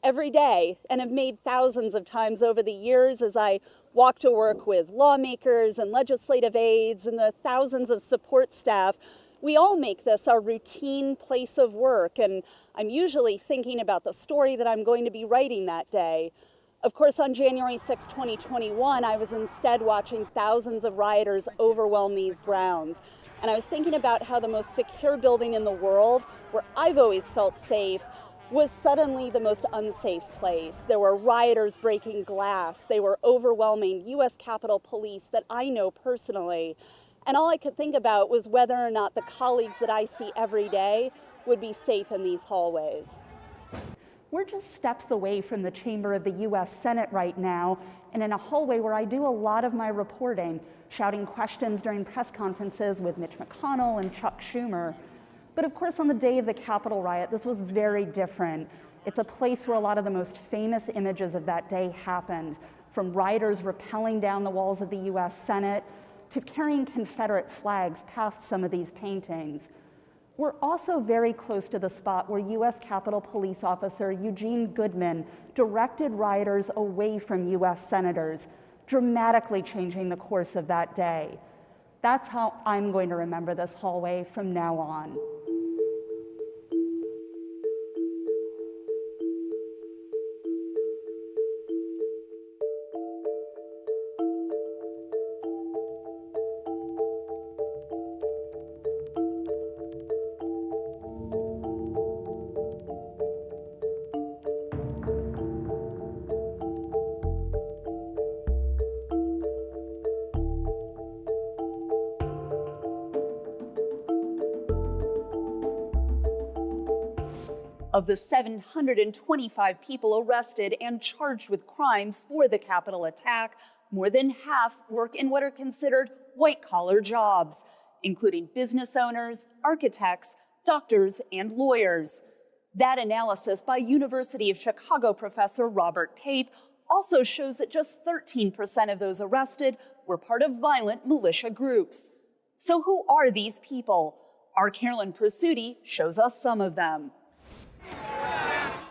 every day and have made thousands of times over the years as I walk to work with lawmakers and legislative aides and the thousands of support staff. We all make this our routine place of work, and I'm usually thinking about the story that I'm going to be writing that day. Of course, on January 6, 2021, I was instead watching thousands of rioters overwhelm these grounds. And I was thinking about how the most secure building in the world, where I've always felt safe, was suddenly the most unsafe place. There were rioters breaking glass. They were overwhelming U.S. Capitol Police that I know personally. And all I could think about was whether or not the colleagues that I see every day would be safe in these hallways. We're just steps away from the chamber of the U.S. Senate right now, and in a hallway where I do a lot of my reporting, shouting questions during press conferences with Mitch McConnell and Chuck Schumer. But of course, on the day of the Capitol riot, this was very different. It's a place where a lot of the most famous images of that day happened, from rioters rappelling down the walls of the U.S. Senate to carrying Confederate flags past some of these paintings. We're also very close to the spot where U.S. Capitol Police Officer Eugene Goodman directed rioters away from U.S. senators, dramatically changing the course of that day. That's how I'm going to remember this hallway from now on. Of the 725 people arrested and charged with crimes for the Capitol attack, more than half work in what are considered white-collar jobs, including business owners, architects, doctors, and lawyers. That analysis by University of Chicago professor Robert Pape also shows that just 13% of those arrested were part of violent militia groups. So who are these people? Our Carolyn Pursuti shows us some of them.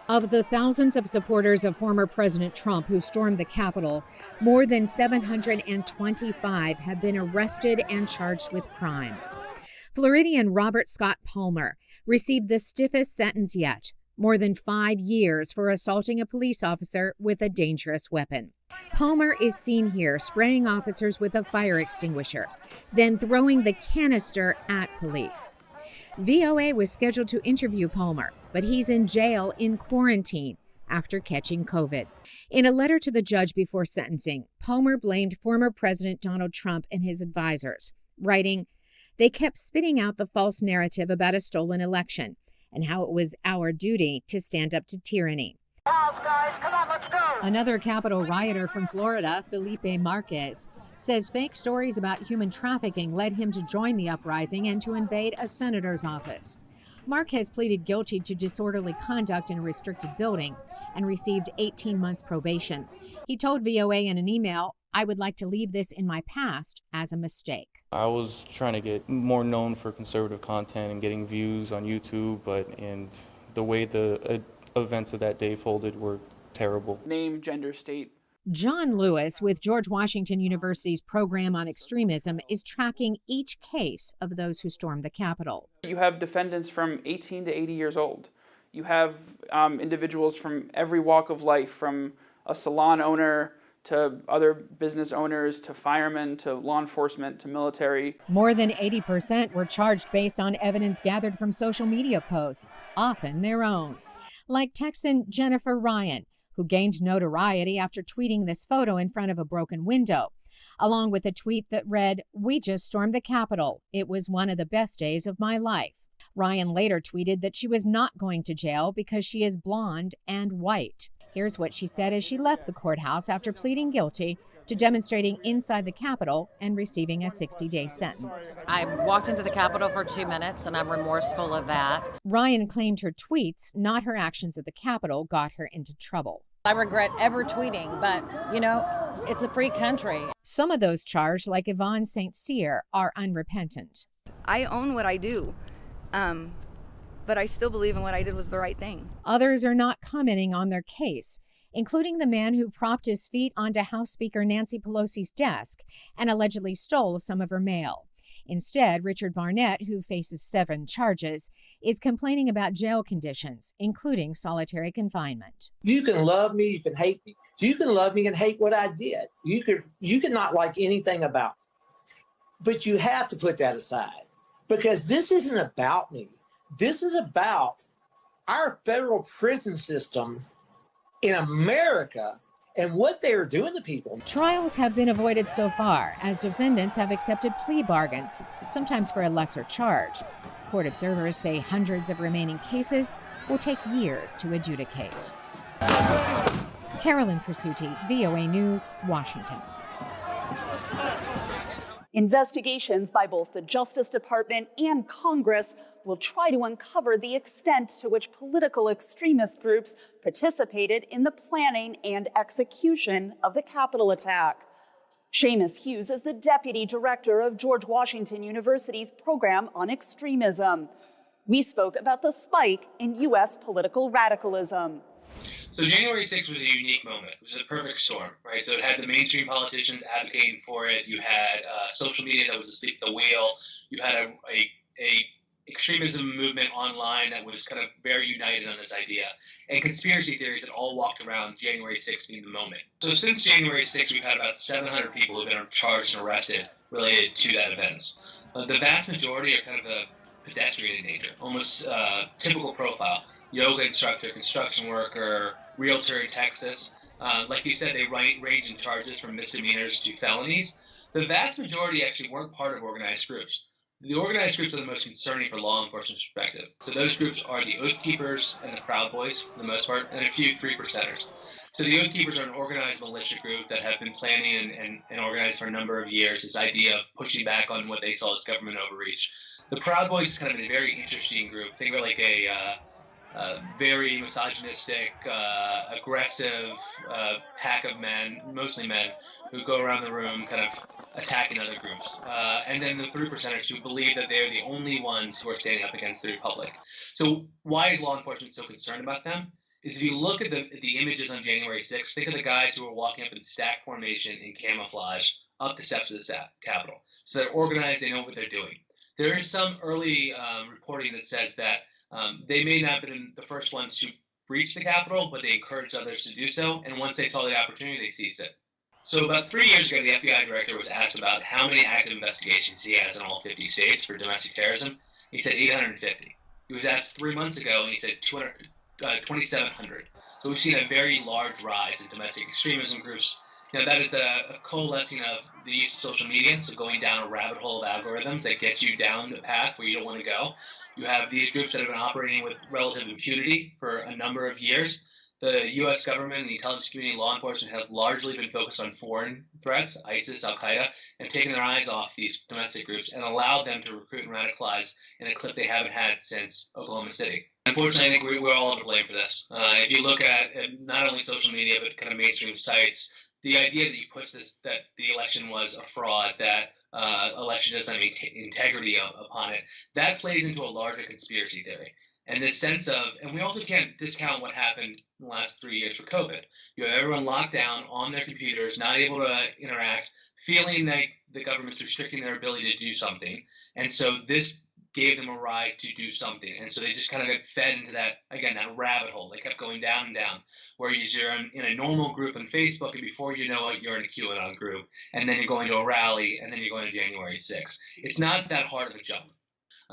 Of the thousands of supporters of former President Trump who stormed the Capitol, more than 725 have been arrested and charged with crimes. Floridian Robert Scott Palmer received the stiffest sentence yet, more than 5 years for assaulting a police officer with a dangerous weapon. Palmer is seen here spraying officers with a fire extinguisher, then throwing the canister at police. VOA was scheduled to interview Palmer, but he's in jail in quarantine after catching COVID. In a letter to the judge before sentencing, Palmer blamed former President Donald Trump and his advisors, writing, "They kept spitting out the false narrative about a stolen election and how it was our duty to stand up to tyranny." Another Capitol rioter from Florida, Felipe Marquez, says fake stories about human trafficking led him to join the uprising and to invade a senator's office. Marquez pleaded guilty to disorderly conduct in a restricted building and received 18 months probation. He told VOA in an email, "I would like to leave this in my past as a mistake." I was trying to get more known for conservative content and getting views on YouTube, and the way the events of that day folded were terrible. Name, gender, state. John Lewis with George Washington University's program on extremism is tracking each case of those who stormed the Capitol. You have defendants from 18 to 80 years old. You have individuals from every walk of life, from a salon owner to other business owners, to firemen, to law enforcement, to military. More than 80% were charged based on evidence gathered from social media posts, often their own. Like Texan Jennifer Ryan, who gained notoriety after tweeting this photo in front of a broken window, along with a tweet that read, "We just stormed the Capitol. It was one of the best days of my life." Ryan later tweeted that she was not going to jail because she is blonde and white. Here's what she said as she left the courthouse after pleading guilty to demonstrating inside the Capitol and receiving a 60-day sentence. I walked into the Capitol for 2 minutes, and I'm remorseful of that. Ryan claimed her tweets, not her actions at the Capitol, got her into trouble. I regret ever tweeting, but, it's a free country. Some of those charged, like Yvonne St. Cyr, are unrepentant. I own what I do, but I still believe in what I did was the right thing. Others are not commenting on their case, including the man who propped his feet onto House Speaker Nancy Pelosi's desk and allegedly stole some of her mail. Instead, Richard Barnett, who faces 7 charges, is complaining about jail conditions, including solitary confinement. You can love me, you can hate me. You can love me and hate what I did. You can not like anything about me. But you have to put that aside, because this isn't about me. This is about our federal prison system in America and what they are doing to people. Trials have been avoided so far, as defendants have accepted plea bargains, sometimes for a lesser charge. Court observers say hundreds of remaining cases will take years to adjudicate. Carolyn Pursuti, VOA News, Washington. Investigations by both the Justice Department and Congress will try to uncover the extent to which political extremist groups participated in the planning and execution of the Capitol attack. Seamus Hughes is the deputy director of George Washington University's program on extremism. We spoke about the spike in U.S. political radicalism. So January 6th was a unique moment. It was a perfect storm, right? So it had the mainstream politicians advocating for it. You had social media that was asleep at the wheel. You had a extremism movement online that was kind of very united on this idea. And conspiracy theories that all walked around January 6th being the moment. So since January 6th, we've had about 700 people who have been charged and arrested related to that event. The vast majority are kind of a pedestrian in nature, almost typical profile. Yoga instructor, construction worker, realtor in Texas. Like you said, they range in charges from misdemeanors to felonies. The vast majority actually weren't part of organized groups. The organized groups are the most concerning for law enforcement's perspective. So those groups are the Oath Keepers and the Proud Boys, for the most part, and a few 3%ers. So the Oath Keepers are an organized militia group that have been planning and organized for a number of years, this idea of pushing back on what they saw as government overreach. The Proud Boys is kind of a very interesting group. Think of it like a very misogynistic, aggressive pack of men, mostly men, who go around the room kind of attacking other groups. And then the 3%ers who believe that they're the only ones who are standing up against the Republic. So why is law enforcement so concerned about them? Is if you look at the images on January 6th, think of the guys who were walking up in stack formation in camouflage up the steps of the Capitol. So they're organized, they know what they're doing. There is some early reporting that says that they may not have been the first ones to breach the Capitol, but they encouraged others to do so. And once they saw the opportunity, they seized it. So about 3 years ago, the FBI director was asked about how many active investigations he has in all 50 states for domestic terrorism. He said 850. He was asked 3 months ago, and he said 2,700. So we've seen a very large rise in domestic extremism groups. Now, that is a coalescing of the use of social media, so going down a rabbit hole of algorithms that gets you down a path where you don't want to go. You have these groups that have been operating with relative impunity for a number of years. The U.S. government, the intelligence community, law enforcement have largely been focused on foreign threats, ISIS, Al-Qaeda, and taken their eyes off these domestic groups and allowed them to recruit and radicalize in a clip they haven't had since Oklahoma City. Unfortunately, I think we're all to blame for this. If you look at not only social media, but kind of mainstream sites, the idea that you push this, that the election was a fraud, that election doesn't have integrity upon it, that plays into a larger conspiracy theory. And this sense of, and we also can't discount what happened in the last 3 years for COVID. You have everyone locked down on their computers, not able to interact, feeling like the government's restricting their ability to do something. And so this gave them a right to do something. And so they just kind of got fed into that, again, that rabbit hole. They kept going down and down, where you're in a normal group on Facebook, and before you know it, you're in a QAnon group. And then you're going to a rally, and then you're going to January 6th. It's not that hard of a jump.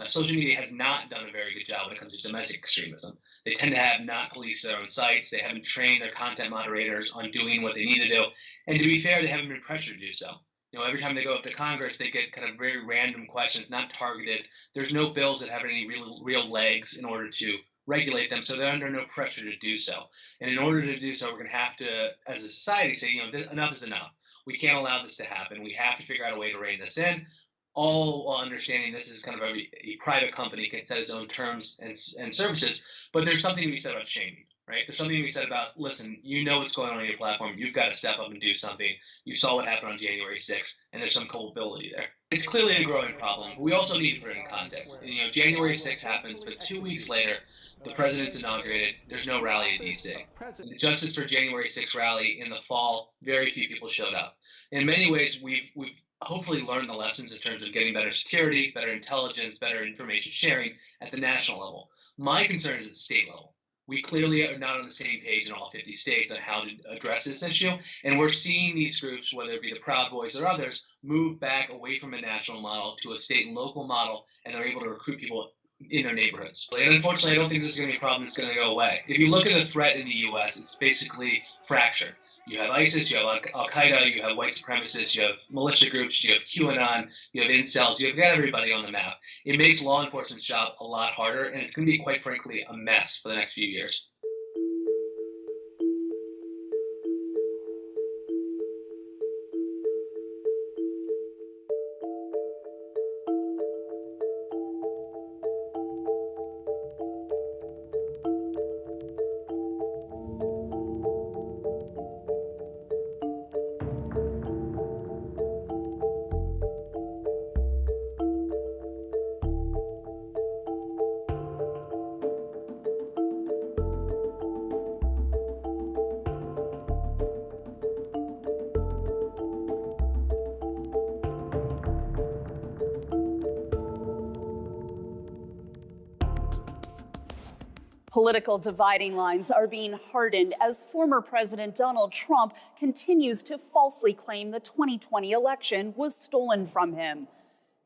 Social media has not done a very good job when it comes to domestic extremism. They tend to have not policed their own sites. They haven't trained their content moderators on doing what they need to do. And to be fair, they haven't been pressured to do so. You know, every time they go up to Congress, they get kind of very random questions, not targeted. There's no bills that have any real legs in order to regulate them, so they're under no pressure to do so. And in order to do so, we're going to have to, as a society, say, you know, enough is enough. We can't allow this to happen. We have to figure out a way to rein this in, all while understanding this is kind of a private company, can set its own terms and services, but there's something to be said about shaming, right? There's something to be said about, listen, you know what's going on your platform. You've got to step up and do something. You saw what happened on January 6th, and there's some culpability there. It's clearly a growing problem. We also need to put it in context. And, you know, January 6th happens, but 2 weeks later, the president's inaugurated. There's no rally in D.C. The Justice for January 6th rally in the fall, very few people showed up. In many ways, we've hopefully learned the lessons in terms of getting better security, better intelligence, better information sharing at the national level. My concern is at the state level. We clearly are not on the same page in all 50 states on how to address this issue, and we're seeing these groups, whether it be the Proud Boys or others, move back away from a national model to a state and local model, and they're able to recruit people in their neighborhoods. And unfortunately, I don't think this is going to be a problem that's going to go away. If you look at the threat in the U.S., it's basically fractured. You have ISIS, you have Al-Qaeda, you have white supremacists, you have militia groups, you have QAnon, you have incels, you've got everybody on the map. It makes law enforcement's job a lot harder, and it's going to be, quite frankly, a mess for the next few years. Political dividing lines are being hardened as former President Donald Trump continues to falsely claim the 2020 election was stolen from him.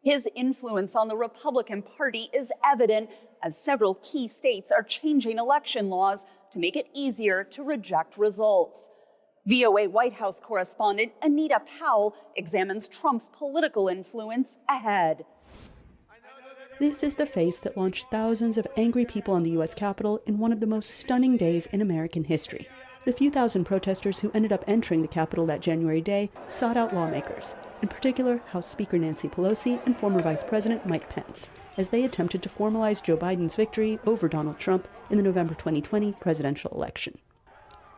His influence on the Republican Party is evident as several key states are changing election laws to make it easier to reject results. VOA White House correspondent Anita Powell examines Trump's political influence ahead. This is the face that launched thousands of angry people on the U.S. Capitol in one of the most stunning days in American history. The few thousand protesters who ended up entering the Capitol that January day sought out lawmakers, in particular House Speaker Nancy Pelosi and former Vice President Mike Pence, as they attempted to formalize Joe Biden's victory over Donald Trump in the November 2020 presidential election.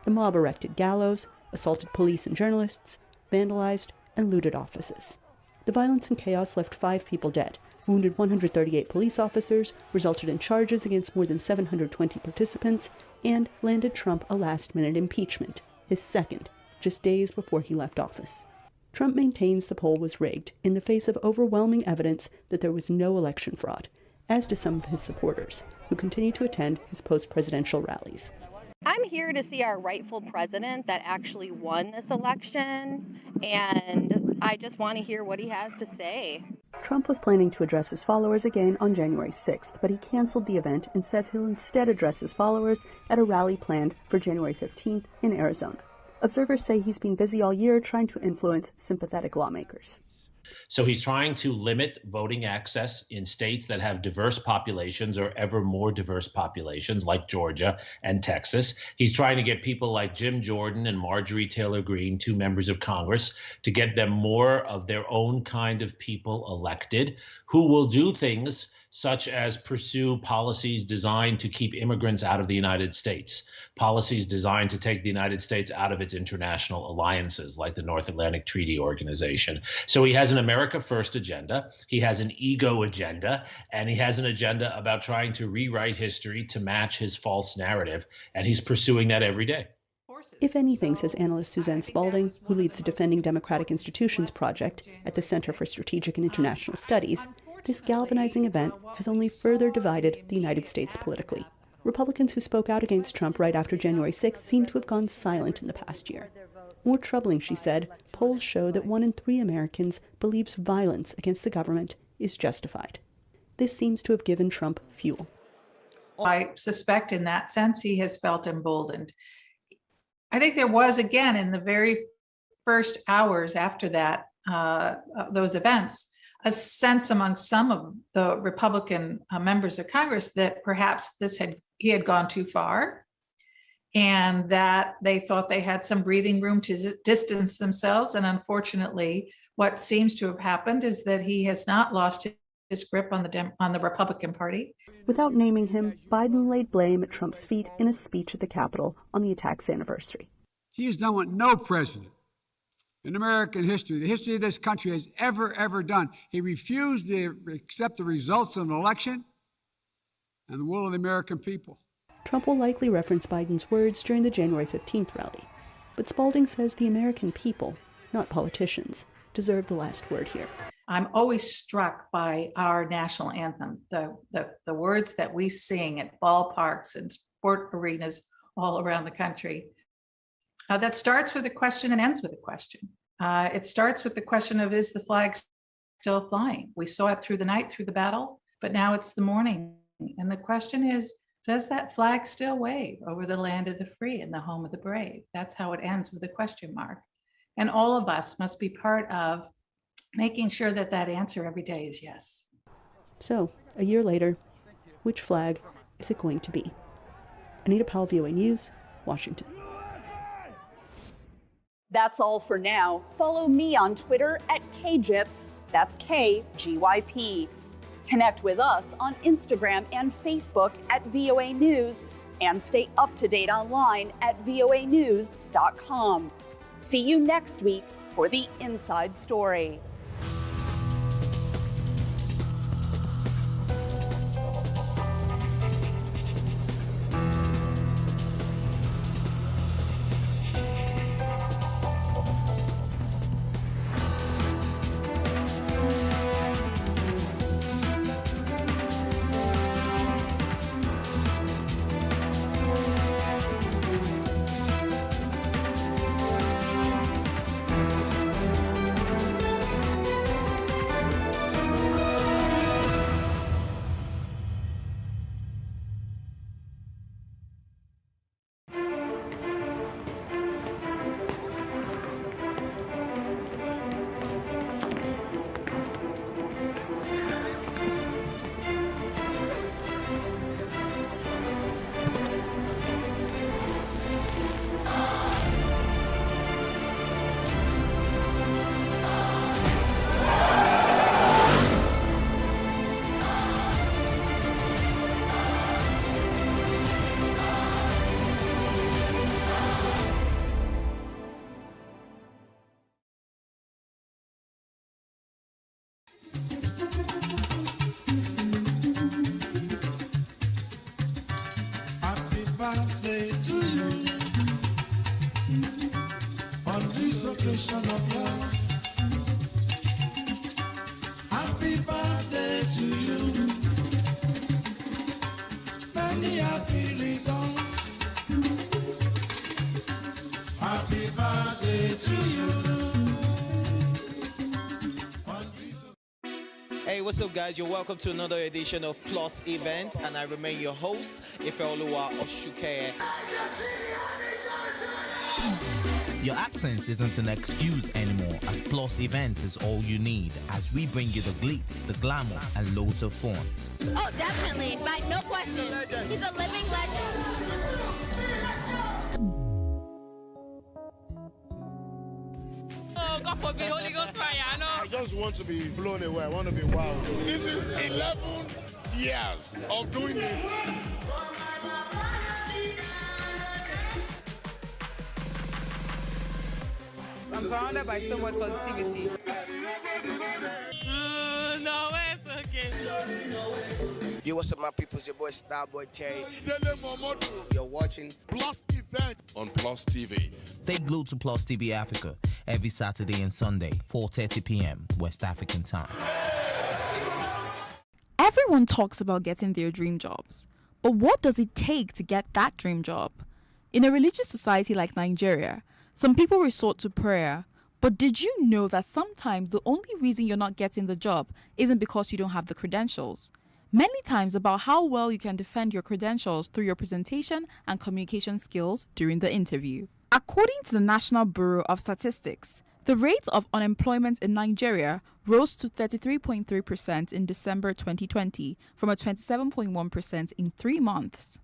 The mob erected gallows, assaulted police and journalists, vandalized, and looted offices. The violence and chaos left 5 people dead, wounded 138 police officers, resulted in charges against more than 720 participants, and landed Trump a last-minute impeachment, his second, just days before he left office. Trump maintains the poll was rigged in the face of overwhelming evidence that there was no election fraud, as do some of his supporters, who continue to attend his post-presidential rallies. I'm here to see our rightful president that actually won this election, and I just want to hear what he has to say. Trump was planning to address his followers again on January 6th, but he canceled the event and says he'll instead address his followers at a rally planned for January 15th in Arizona. Observers say he's been busy all year trying to influence sympathetic lawmakers. So he's trying to limit voting access in states that have diverse populations or ever more diverse populations like Georgia and Texas. He's trying to get people like Jim Jordan and Marjorie Taylor Greene, 2 members of Congress, to get them more of their own kind of people elected who will do things such as pursue policies designed to keep immigrants out of the United States, policies designed to take the United States out of its international alliances like the North Atlantic Treaty Organization. So he has an America First agenda, he has an ego agenda, and he has an agenda about trying to rewrite history to match his false narrative, and he's pursuing that every day. If anything, says analyst Suzanne Spalding, who leads the Defending Democratic Institutions project at the Center for Strategic and International Studies, this galvanizing event has only further divided the United States politically. Republicans who spoke out against Trump right after January 6th seem to have gone silent in the past year. More troubling, she said, polls show that 1 in 3 Americans believes violence against the government is justified. This seems to have given Trump fuel. I suspect in that sense he has felt emboldened. I think there was, again, in the very first hours after that, those events, a sense among some of the Republican members of Congress that perhaps he had gone too far, and that they thought they had some breathing room to distance themselves. And unfortunately, what seems to have happened is that he has not lost his grip on the Republican Party. Without naming him, Biden laid blame at Trump's feet in a speech at the Capitol on the attack's anniversary. He has done what no president in American history, the history of this country, has ever done. He refused to accept the results of an election and the will of the American people. Trump will likely reference Biden's words during the January 15th rally. But Spalding says the American people, not politicians, deserve the last word here. I'm always struck by our national anthem, the words that we sing at ballparks and sport arenas all around the country. That starts with a question and ends with a question. It starts with the question of, is the flag still flying? We saw it through the night, through the battle, but now it's the morning. And the question is, does that flag still wave over the land of the free and the home of the brave? That's how it ends, with a question mark. And all of us must be part of making sure that that answer every day is yes. So, a year later, which flag is it going to be? Anita Powell, VOA News, Washington. That's all for now. Follow me on Twitter at KGYP, that's KGYP. Connect with us on Instagram and Facebook at VOA News, and stay up to date online at voanews.com. See you next week for the Inside Story. birthday to you. On this occasion of yours, happy birthday to you. Many happy returns. Happy birthday to you. Hey, what's up, guys? You're welcome to another edition of Plus Event, and I remain your host, Ifeoluwa Oshuke. Your absence isn't an excuse anymore, as Plus Events is all you need, as we bring you the glitz, the glamour, and loads of fun. Oh, definitely, by no question. He's a living legend. Oh, God forbid, Holy Ghost fire, I know. I just want to be blown away. I want to be wild. This is 11 years of doing it. I'm surrounded by so much positivity. No, it's okay. Yo, what's up, my people? It's your boy Starboy Terry. You're watching Plus Event on Plus TV. Stay glued to Plus TV Africa every Saturday and Sunday, 4:30 p.m. West African time. Everyone talks about getting their dream jobs, but what does it take to get that dream job? In a religious society like Nigeria, some people resort to prayer, but did you know that sometimes the only reason you're not getting the job isn't because you don't have the credentials? Many times about how well you can defend your credentials through your presentation and communication skills during the interview. According to the National Bureau of Statistics, the rate of unemployment in Nigeria rose to 33.3% in December 2020 from a 27.1% in 3 months.